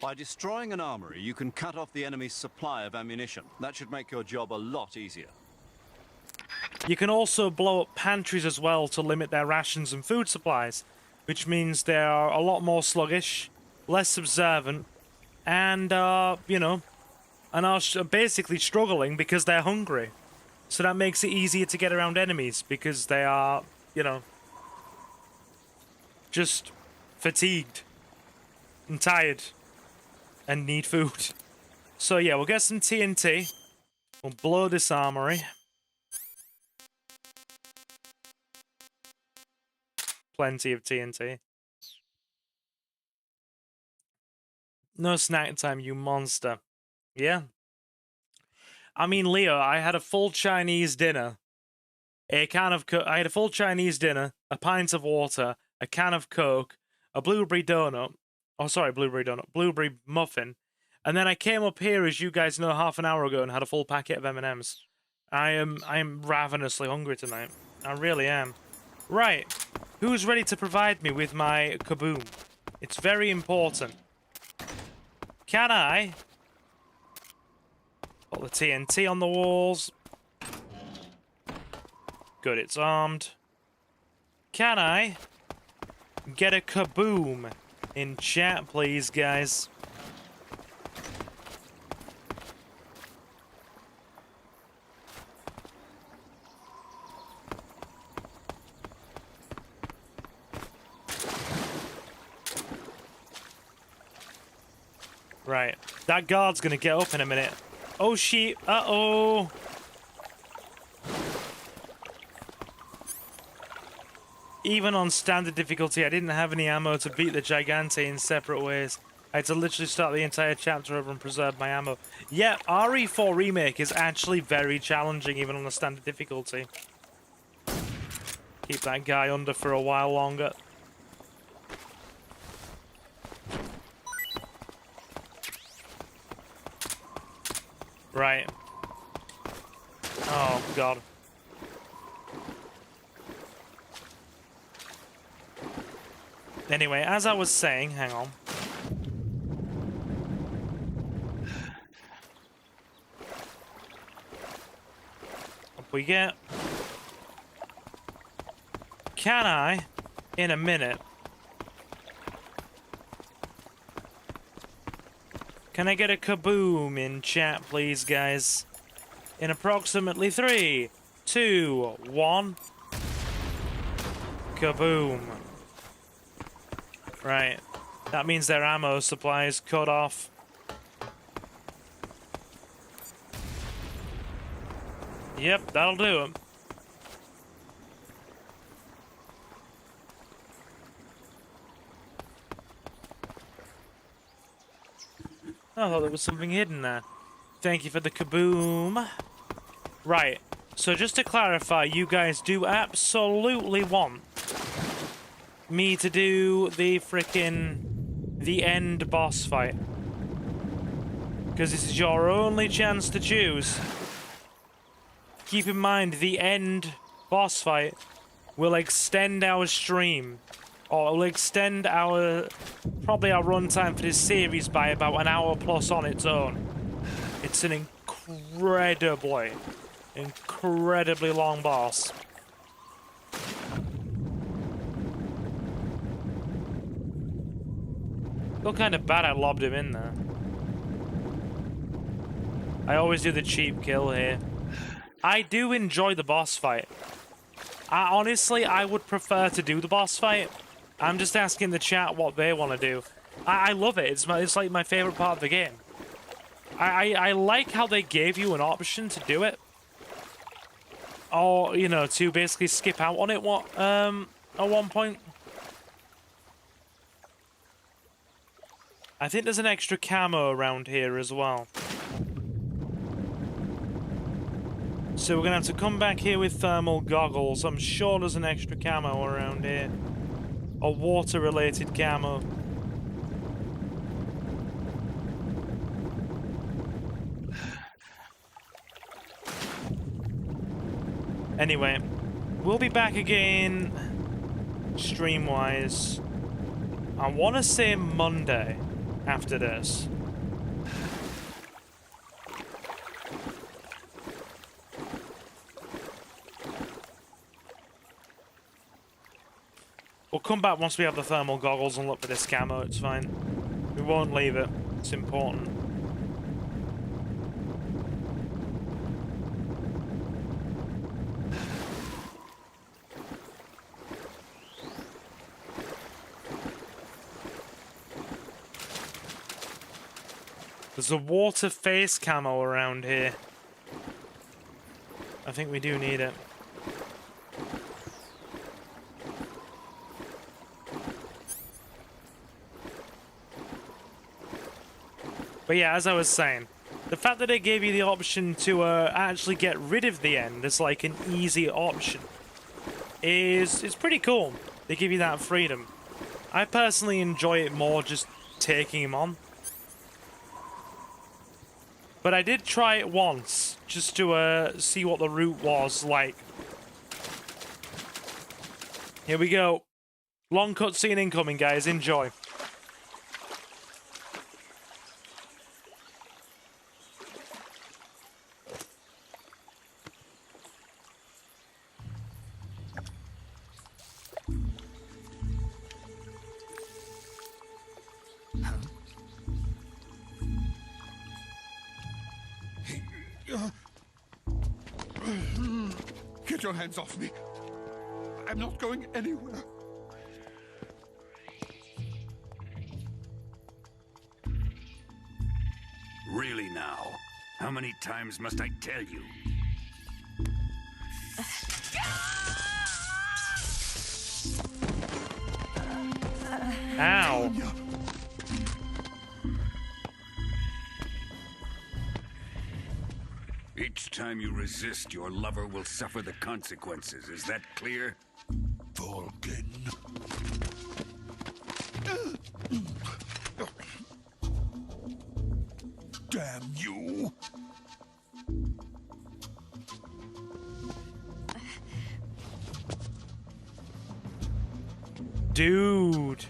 By destroying an armory, you can cut off the enemy's supply of ammunition. That should make your job a lot easier. You can also blow up pantries as well to limit their rations and food supplies, which means they are a lot more sluggish, less observant, and, you know, and are basically struggling because they're hungry. So that makes it easier to get around enemies because they are, you know, just fatigued and tired and need food. So yeah, we'll get some TNT. We'll blow this armory. Plenty of TNT. No snack time, you monster. Yeah. I mean, Leo, I had a full Chinese dinner. I had a full Chinese dinner, a pint of water, a can of Coke, a blueberry donut. Oh, sorry, blueberry donut. Blueberry muffin. And then I came up here, as you guys know, half an hour ago and had a full packet of M&Ms. I am ravenously hungry tonight. I really am. Right. Who's ready to provide me with my kaboom? It's very important. Can I? Put the TNT on the walls. Good, it's armed. Can I get a kaboom in chat, please, guys? Right. That guard's gonna get up in a minute. Oh, shit. Uh-oh. Even on standard difficulty, I didn't have any ammo to beat the Gigante in separate ways. I had to literally start the entire chapter over and preserve my ammo. Yeah, RE4 Remake is actually very challenging, even on the standard difficulty. Keep that guy under for a while longer. Right. Oh, God. Anyway, as I was saying, hang on. Up we get. Can I, in a minute, can I get a kaboom in chat, please, guys? In approximately 3, 2, 1. Kaboom. Right. That means their ammo supply is cut off. Yep, that'll do it. I thought there was something hidden there. Thank you for the kaboom. Right. So just to clarify, you guys do absolutely want me to do the the end boss fight. Because this is your only chance to choose. Keep in mind, the end boss fight will extend our stream. Or will extend probably our runtime for this series by about an hour plus on its own. It's an incredibly long boss. Feel kind of bad I lobbed him in there. I always do the cheap kill here. I do enjoy the boss fight. Honestly, I would prefer to do the boss fight. I'm just asking the chat what they want to do. I love it. It's like my favorite part of the game. I like how they gave you an option to do it. Or, you know, to basically skip out on it at one point. I think there's an extra camo around here as well. So we're going to have to come back here with thermal goggles. I'm sure there's an extra camo around here. A water-related camo. Anyway, we'll be back again stream-wise. I want to say Monday after this. We'll come back once we have the thermal goggles and look for this camo, it's fine. We won't leave it, it's important. There's a water face camo around here. I think we do need it. But yeah, as I was saying, the fact that it gave you the option to actually get rid of the end as like an easy option is pretty cool. They give you that freedom. I personally enjoy it more just taking him on. But I did try it once, just to see what the route was like. Here we go. Long cutscene incoming, guys. Enjoy. Get your hands off me. I'm not going anywhere. Really now? How many times must I tell you? Ow. Each time you resist, your lover will suffer the consequences. Is that clear? Vulcan. Damn you! Dude.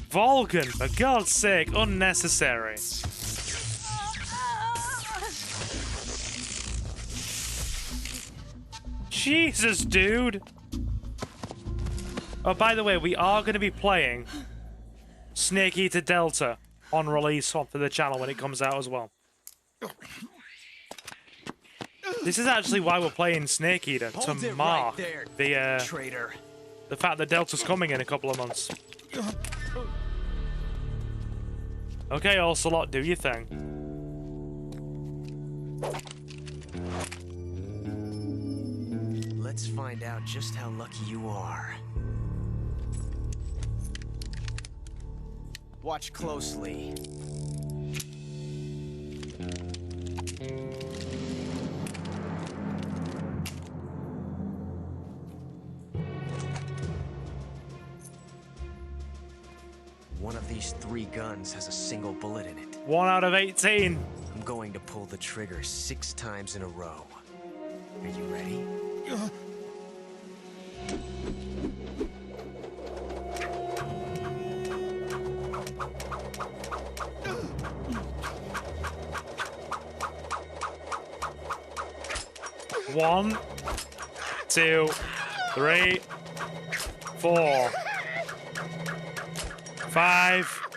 Vulcan, for God's sake, unnecessary. Jesus, dude. Oh, by the way, we are going to be playing Snake Eater Delta on release for the channel when it comes out as well. This is actually why we're playing Snake Eater, to mark the fact that Delta's coming in a couple of months. Okay, Ocelot, do your thing. Let's find out just how lucky you are. Watch closely. One of these 3 guns has a single bullet in it. 1 out of 18. I'm going to pull the trigger 6 times in a row. Are you ready? One, 2, 3, 4, 5.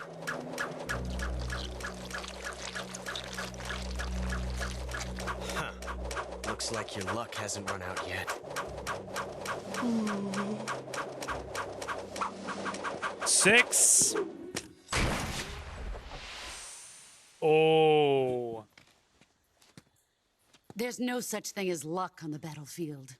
Huh. Looks like your luck hasn't run out yet. 6. Oh. There's no such thing as luck on the battlefield.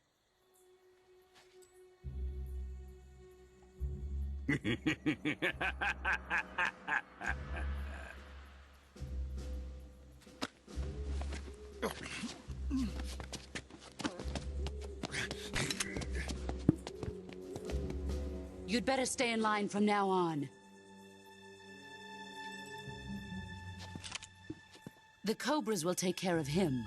You'd better stay in line from now on. The Cobras will take care of him.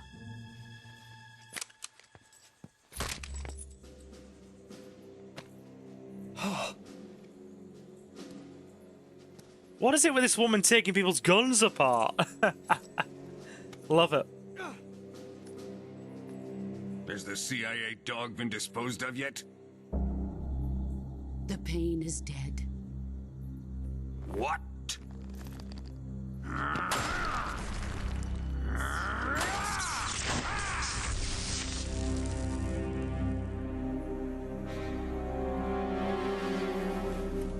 What is it with this woman taking people's guns apart? Love it. Has the CIA dog been disposed of yet? The pain is dead. What?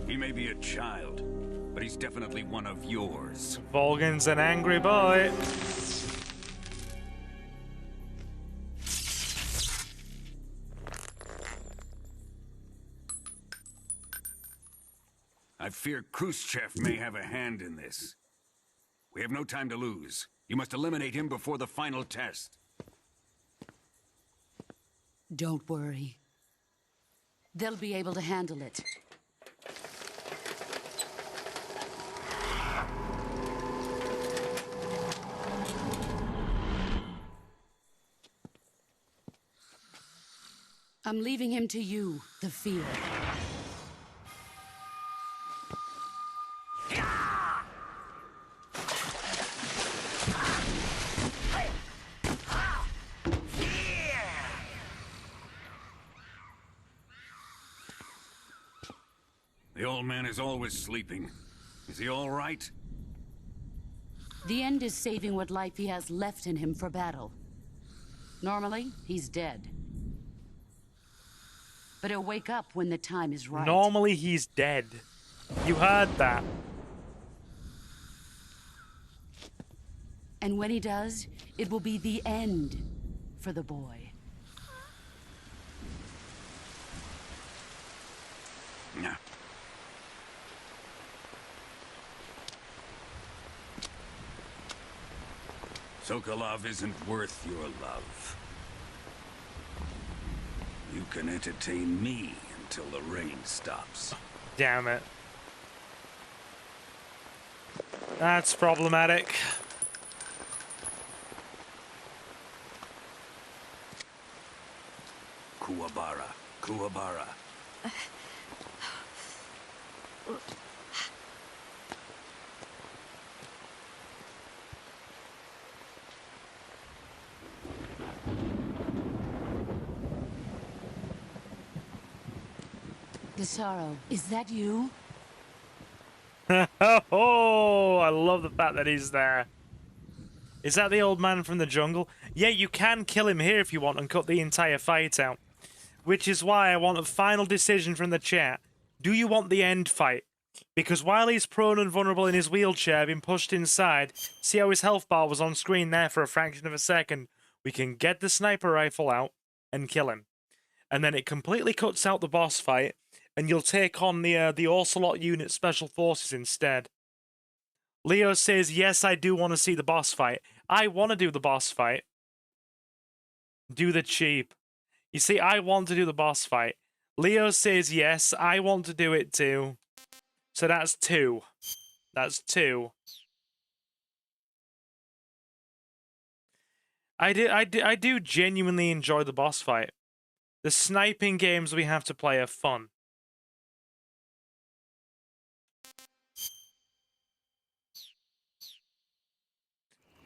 He may be a child, but he's definitely one of yours. Volgan's an angry boy. I fear Khrushchev may have a hand in this. We have no time to lose. You must eliminate him before the final test. Don't worry. They'll be able to handle it. I'm leaving him to you, the field. The old man is always sleeping. Is he all right? The end is saving what life he has left in him for battle. Normally, he's dead. But he'll wake up when the time is right. Normally, he's dead. You heard that. And when he does, it will be the end for the boy. Nah. Sokolov isn't worth your love. You can entertain me until the rain stops. Damn it. That's problematic. Kuwabara. Kuwabara. Gisaro, is that you? Oh, I love the fact that he's there. Is that the old man from the jungle? Yeah, you can kill him here if you want and cut the entire fight out. Which is why I want a final decision from the chat. Do you want the end fight? Because while he's prone and vulnerable in his wheelchair, being pushed inside, see how his health bar was on screen there for a fraction of a second? We can get the sniper rifle out and kill him. And then it completely cuts out the boss fight, and you'll take on the Ocelot unit special forces instead. Leo says, yes, I do want to see the boss fight. I want to do the boss fight. Do the cheap. You see, I want to do the boss fight. Leo says, yes, I want to do it too. So that's 2. That's 2. I do genuinely enjoy the boss fight. The sniping games we have to play are fun.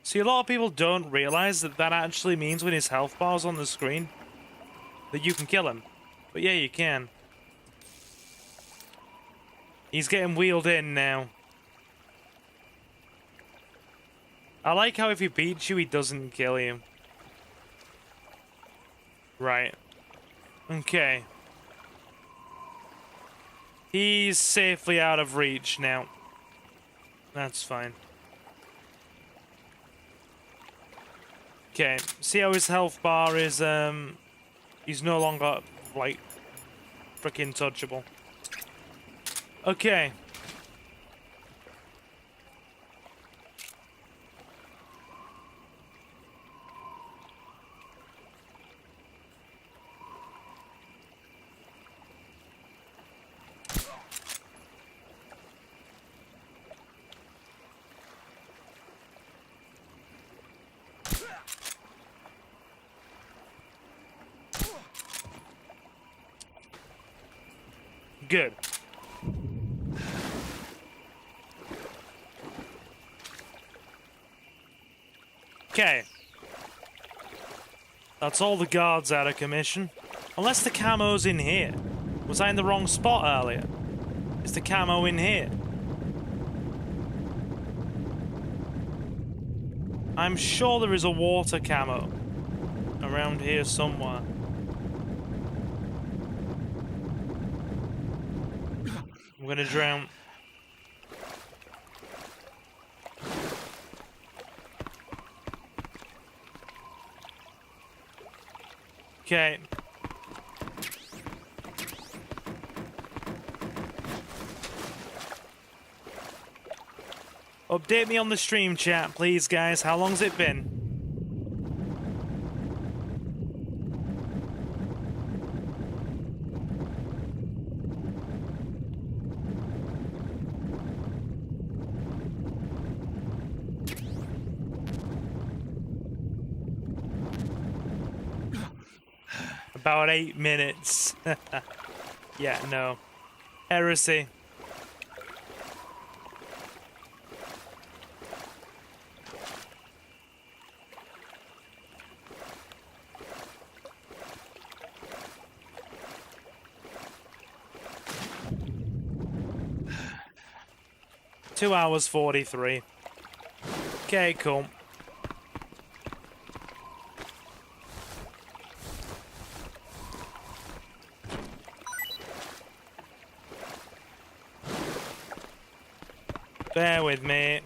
See, a lot of people don't realize that that actually means when his health bar's on the screen, that you can kill him. But yeah, you can. He's getting wheeled in now. I like how if he beats you, he doesn't kill you. Right. Okay. He's safely out of reach now. That's fine. Okay, see how his health bar is, he's no longer, like, freaking touchable. Okay. Good. Okay. That's all the guards out of commission. Unless the camo's in here. Was I in the wrong spot earlier? Is the camo in here? I'm sure there is a water camo around here somewhere. I'm gonna drown. Okay. Update me on the stream chat, please, guys. How long's it been? About 8 minutes. Yeah, no. Heresy. Two hours 43. Okay, cool. Bear with me.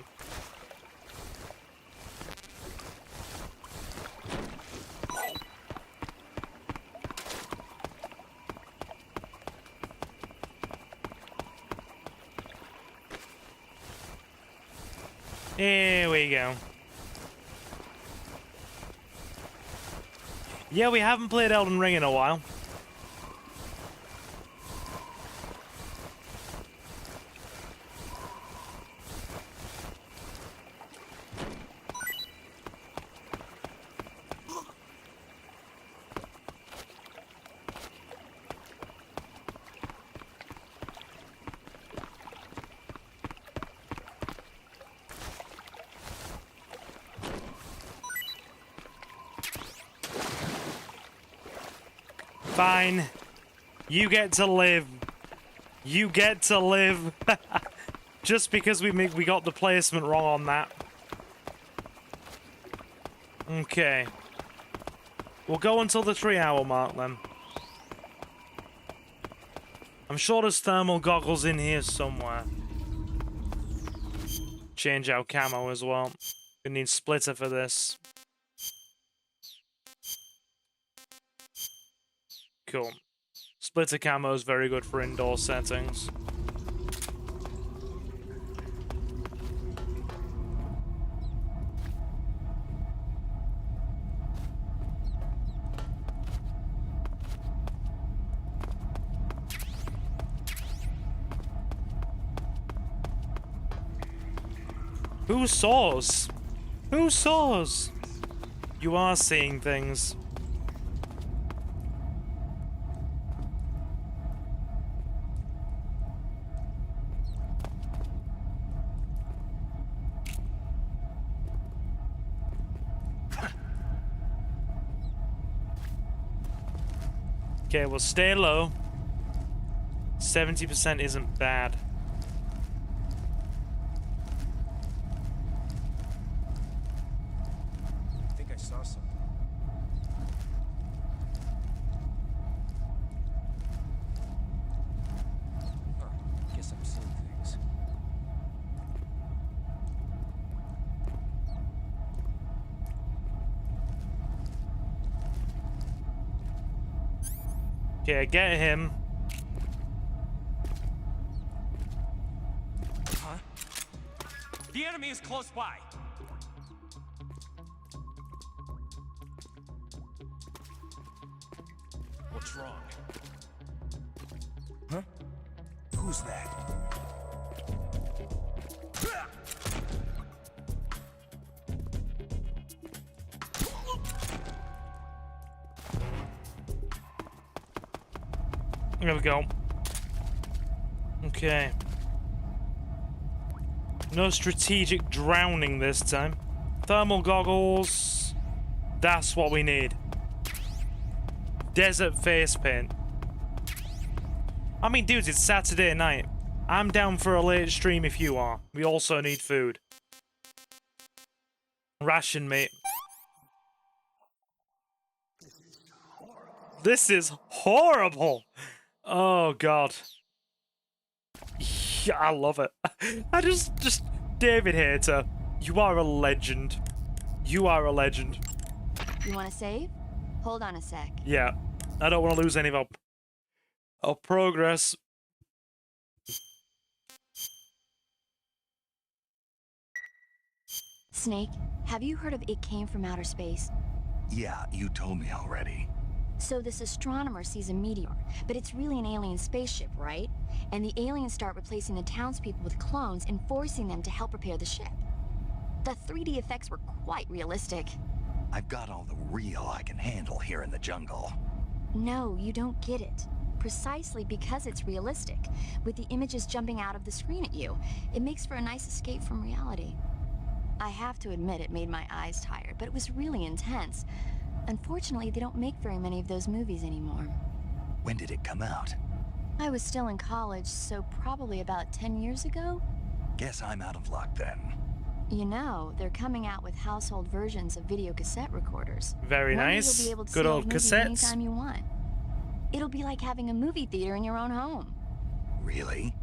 Here we go. Yeah, we haven't played Elden Ring in a while. Fine. You get to live. You get to live. Just because we got the placement wrong on that. Okay. We'll go until the 3-hour mark then. I'm sure there's thermal goggles in here somewhere. Change our camo as well. We need splitter for this. Cool. Splitter camo is very good for indoor settings. Who saws? Who saws? You are seeing things. Okay, we'll stay low. 70% isn't bad. I think I saw something. Huh, guess I'm seeing things. Okay, get him. Huh? The enemy is close by. What's wrong? Huh? Who's that? There we go. Okay. No strategic drowning this time. Thermal goggles. That's what we need. Desert face paint. I mean, dudes, it's Saturday night. I'm down for a late stream if you are. We also need food. Ration, mate. This is horrible. Oh, God. Yeah, I love it. I just David Hayter, you are a legend. You are a legend. You want to save? Hold on a sec. Yeah, I don't want to lose any of our progress. Snake, have you heard of It Came from Outer Space? Yeah, you told me already. So this astronomer sees a meteor, but it's really an alien spaceship, right? And the aliens start replacing the townspeople with clones and forcing them to help repair the ship. The 3D effects were quite realistic. I've got all the real I can handle here in the jungle. No, you don't get it. Precisely because it's realistic, with the images jumping out of the screen at you, it makes for a nice escape from reality. I have to admit it made my eyes tired, but it was really intense. Unfortunately, they don't make very many of those movies anymore. When did it come out? I was still in college, so probably about 10 years ago? Guess I'm out of luck then. You know, they're coming out with household versions of video cassette recorders. Very One day nice. You'll be able to Good see old movies cassettes. anytime you want. It'll be like having a movie theater in your own home. Really?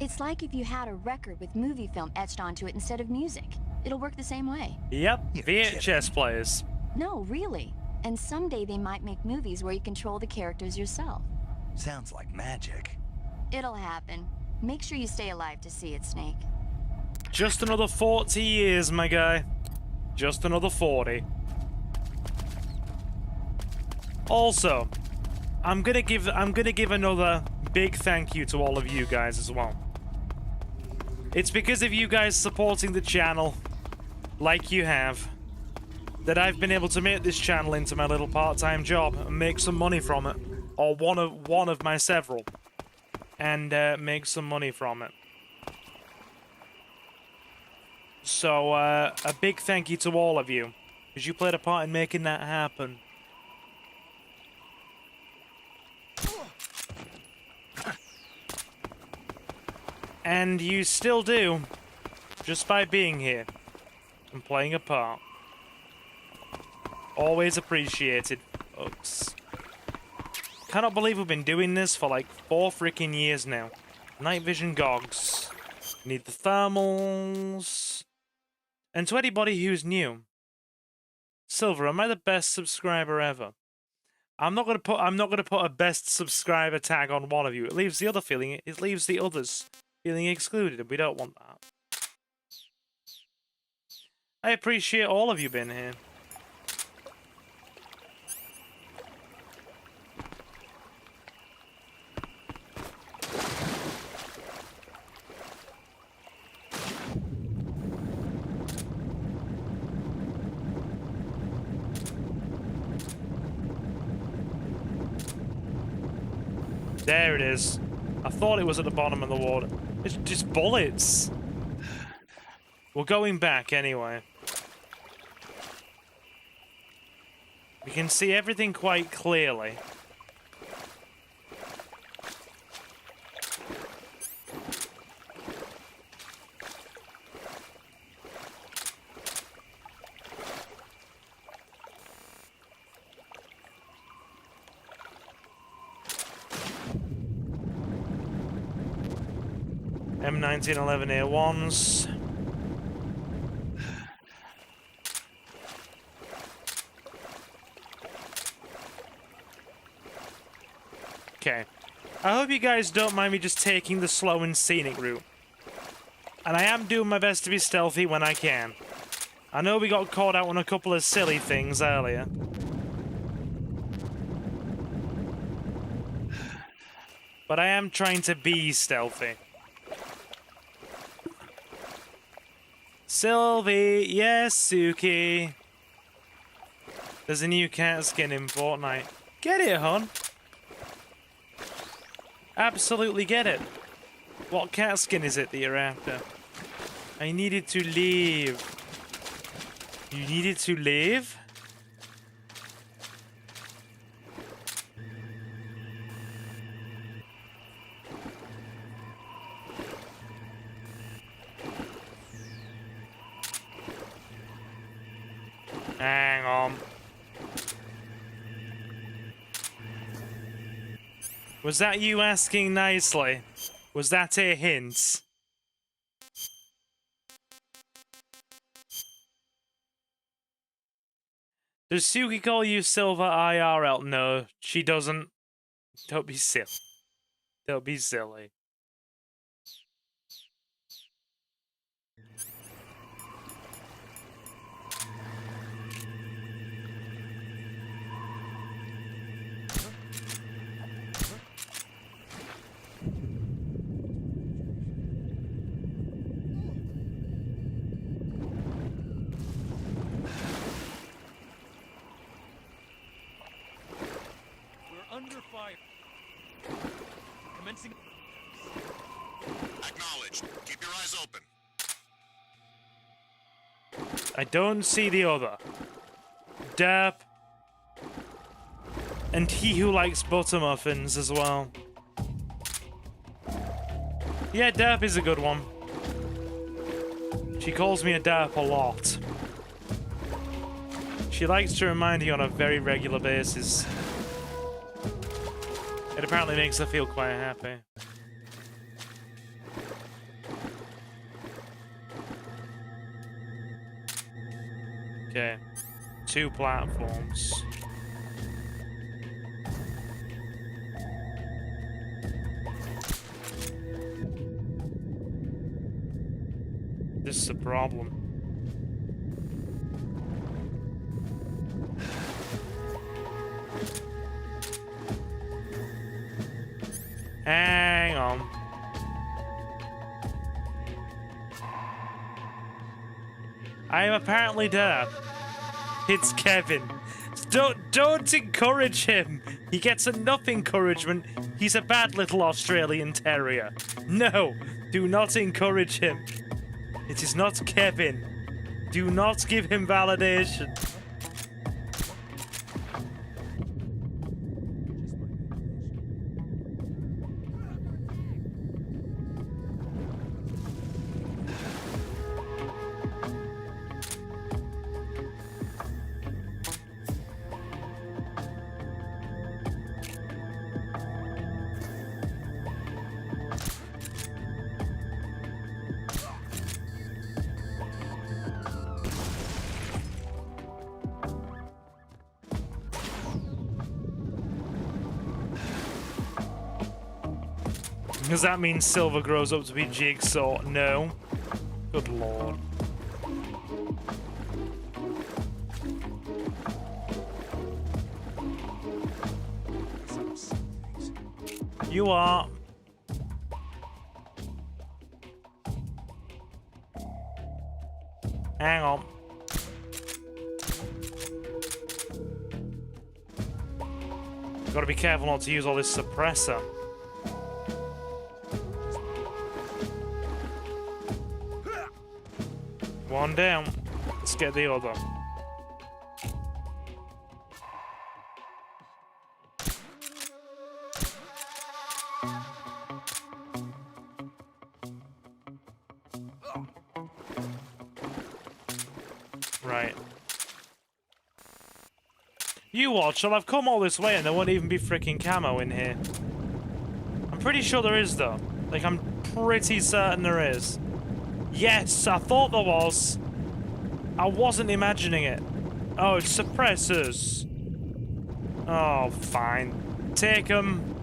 It's like if you had a record with movie film etched onto it instead of music. It'll work the same way. Yep, You're VHS kidding. players. No, really. And someday they might make movies where you control the characters yourself. Sounds like magic. It'll happen. Make sure you stay alive to see it, Snake. Just another 40 years, my guy. Just another 40. Also, I'm gonna give another big thank you to all of you guys as well. It's because of you guys supporting the channel, like you have, that I've been able to make this channel into my little part-time job and make some money from it, or one of my several, and make some money from it. So, a big thank you to all of you, because you played a part in making that happen. And you still do, just by being here and playing a part. Always appreciated, folks. Cannot believe we've been doing this for like 4 freaking years now. Night vision gogs. Need the thermals. And to anybody who's new, Silver, am I the best subscriber ever? I'm not gonna put a best subscriber tag on one of you. It leaves the others feeling excluded, and we don't want that. I appreciate all of you being here. There it is. I thought it was at the bottom of the water. It's just bullets. We're going back anyway. We can see everything quite clearly. M1911A1s. Okay. I hope you guys don't mind me just taking the slow and scenic route. And I am doing my best to be stealthy when I can. I know we got caught out on a couple of silly things earlier. But I am trying to be stealthy. Sylvie, yes, Suki. There's a new cat skin in Fortnite. Get it, hon. Absolutely get it. What cat skin is it that you're after? I needed to leave. You needed to leave? Hang on. Was that you asking nicely? Was that a hint? Does Suki call you Silver IRL? No, she doesn't. Don't be silly. Don't be silly. Under fire. Commencing. Acknowledged. Keep your eyes open. I don't see the other. Derp. And he who likes butter muffins as well. Yeah, Derp is a good one. She calls me a Derp a lot. She likes to remind you on a very regular basis. It apparently makes her feel quite happy. Okay. 2 platforms. This is a problem. Hang on. I am apparently deaf. It's Kevin. Don't encourage him. He gets enough encouragement. He's a bad little Australian terrier. No, do not encourage him. It is not Kevin. Do not give him validation. Does that mean Silver grows up to be Jigsaw? No. Good lord. You are. Hang on. Gotta be careful not to use all this suppressor. One down. Let's get the other. Right. You watch, I've come all this way and there won't even be freaking camo in here. I'm pretty sure there is though. Like, I'm pretty certain there is. Yes, I thought there was. I wasn't imagining it. Oh, it's suppressors. Oh, fine. Take them.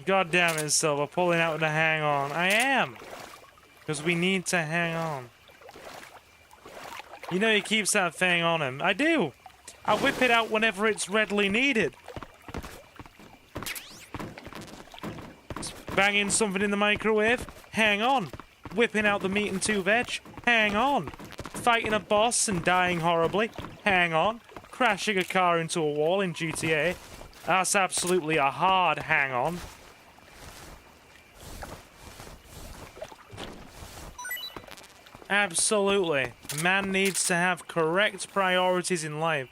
God damn it, Silver. Pulling out to hang on. I am. Because we need to hang on. You know he keeps that thing on him. I do. I whip it out whenever it's readily needed. Banging something in the microwave? Hang on. Whipping out the meat and 2 veg? Hang on. Fighting a boss and dying horribly? Hang on. Crashing a car into a wall in GTA? That's absolutely a hard hang on. Absolutely. Man needs to have correct priorities in life.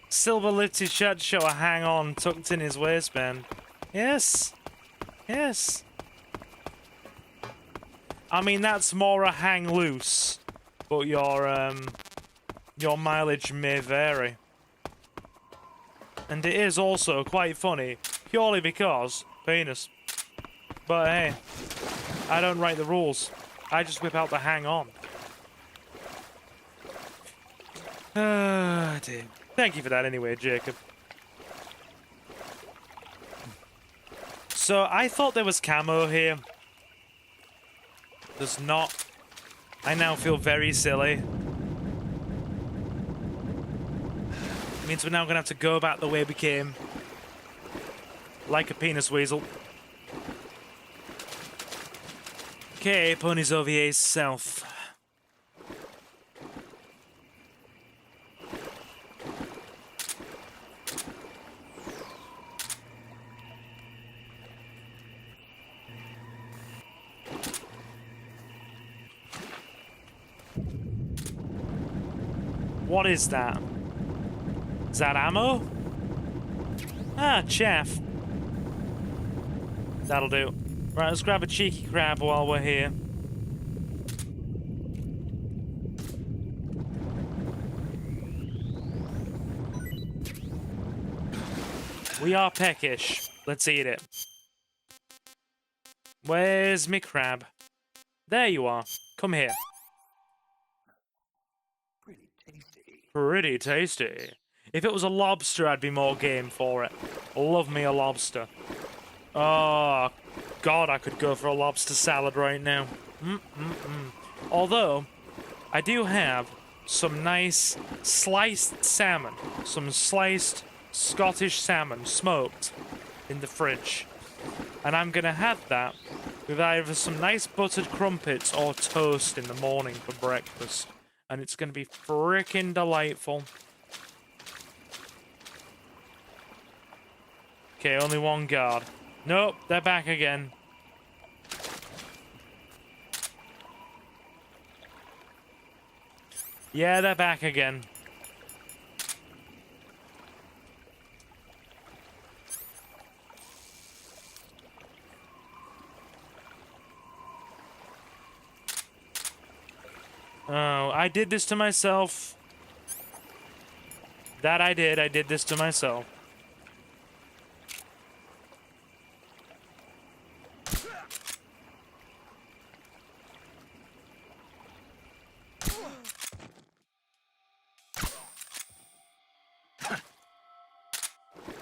Silver lifted his shirt to show a hang-on tucked in his waistband. Yes. Yes. I mean, that's more a hang loose. But your mileage may vary. And it is also quite funny, purely because penis. But hey, I don't write the rules. I just whip out the hang on. Ah, dear. Thank you for that anyway, Jacob. So, I thought there was camo here. There's not. I now feel very silly. It means we're now gonna have to go back the way we came. Like a penis weasel. Okay, ponies OVA south. What is that? Is that ammo? Ah, chaff. That'll do. Right, let's grab a cheeky crab while we're here. We are peckish. Let's eat it. Where's me crab? There you are. Come here. Pretty tasty. If it was a lobster, I'd be more game for it. Love me a lobster. Oh, God, I could go for a lobster salad right now. Although, I do have some nice sliced salmon. Some sliced Scottish salmon, smoked, in the fridge. And I'm gonna have that with either some nice buttered crumpets or toast in the morning for breakfast. And it's gonna be frickin' delightful. Okay, only one guard. Nope, they're back again. Yeah, they're back again. Oh, I did this to myself. That I did. I did this to myself.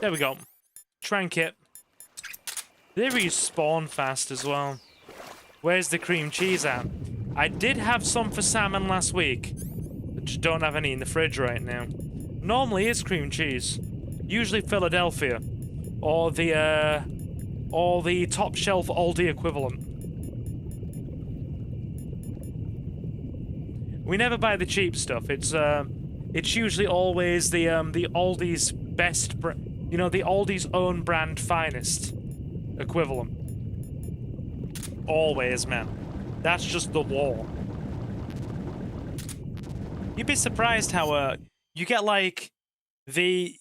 There we go. Trinket. They respawn fast as well. Where's the cream cheese at? I did have some for salmon last week. I just don't have any in the fridge right now. Normally it's cream cheese. Usually Philadelphia. Or the top shelf Aldi equivalent. We never buy the cheap stuff. It's usually always the Aldi's best, you know, the Aldi's own brand finest equivalent. Always, man. That's just the law. You'd be surprised how you get like the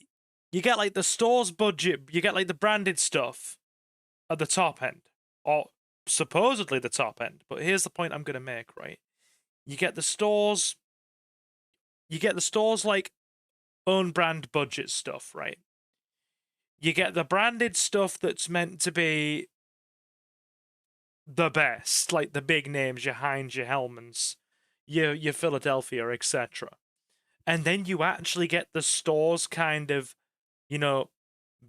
store's budget, you get like the branded stuff at the top end, or supposedly the top end. But here's the point I'm gonna make, right? You get the stores like own brand budget stuff, right? You get the branded stuff that's meant to be the best, like the big names, your Heinz, your Hellmann's, your Philadelphia, etc. And then you actually get the store's kind of, you know,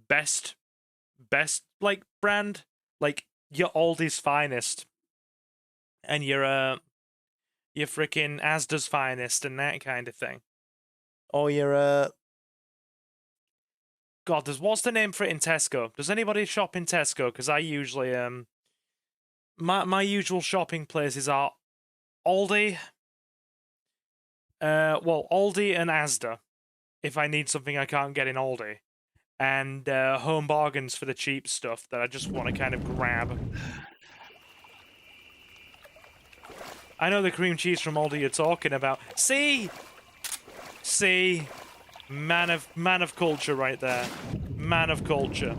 best like brand, like your Aldi's finest, and your freaking Asda's finest, and that kind of thing, or your God, what's the name for it in Tesco? Does anybody shop in Tesco? Because I usually my usual shopping places are Aldi. Aldi and Asda, if I need something I can't get in Aldi, and Home Bargains for the cheap stuff that I just want to kind of grab. I know the cream cheese from Aldi you're talking about. See, man of culture right there, man of culture.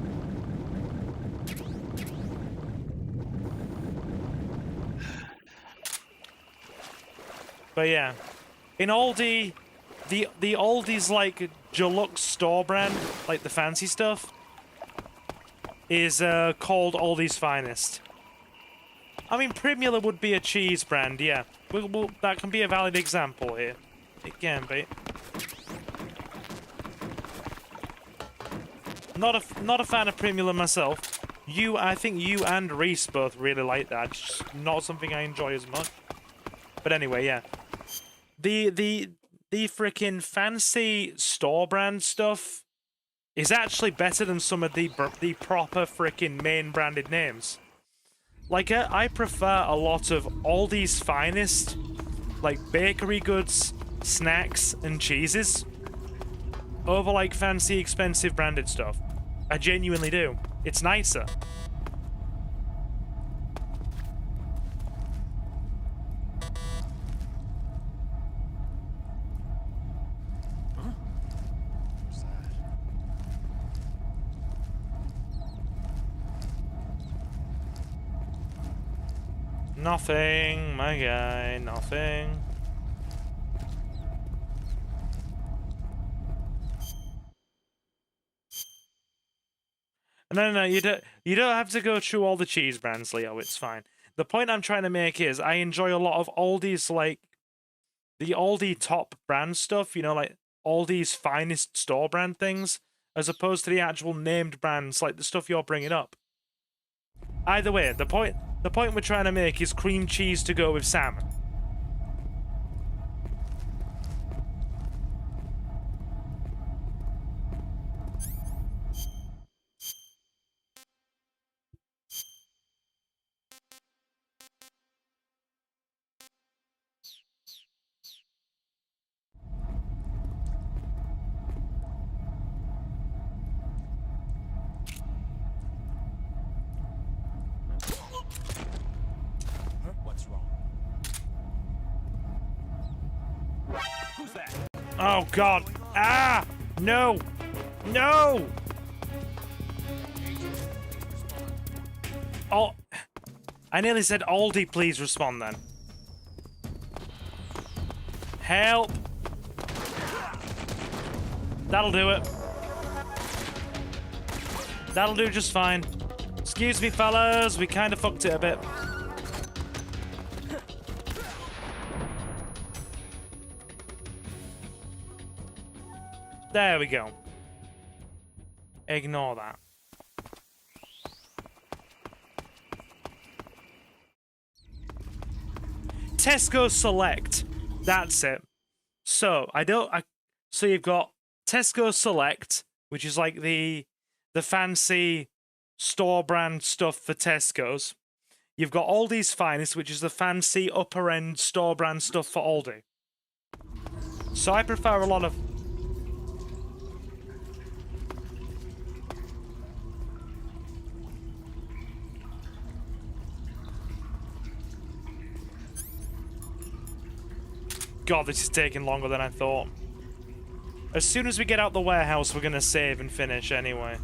But yeah, in Aldi, the Aldi's like Deluxe store brand, like the fancy stuff, is called Aldi's Finest. I mean, Primula would be a cheese brand, yeah. That can be a valid example here. It can be. Not a fan of Primula myself. I think you and Reese both really like that. It's just not something I enjoy as much. But anyway, yeah. The freaking fancy store brand stuff is actually better than some of the proper freaking main branded names. Like, I prefer a lot of Aldi's finest, like, bakery goods, snacks, and cheeses over, like, fancy, expensive branded stuff. I genuinely do. It's nicer. Nothing, my guy, nothing. No, you don't have to go through all the cheese brands, Leo, it's fine. The point I'm trying to make is I enjoy a lot of Aldi's, like, the Aldi top brand stuff, you know, like Aldi's finest store brand things, as opposed to the actual named brands, like the stuff you're bringing up. Either way, the point we're trying to make is cream cheese to go with salmon. What's wrong? Who's that? Oh god. Ah! No! No! Oh, I nearly said Aldi, please respond then. Help! That'll do it. That'll do just fine. Excuse me, fellas, we kind of fucked it a bit. There we go. Ignore that. Tesco Select. That's it. So so you've got Tesco Select, which is like the fancy store brand stuff for Tesco's. You've got Aldi's Finest, which is the fancy upper end store brand stuff for Aldi. So I prefer a lot of God, this is taking longer than I thought. As soon as we get out the warehouse, we're gonna save and finish anyway.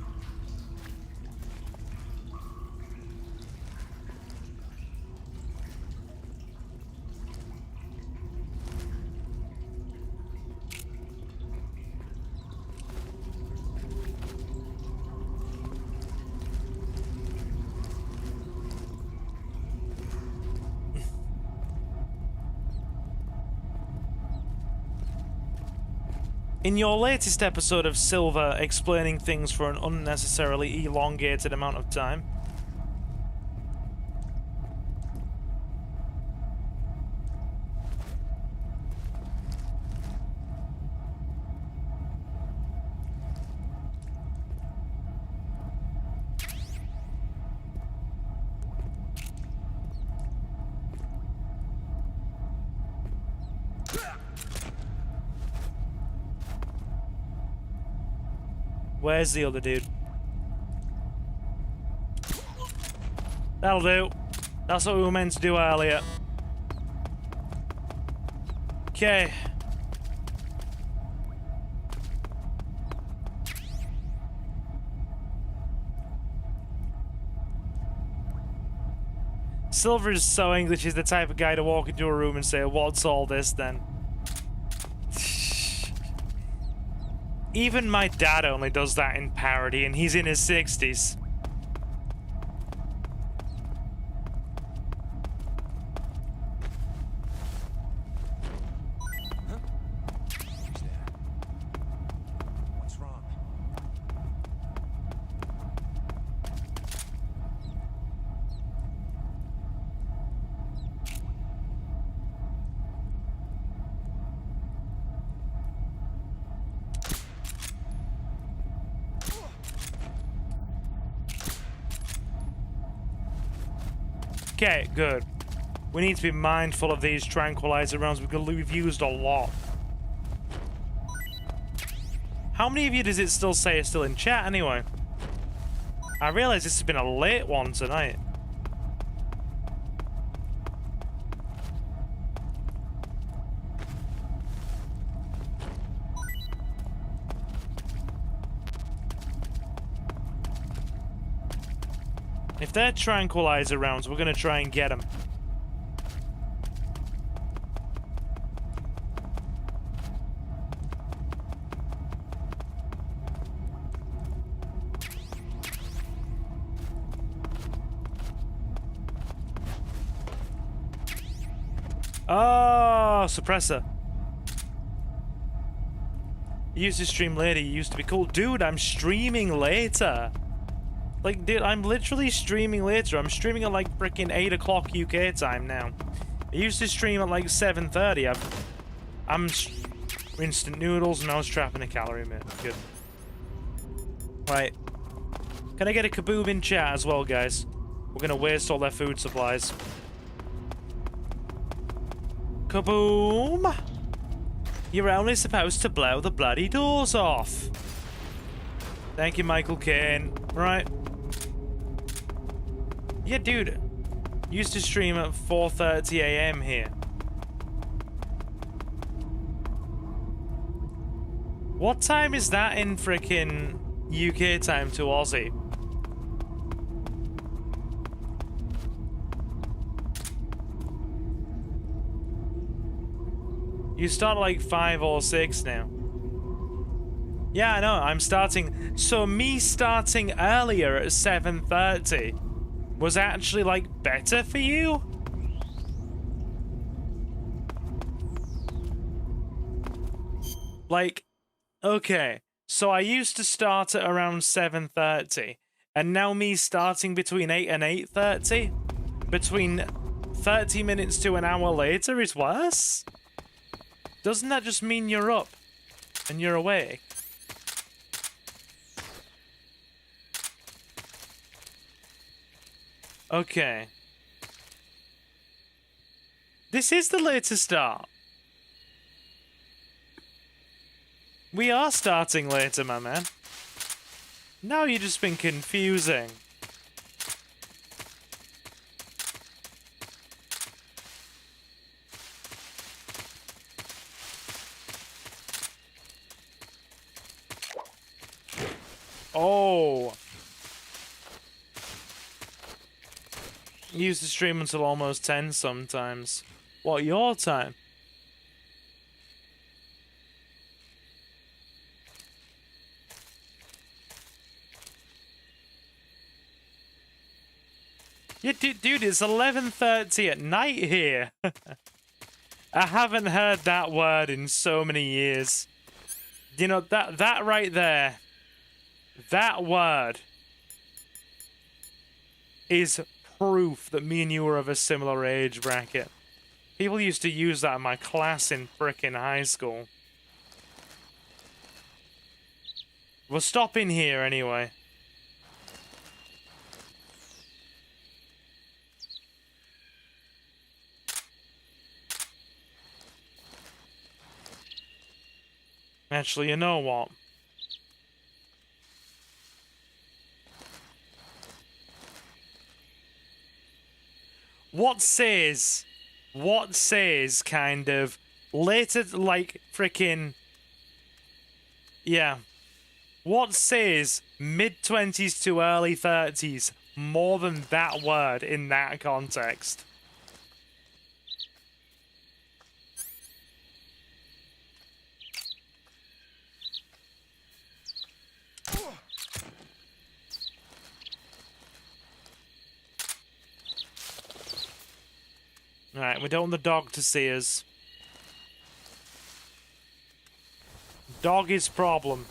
In your latest episode of Silver explaining things for an unnecessarily elongated amount of time, where's the other dude? That'll do. That's what we were meant to do earlier. Okay. Silver is so English, he's the type of guy to walk into a room and say, "What's all this then?" Even my dad only does that in parody, and he's in his 60s. Okay, good. We need to be mindful of these tranquilizer rounds because we've used a lot. How many of you does it still say are still in chat anyway? I realize this has been a late one tonight. If they're tranquilizer rounds, we're gonna try and get them. Oh, suppressor. You used to stream later, you used to be cool. Dude, I'm streaming later. Like, dude, I'm literally streaming later. I'm streaming at like freaking 8 o'clock UK time now. I used to stream at like 7:30. I'm instant noodles and I was trapping a calorie minute. Good. Right. Can I get a kaboom in chat as well, guys? We're gonna waste all their food supplies. Kaboom! You're only supposed to blow the bloody doors off. Thank you, Michael Caine. Right. Yeah, dude. Used to stream at 4:30 AM here. What time is that in frickin' UK time to Aussie? You start at like 5 or 6 now. Yeah, I know, I'm starting. So me starting earlier at 7:30 was actually like better for you? Like, okay, so I used to start at around 7:30, and now me starting between 8 and 8:30, between 30 minutes to an hour later is worse? Doesn't that just mean you're up and you're awake? Okay. This is the later start. We are starting later, my man. Now you've just been confusing. Oh. Used to stream until almost 10 sometimes. What, your time? Yeah, dude, it's 11:30 at night here. I haven't heard that word in so many years. You know, that right there, that word is proof that me and you were of a similar age bracket. People used to use that in my class in frickin' high school. We'll stop in here anyway. Actually, you know what? What says kind of later, like frickin', yeah. What says mid-20s to early 30s more than that word in that context? Alright, we don't want the dog to see us. Dog is problem.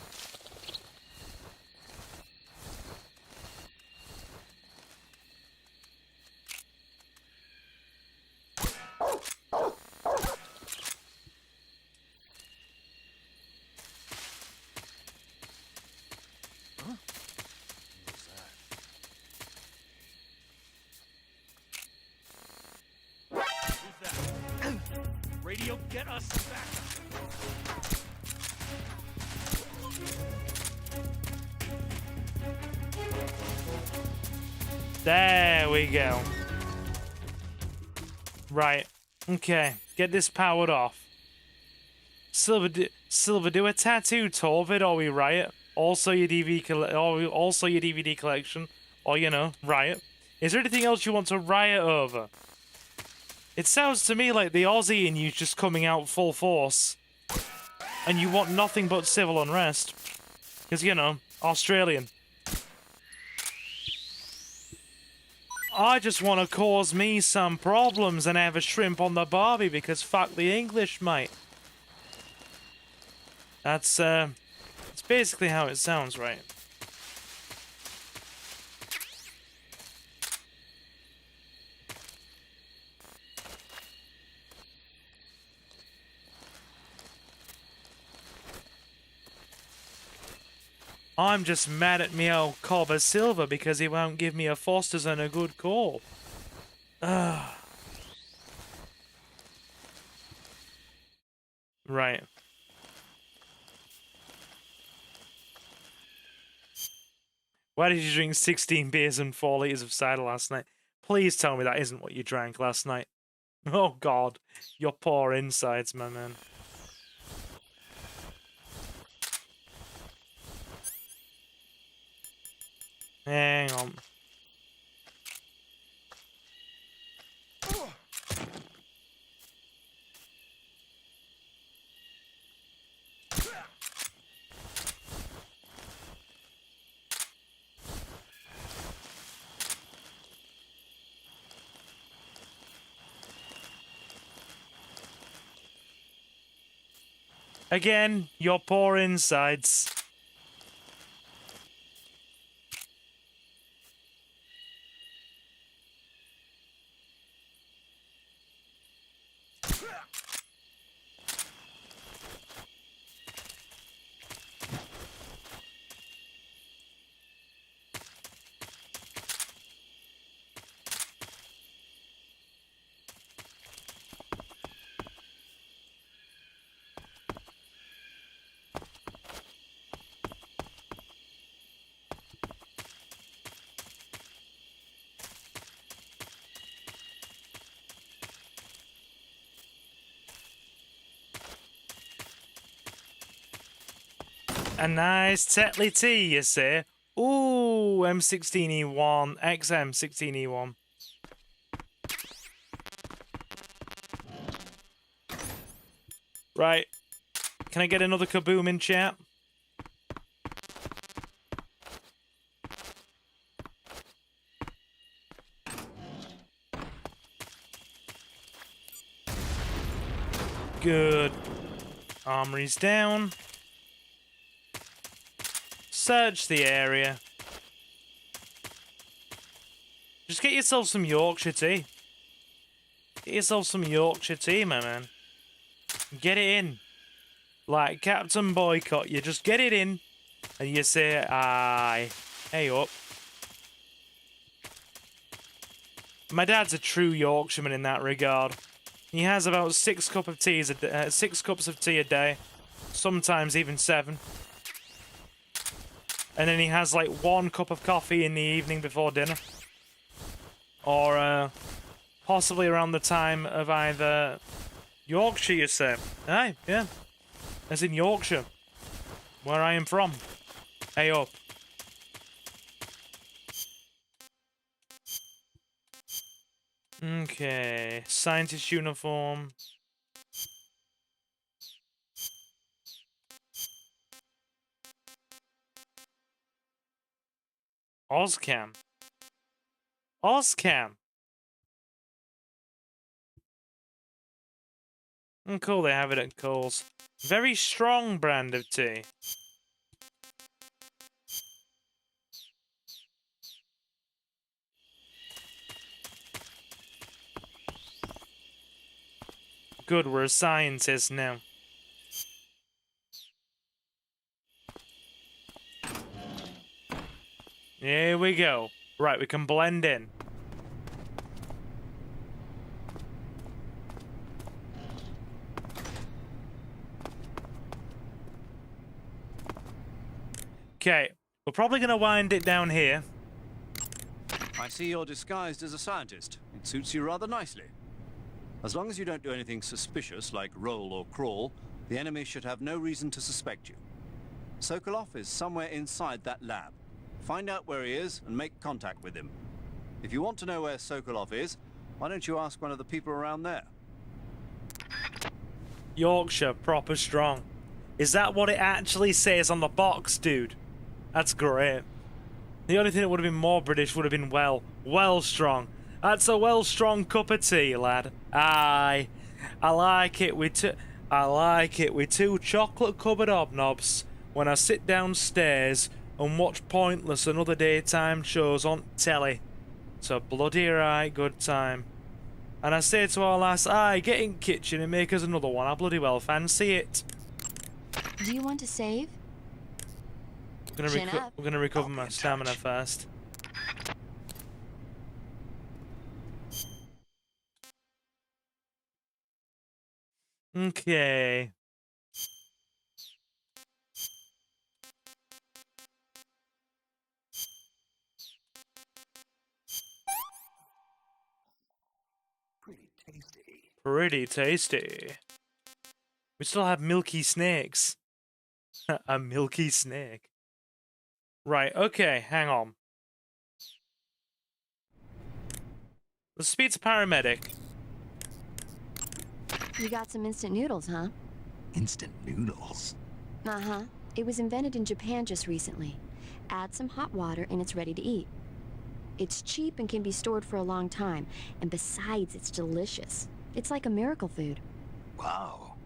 Radio, get us some backup. There we go. Right. Okay. Get this powered off. Silver, do a tattoo, Torvid, or we riot. Also your DVD collection, or you know, riot. Is there anything else you want to riot over? It sounds to me like the Aussie in you's just coming out full force, and you want nothing but civil unrest, because you know, Australian. I just want to cause me some problems and have a shrimp on the barbie because fuck the English, mate. That's it's basically how it sounds, right? I'm just mad at me old Cobber Silver because he won't give me a Foster's and a good call. Ugh. Right. Why did you drink 16 beers and 4 liters of cider last night? Please tell me that isn't what you drank last night. Oh God, your poor insides, my man. Hang on. Again, your poor insides. A nice Tetley tea, you say? Ooh, M16E1, XM16E1. Right. Can I get another kaboom in chat? Good. Armory's down. Search the area. Just get yourself some Yorkshire tea. Get yourself some Yorkshire tea, my man. Get it in. Like Captain Boycott, you just get it in and you say, aye, hey up. My dad's a true Yorkshireman in that regard. He has about 6 cups of tea a day, sometimes even 7. And then he has like 1 cup of coffee in the evening before dinner. Or possibly around the time of either Yorkshire, you say. Aye, yeah. As in Yorkshire, where I am from. Hey up. Okay, scientist uniform. Ozcam. Ozcam. Cool, they have it at Coles. Very strong brand of tea. Good, we're a scientist now. Here we go. Right, we can blend in. Okay, we're probably going to wind it down here. I see you're disguised as a scientist. It suits you rather nicely. As long as you don't do anything suspicious like roll or crawl, the enemy should have no reason to suspect you. Sokolov is somewhere inside that lab. Find out where he is and make contact with him. If you want to know where Sokolov is, why don't you ask one of the people around there? Yorkshire, proper strong. Is that what it actually says on the box, dude? That's great. The only thing that would have been more British would have been well strong. That's a well strong cup of tea, lad. Aye. I like it with two chocolate covered hobnobs when I sit downstairs and watch pointless and other daytime shows on telly. It's a bloody right good time. And I say to our lass, aye, get in kitchen and make us another one. I bloody well fancy it. Do you want to save? We're gonna recover my stamina first. Okay. Pretty tasty. We still have milky snakes. A milky snake. Right, okay, hang on. Let's speak to paramedic. You got some instant noodles, huh? Instant noodles? Uh-huh. It was invented in Japan just recently. Add some hot water and it's ready to eat. It's cheap and can be stored for a long time. And besides, it's delicious. It's like a miracle food. Wow.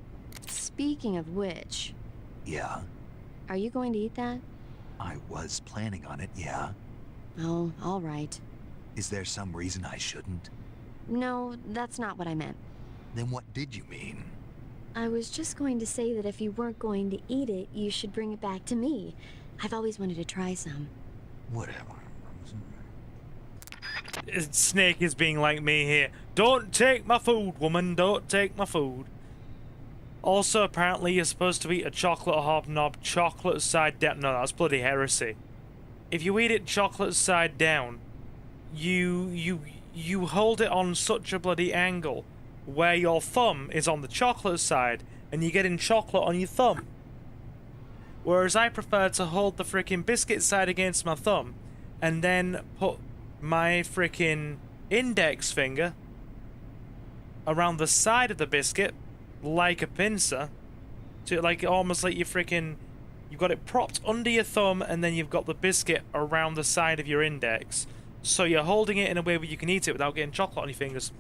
Speaking of which... Yeah? Are you going to eat that? I was planning on it, yeah. Oh, all right. Is there some reason I shouldn't? No, that's not what I meant. Then what did you mean? I was just going to say that if you weren't going to eat it, you should bring it back to me. I've always wanted to try some. Whatever. Snake is being like me here. Don't take my food, woman. Don't take my food. Also, apparently, you're supposed to eat a chocolate hobnob chocolate side down. No, that's bloody heresy. If you eat it chocolate side down, you hold it on such a bloody angle where your thumb is on the chocolate side and you're getting chocolate on your thumb. Whereas I prefer to hold the freaking biscuit side against my thumb and then put my freaking index finger around the side of the biscuit like a pincer, to like almost like you've got it propped under your thumb and then you've got the biscuit around the side of your index, so you're holding it in a way where you can eat it without getting chocolate on your fingers.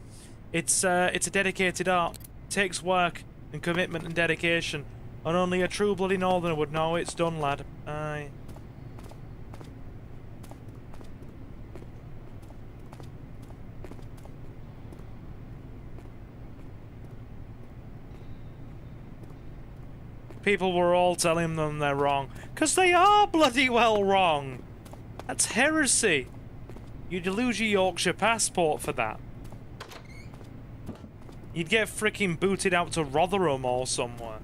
It's a dedicated art. It takes work and commitment and dedication, and only a true bloody northerner would know it's done, lad. Aye. People were all telling them they're wrong. 'Cause they are bloody well wrong. That's heresy. You'd lose your Yorkshire passport for that. You'd get freaking booted out to Rotherham or somewhere.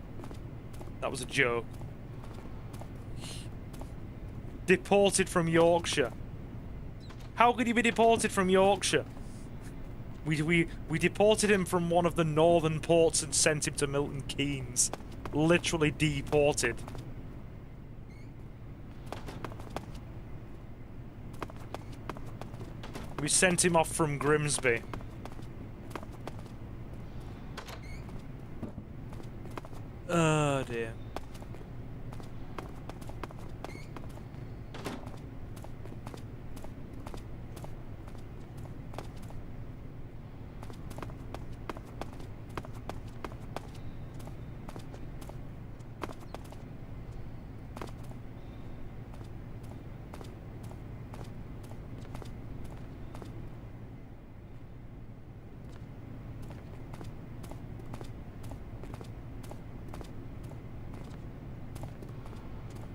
That was a joke. Deported from Yorkshire. How could you be deported from Yorkshire? We deported him from one of the northern ports and sent him to Milton Keynes. Literally deported. We sent him off from Grimsby. Oh dear.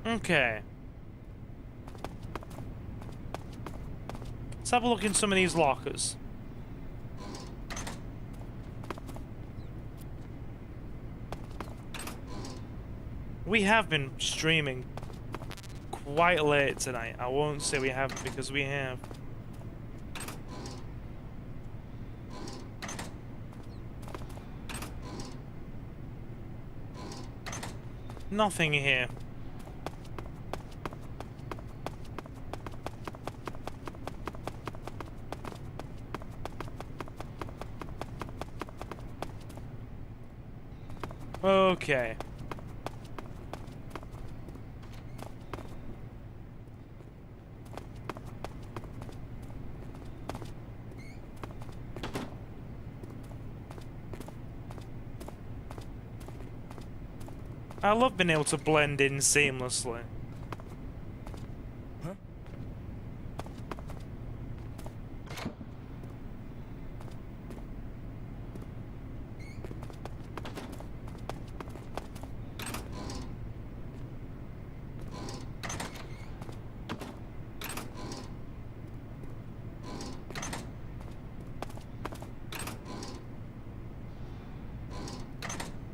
Okay. Let's have a look in some of these lockers. We have been streaming quite late tonight. I won't say we haven't, because we have. Nothing here. Okay. I love being able to blend in seamlessly. Huh?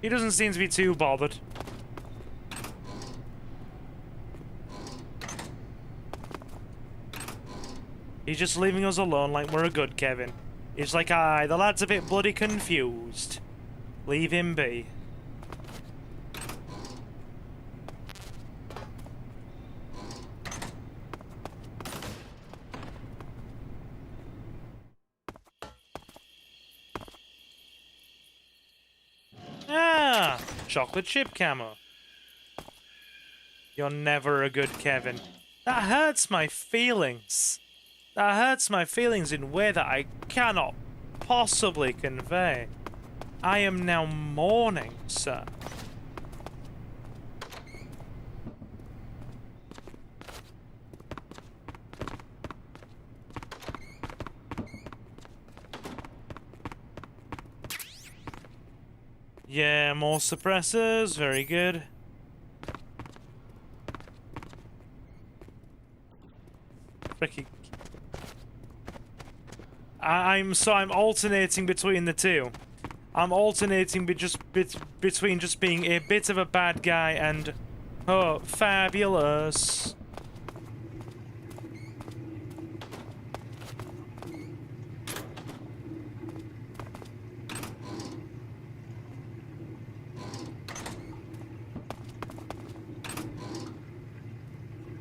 He doesn't seem to be too bothered. He's just leaving us alone like we're a good Kevin. He's like, aye, the lad's a bit bloody confused. Leave him be. Ah! Chocolate chip camo. You're never a good Kevin. That hurts my feelings. That hurts my feelings in a way that I cannot possibly convey. I am now mourning, sir. Yeah, more suppressors. Very good. Freaking. I'm alternating between the two. I'm alternating between just being a bit of a bad guy and oh, fabulous.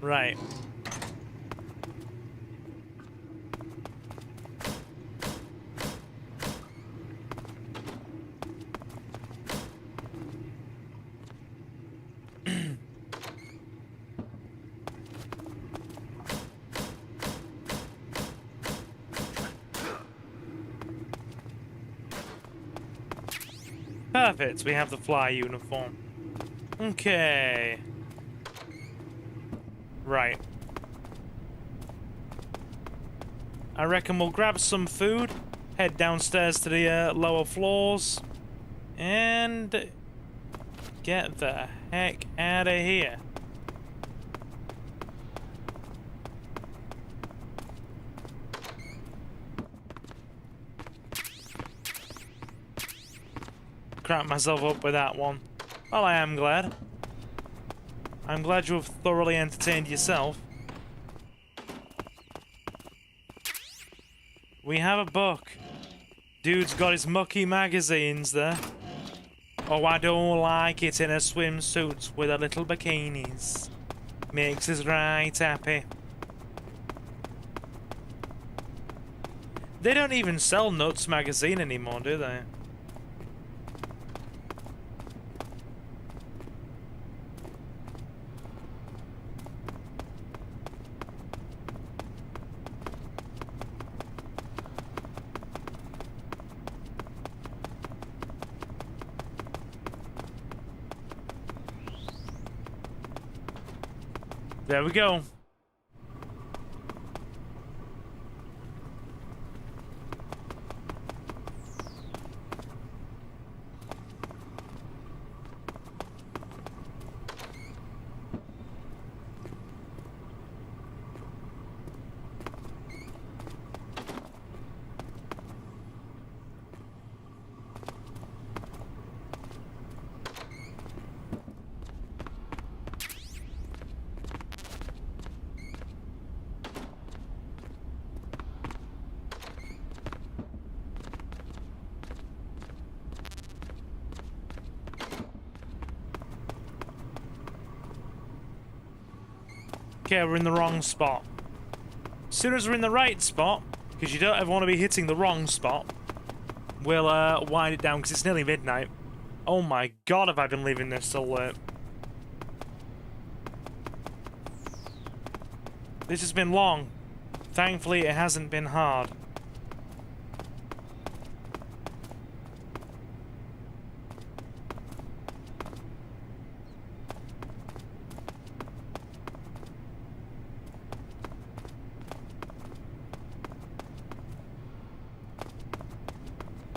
Right. Perfect, we have the fly uniform. Okay. Right. I reckon we'll grab some food, head downstairs to the lower floors, and get the heck out of here. Crap myself up with that one. Well, I am glad. I'm glad you have thoroughly entertained yourself. We have a book. Dude's got his mucky magazines there. Oh, I don't like it in a swimsuit with a little bikinis. Makes us right happy. They don't even sell Nuts magazine anymore, do they? There we go. Okay, we're in the wrong spot. As soon as we're in the right spot, because you don't ever want to be hitting the wrong spot, we'll wind it down because it's nearly midnight. Oh my god, have I been leaving this so late. This has been long. Thankfully, it hasn't been hard.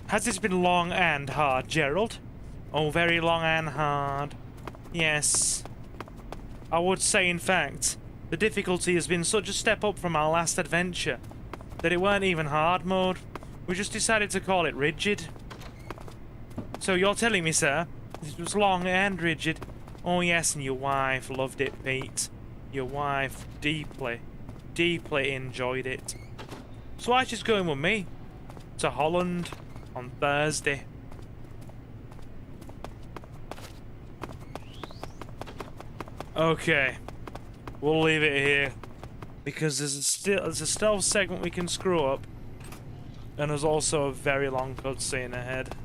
Has this been long and hard, Gerald? Oh, very long and hard. Yes. I would say, in fact, the difficulty has been such a step up from our last adventure that it weren't even hard mode. We just decided to call it rigid. So you're telling me, sir, it was long and rigid? Oh yes, and your wife loved it, Pete. Your wife deeply, deeply enjoyed it. So why she's going with me to Holland on Thursday. Okay, we'll leave it here because there's a stealth segment we can screw up, and there's also a very long cutscene ahead.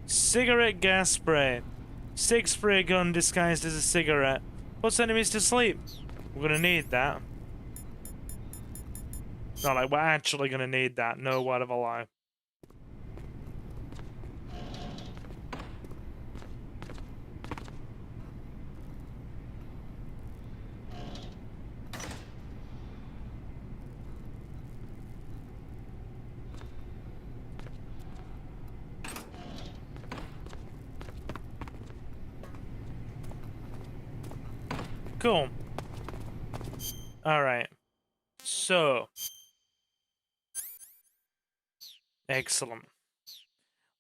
Cigarette gas spray. Stick spray gun disguised as a cigarette. Puts enemies to sleep. We're gonna need that. Not like we're actually gonna need that. No word of a lie. Cool. Alright. So. Excellent.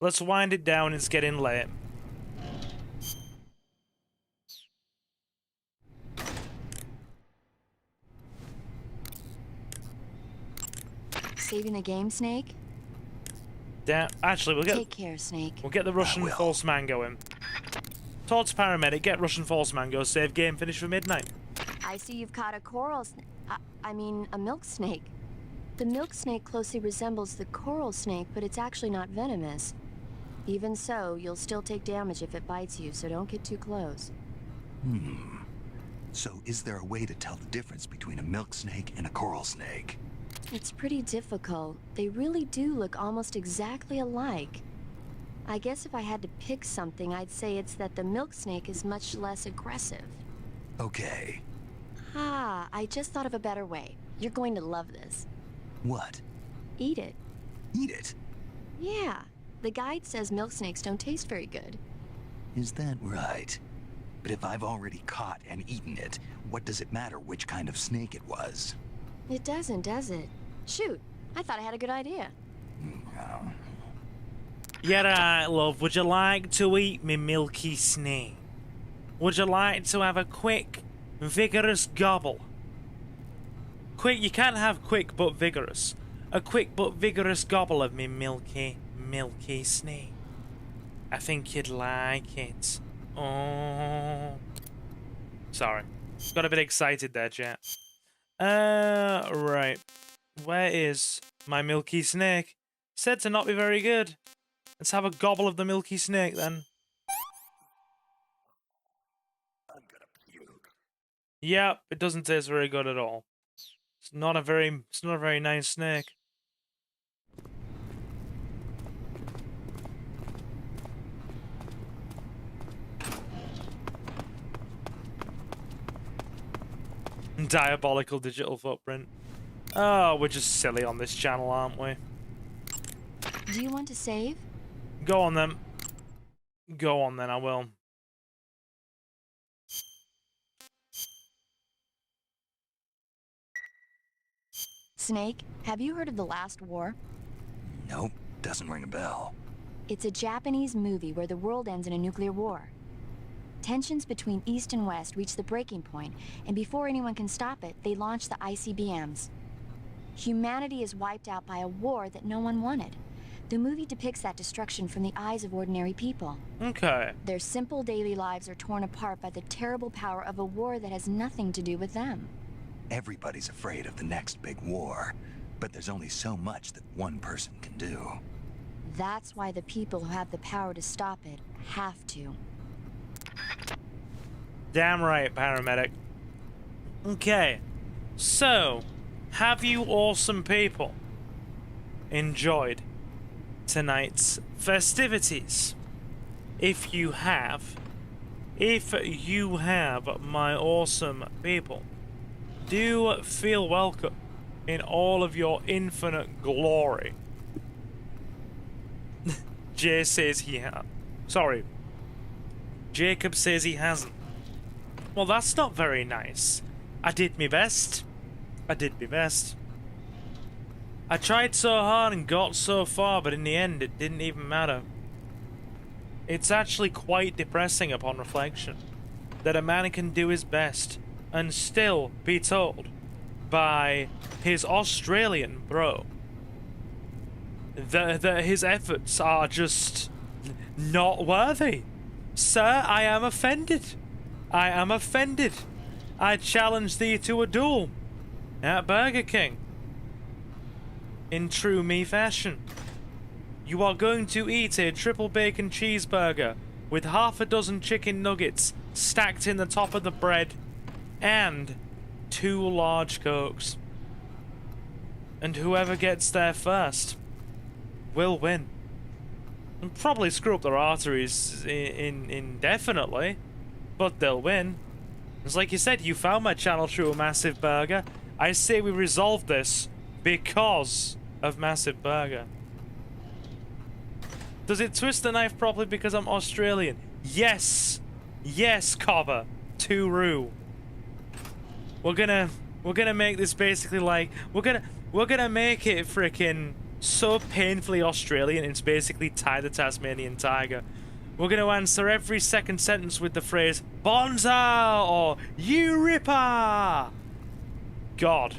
Let's wind it down, it's getting late. Saving the game, Snake? Actually, we'll get... Take care, Snake. We'll get the Russian false man going. Towards paramedic, get Russian false man, go save game, finish for midnight. I see you've caught a coral snake. I mean, a milk snake. The milk snake closely resembles the coral snake, but it's actually not venomous. Even so, you'll still take damage if it bites you, so don't get too close. So is there a way to tell the difference between a milk snake and a coral snake? It's pretty difficult. They really do look almost exactly alike. I guess if I had to pick something, I'd say it's that the milk snake is much less aggressive. Okay. Ah, I just thought of a better way. You're going to love this. What? Eat it. Eat it? Yeah. The guide says milk snakes don't taste very good. Is that right? But if I've already caught and eaten it, what does it matter which kind of snake it was? It doesn't, does it? Shoot, I thought I had a good idea. Yeah, right, love. Would you like to eat me milky snake? Would you like to have a quick, vigorous gobble? Quick, you can't have quick but vigorous. A quick but vigorous gobble of me milky, milky snake. I think you'd like it. Oh. Sorry. Got a bit excited there, chat. Right. Where is my milky snake? Said to not be very good. Let's have a gobble of the milky snake then. Yep, it doesn't taste very good at all. It's not a very nice snake. Diabolical digital footprint. Oh, we're just silly on this channel, aren't we? Do you want to save? Go on then. Go on then, I will. Snake, have you heard of the last war? Nope, doesn't ring a bell. It's a Japanese movie where the world ends in a nuclear war. Tensions between East and West reach the breaking point, and before anyone can stop it, they launch the ICBMs. Humanity is wiped out by a war that no one wanted. The movie depicts that destruction from the eyes of ordinary people. Okay. Their simple daily lives are torn apart by the terrible power of a war that has nothing to do with them. Everybody's afraid of the next big war, but there's only so much that one person can do. That's why the people who have the power to stop it have to. Damn right, paramedic. Okay, so, have you awesome people enjoyed tonight's festivities? If you have, my awesome people, do feel welcome in all of your infinite glory. Jay says he has. Sorry. Jacob says he hasn't. Well, that's not very nice. I did my best. I tried so hard and got so far, but in the end, it didn't even matter. It's actually quite depressing upon reflection that a man can do his best and still be told by his Australian bro that his efforts are just not worthy. Sir, I am offended. I challenge thee to a duel at Burger King. In true me fashion. You are going to eat a triple bacon cheeseburger with half a dozen chicken nuggets stacked in the top of the bread and 2 large Cokes. And whoever gets there first will win. And probably screw up their arteries indefinitely, but they'll win. It's like you said, you found my channel through a Massive Burger. I say we resolve this because of Massive Burger. Does it twist the knife properly because I'm Australian? Yes! Yes, Copper! Tooroo. We're gonna make this basically like we're gonna make it frickin' so painfully Australian it's basically Ty the Tasmanian Tiger. We're gonna answer every second sentence with the phrase Bonza or You Ripper. God,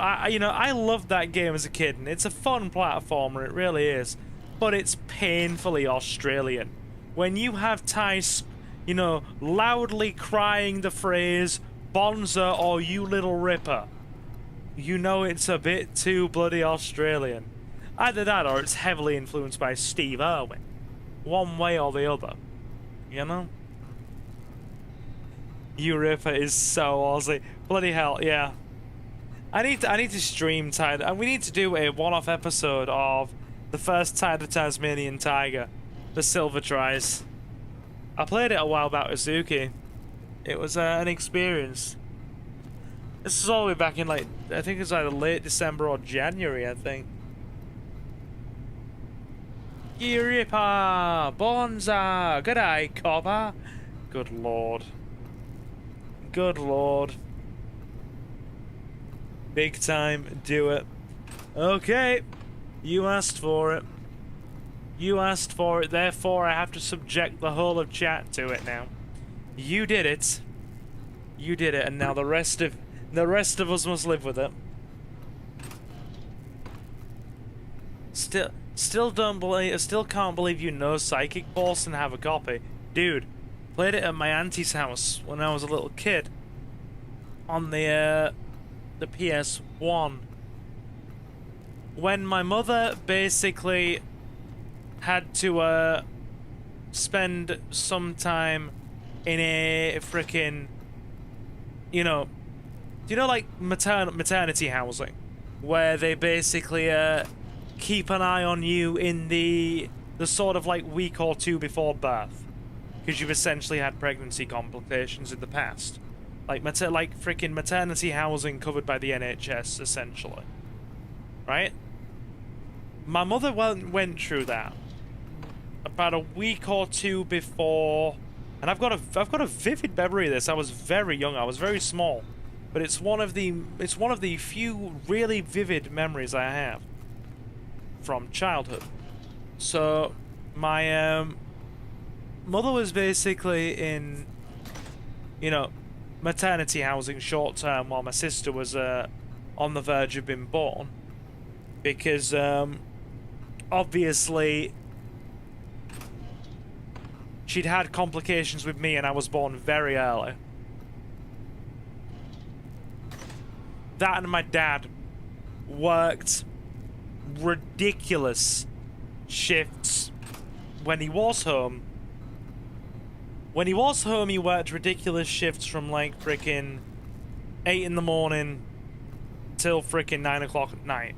I loved that game as a kid, and it's a fun platformer, it really is. But it's painfully Australian. When you have Ty, loudly crying the phrase Bonza or You Little Ripper, you know it's a bit too bloody Australian. Either that or it's heavily influenced by Steve Irwin. One way or the other. You know? You Ripper is so Aussie. Bloody hell, yeah. I need to stream Ty, and we need to do a one-off episode of the first Ty the Tasmanian Tiger, the Silver Tries. I played it a while back with Zuki. It was an experience. This is all the way back in, like, I think it's either late December or January, I think. You Ripper! Bonza! G'day, Copper! Good lord. Good lord. Big time, do it. Okay. You asked for it. You asked for it, therefore I have to subject the whole of chat to it now. You did it. You did it, and now the rest of us must live with it. Still can't believe you know Psychic Pulse and have a copy. Dude, played it at my auntie's house when I was a little kid. On the PS1. When my mother basically had to spend some time in a frickin', like maternity housing, where they basically keep an eye on you in the sort of like week or two before birth, because you've essentially had pregnancy complications in the past, like frickin' maternity housing covered by the NHS essentially, right? My mother went through that about a week or two before, and I've got a vivid memory of this. I was very young. I was very small, but it's one of the few really vivid memories I have. from childhood. So my mother was basically in, you know, maternity housing short term while my sister was on the verge of being born, because obviously she'd had complications with me and I was born very early. That and my dad worked ridiculous shifts when he was home. When he was home, he worked ridiculous shifts from like freaking 8 in the morning till freaking 9 o'clock at night.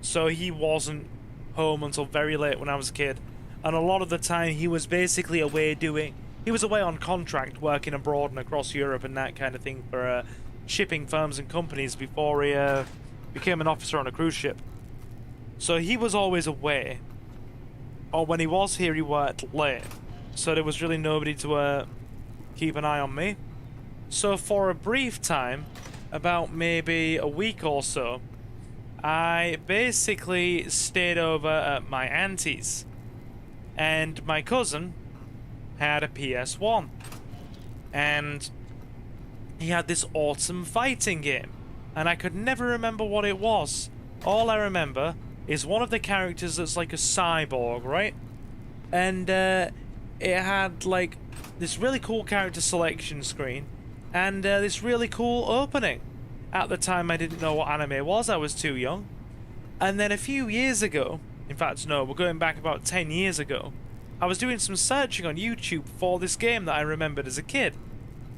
So he wasn't home until very late when I was a kid. And a lot of the time he was basically away he was away on contract working abroad and across Europe and that kind of thing for shipping firms and companies before he became an officer on a cruise ship. So he was always away. Or when he was here, he worked late. So there was really nobody to keep an eye on me. So for a brief time, about maybe a week or so, I basically stayed over at my auntie's. And my cousin had a PS1. And he had this awesome fighting game. And I could never remember what it was. All I remember is one of the characters that's like a cyborg, right? And it had like this really cool character selection screen and this really cool opening. At the time I didn't know what anime was, I was too young. And then a few years ago, in fact no, we're going back about 10 years ago, I was doing some searching on YouTube for this game that I remembered as a kid.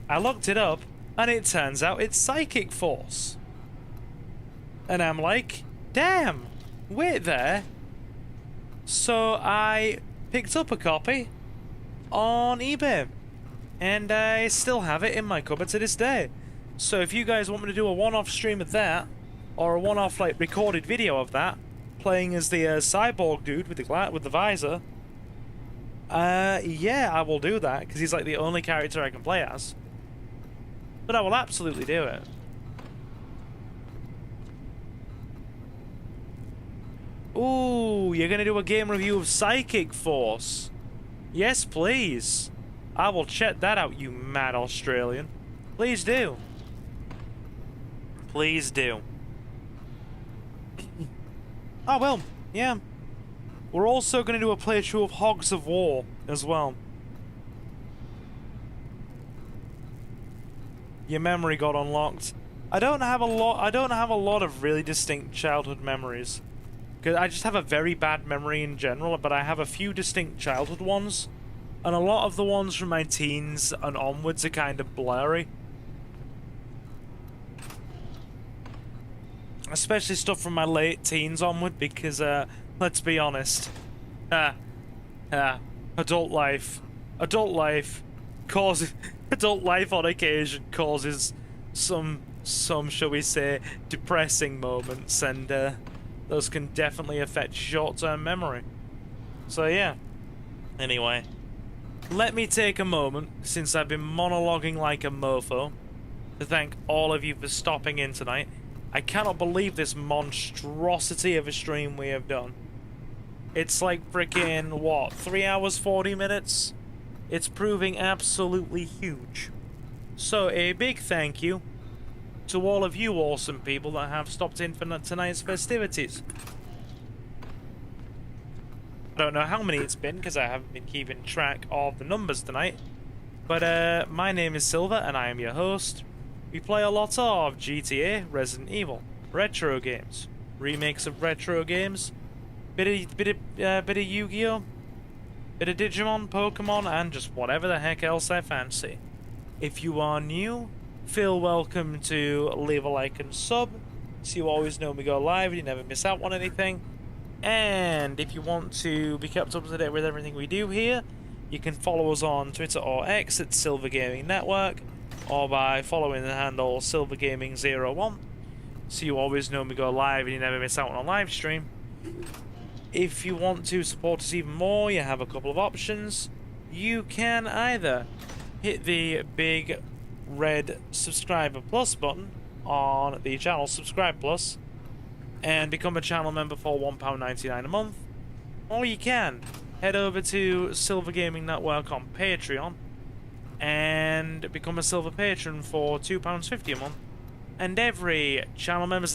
I looked it up and it turns out it's Psychic Force. And I'm like, damn, wait there. So I picked up a copy on eBay, and I still have it in my cupboard to this day. So if you guys want me to do a one-off stream of that, or a one-off like recorded video of that, playing as the cyborg dude with the visor, yeah, I will do that because he's like the only character I can play as. But I will absolutely do it. Ooh, you're gonna do a game review of Psychic Force? Yes, please. I will check that out, you mad Australian. Please do. Please do. Oh, well, yeah. We're also gonna do a playthrough of Hogs of War as well. Your memory got unlocked. I don't have a lot of really distinct childhood memories. Because I just have a very bad memory in general, but I have a few distinct childhood ones. And a lot of the ones from my teens and onwards are kind of blurry. Especially stuff from my late teens onward, because, let's be honest. Adult life causes... Adult life on occasion causes some, shall we say, depressing moments, and, those can definitely affect short-term memory. So yeah. Anyway, let me take a moment, since I've been monologuing like a mofo, to thank all of you for stopping in tonight. I cannot believe this monstrosity of a stream we have done. It's like freaking, what, 3 hours, 40 minutes? It's proving absolutely huge. So a big thank you to all of you awesome people that have stopped in for tonight's festivities. I don't know how many it's been because I haven't been keeping track of the numbers tonight. But my name is Silver and I am your host. We play a lot of GTA, Resident Evil, retro games, remakes of retro games, bit of Yu-Gi-Oh, bit of Digimon, Pokemon, and just whatever the heck else I fancy. If you are new, feel welcome to leave a like and sub, so you always know when we go live and you never miss out on anything. And if you want to be kept up to date with everything we do here, you can follow us on Twitter or X at Silver Gaming Network, or by following the handle SilverGaming01, so you always know when we go live and you never miss out on a live stream. If you want to support us even more, you have a couple of options. You can either hit the big red subscriber plus button on the channel, subscribe plus, and become a channel member for £1.99 a month. Or you can head over to Silver Gaming Network on Patreon and become a silver patron for £2.50 a month. And every channel member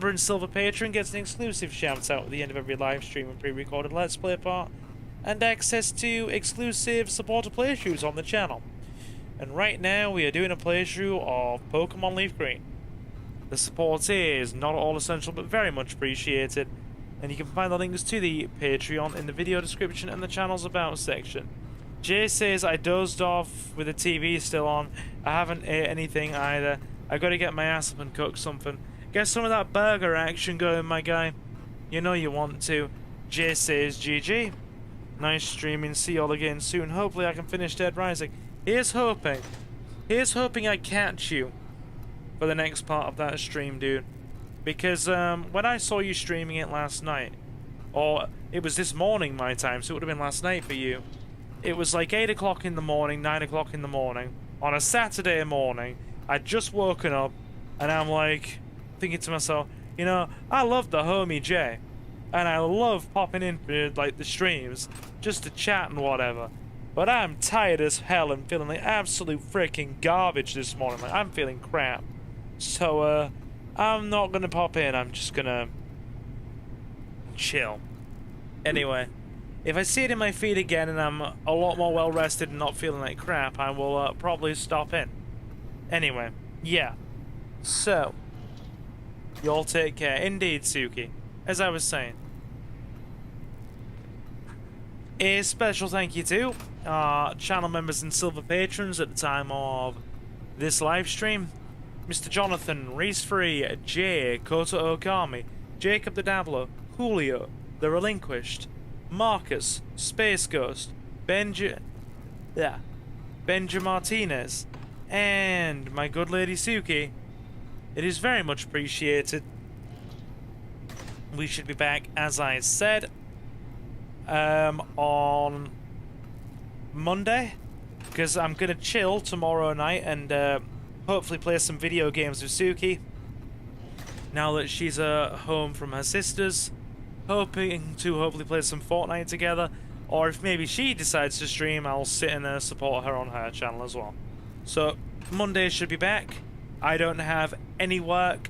in Silver Patron gets an exclusive shout out at the end of every live stream and pre-recorded Let's Play part, and access to exclusive supporter playthroughs on the channel. And right now we are doing a playthrough of Pokemon Leaf Green. The support is not at all essential but very much appreciated, and you can find the links to the Patreon in the video description and the channel's about section. Jay says I dozed off with the TV still on. I haven't ate anything either. I gotta get my ass up and cook something. Get some of that burger action going, my guy. You know you want to. Jay says GG. Nice streaming. See you all again soon. Hopefully I can finish Dead Rising. Here's hoping. Here's hoping I catch you for the next part of that stream, dude. Because when I saw you streaming it last night, or it was this morning my time, so it would have been last night for you. It was like 8 o'clock in the morning, 9 o'clock in the morning, on a Saturday morning. I'd just woken up, and I'm like, thinking to myself, you know, I love the homie Jay, and I love popping in for like the streams, just to chat and whatever. But I'm tired as hell and feeling like absolute freaking garbage this morning. Like, I'm feeling crap. So, I'm not gonna pop in, I'm just gonna chill. Anyway, if I see it in my feed again and I'm a lot more well rested and not feeling like crap, I will probably stop in. Anyway, yeah. So, you all take care. Indeed, Suki. As I was saying. A special thank you to our channel members and silver patrons at the time of this live stream. Mr. Jonathan, Reese Free, Jay, Kota Okami, Jacob the Dabbler, Julio, The Relinquished, Marcus, Space Ghost, Benja Martinez, and my good lady Suki. It is very much appreciated. We should be back, as I said, on Monday, because I'm gonna chill tomorrow night and hopefully play some video games with Suki now that she's home from her sister's, hoping to hopefully play some Fortnite together, or if maybe she decides to stream, I'll sit and support her on her channel as well. So Monday should be back. I don't have any work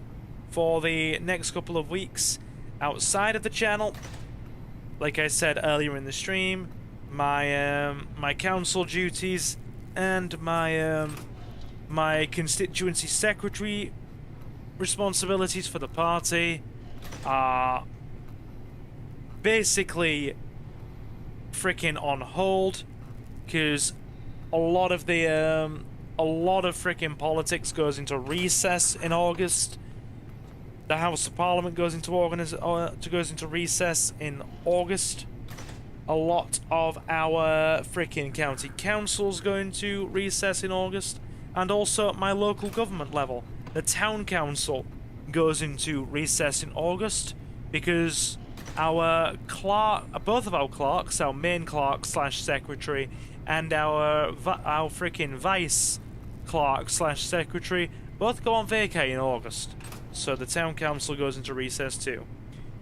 for the next couple of weeks outside of the channel. Like I said earlier in the stream, my my council duties and my my constituency secretary responsibilities for the party are basically freaking on hold, because a lot of freaking politics goes into recess in August. The House of Parliament goes into recess in August. A lot of our freaking county councils go into recess in August. And also at my local government level, the town council goes into recess in August, because our both of our clerks, our main clerk / secretary, and our freaking vice clerk / secretary, both go on vacay in August. So the town council goes into recess too,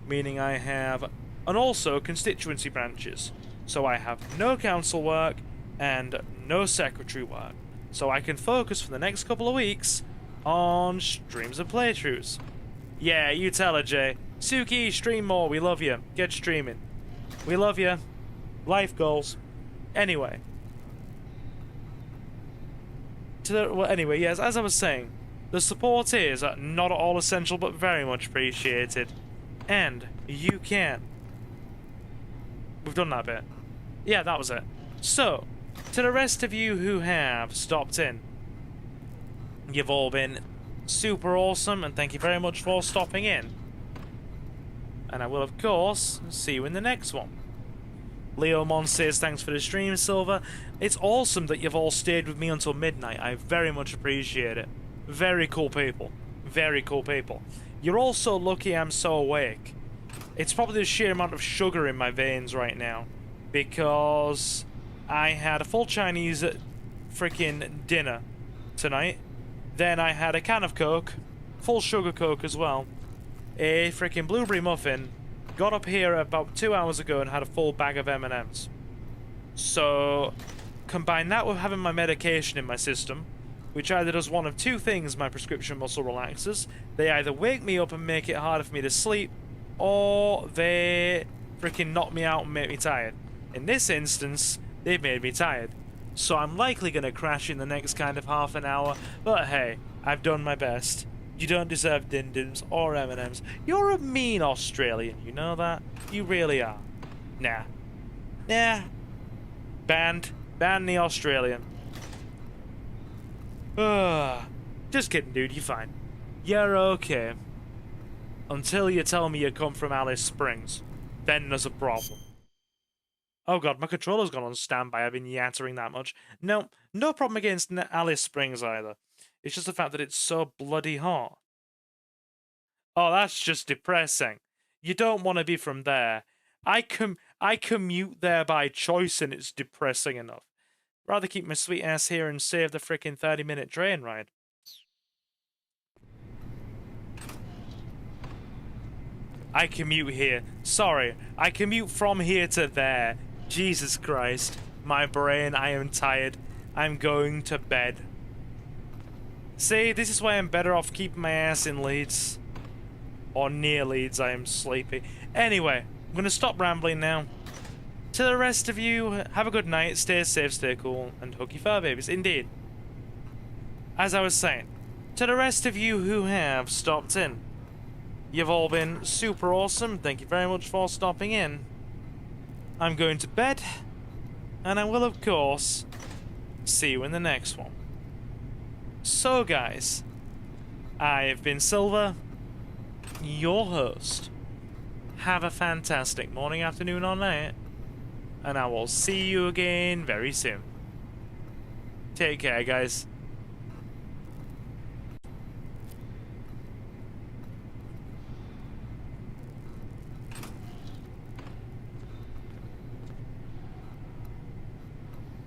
meaning I have, and also constituency branches. So I have no council work and no secretary work. So I can focus for the next couple of weeks on streams and playthroughs. Yeah, you tell her, Jay. Suki, stream more. We love you. Get streaming. We love you. Life goals. Anyway. Anyway, yes, as I was saying, the support is not at all essential, but very much appreciated. And you can. We've done that bit. Yeah, that was it. So, to the rest of you who have stopped in, you've all been super awesome, and thank you very much for stopping in. And I will, of course, see you in the next one. Leo Mon says, thanks for the stream, Silver. It's awesome that you've all stayed with me until midnight. I very much appreciate it. Very cool people. Very cool people. You're all so lucky I'm so awake. It's probably the sheer amount of sugar in my veins right now, because I had a full Chinese freaking dinner tonight. Then I had a can of Coke, full sugar Coke as well, a freaking blueberry muffin, got up here about 2 hours ago and had a full bag of M&Ms. So, combine that with having my medication in my system, which either does one of two things, my prescription muscle relaxers. They either wake me up and make it harder for me to sleep, or they freaking knock me out and make me tired. In this instance, they've made me tired. So I'm likely going to crash in the next kind of half an hour, but hey, I've done my best. You don't deserve din-dins or M&Ms. You're a mean Australian, you know that? You really are. Nah. Banned. Ban the Australian. Just kidding, dude, you're fine. You're okay. Until you tell me you come from Alice Springs. Then there's a problem. Oh god, my controller's gone on standby. I've been yattering that much. No problem against Alice Springs either. It's just the fact that it's so bloody hot. Oh, that's just depressing. You don't want to be from there. I commute there by choice and it's depressing enough. Rather keep my sweet ass here and save the frickin' 30-minute train ride. I commute here. Sorry, I commute from here to there. Jesus Christ. My brain, I am tired. I'm going to bed. See, this is why I'm better off keeping my ass in Leeds. Or near Leeds, I am sleepy. Anyway, I'm going to stop rambling now. To the rest of you, have a good night, stay safe, stay cool, and hug your fur babies. Indeed. As I was saying, to the rest of you who have stopped in, you've all been super awesome. Thank you very much for stopping in. I'm going to bed, and I will, of course, see you in the next one. So, guys, I have been Silver, your host. Have a fantastic morning, afternoon, or night, and I will see you again very soon. Take care, guys.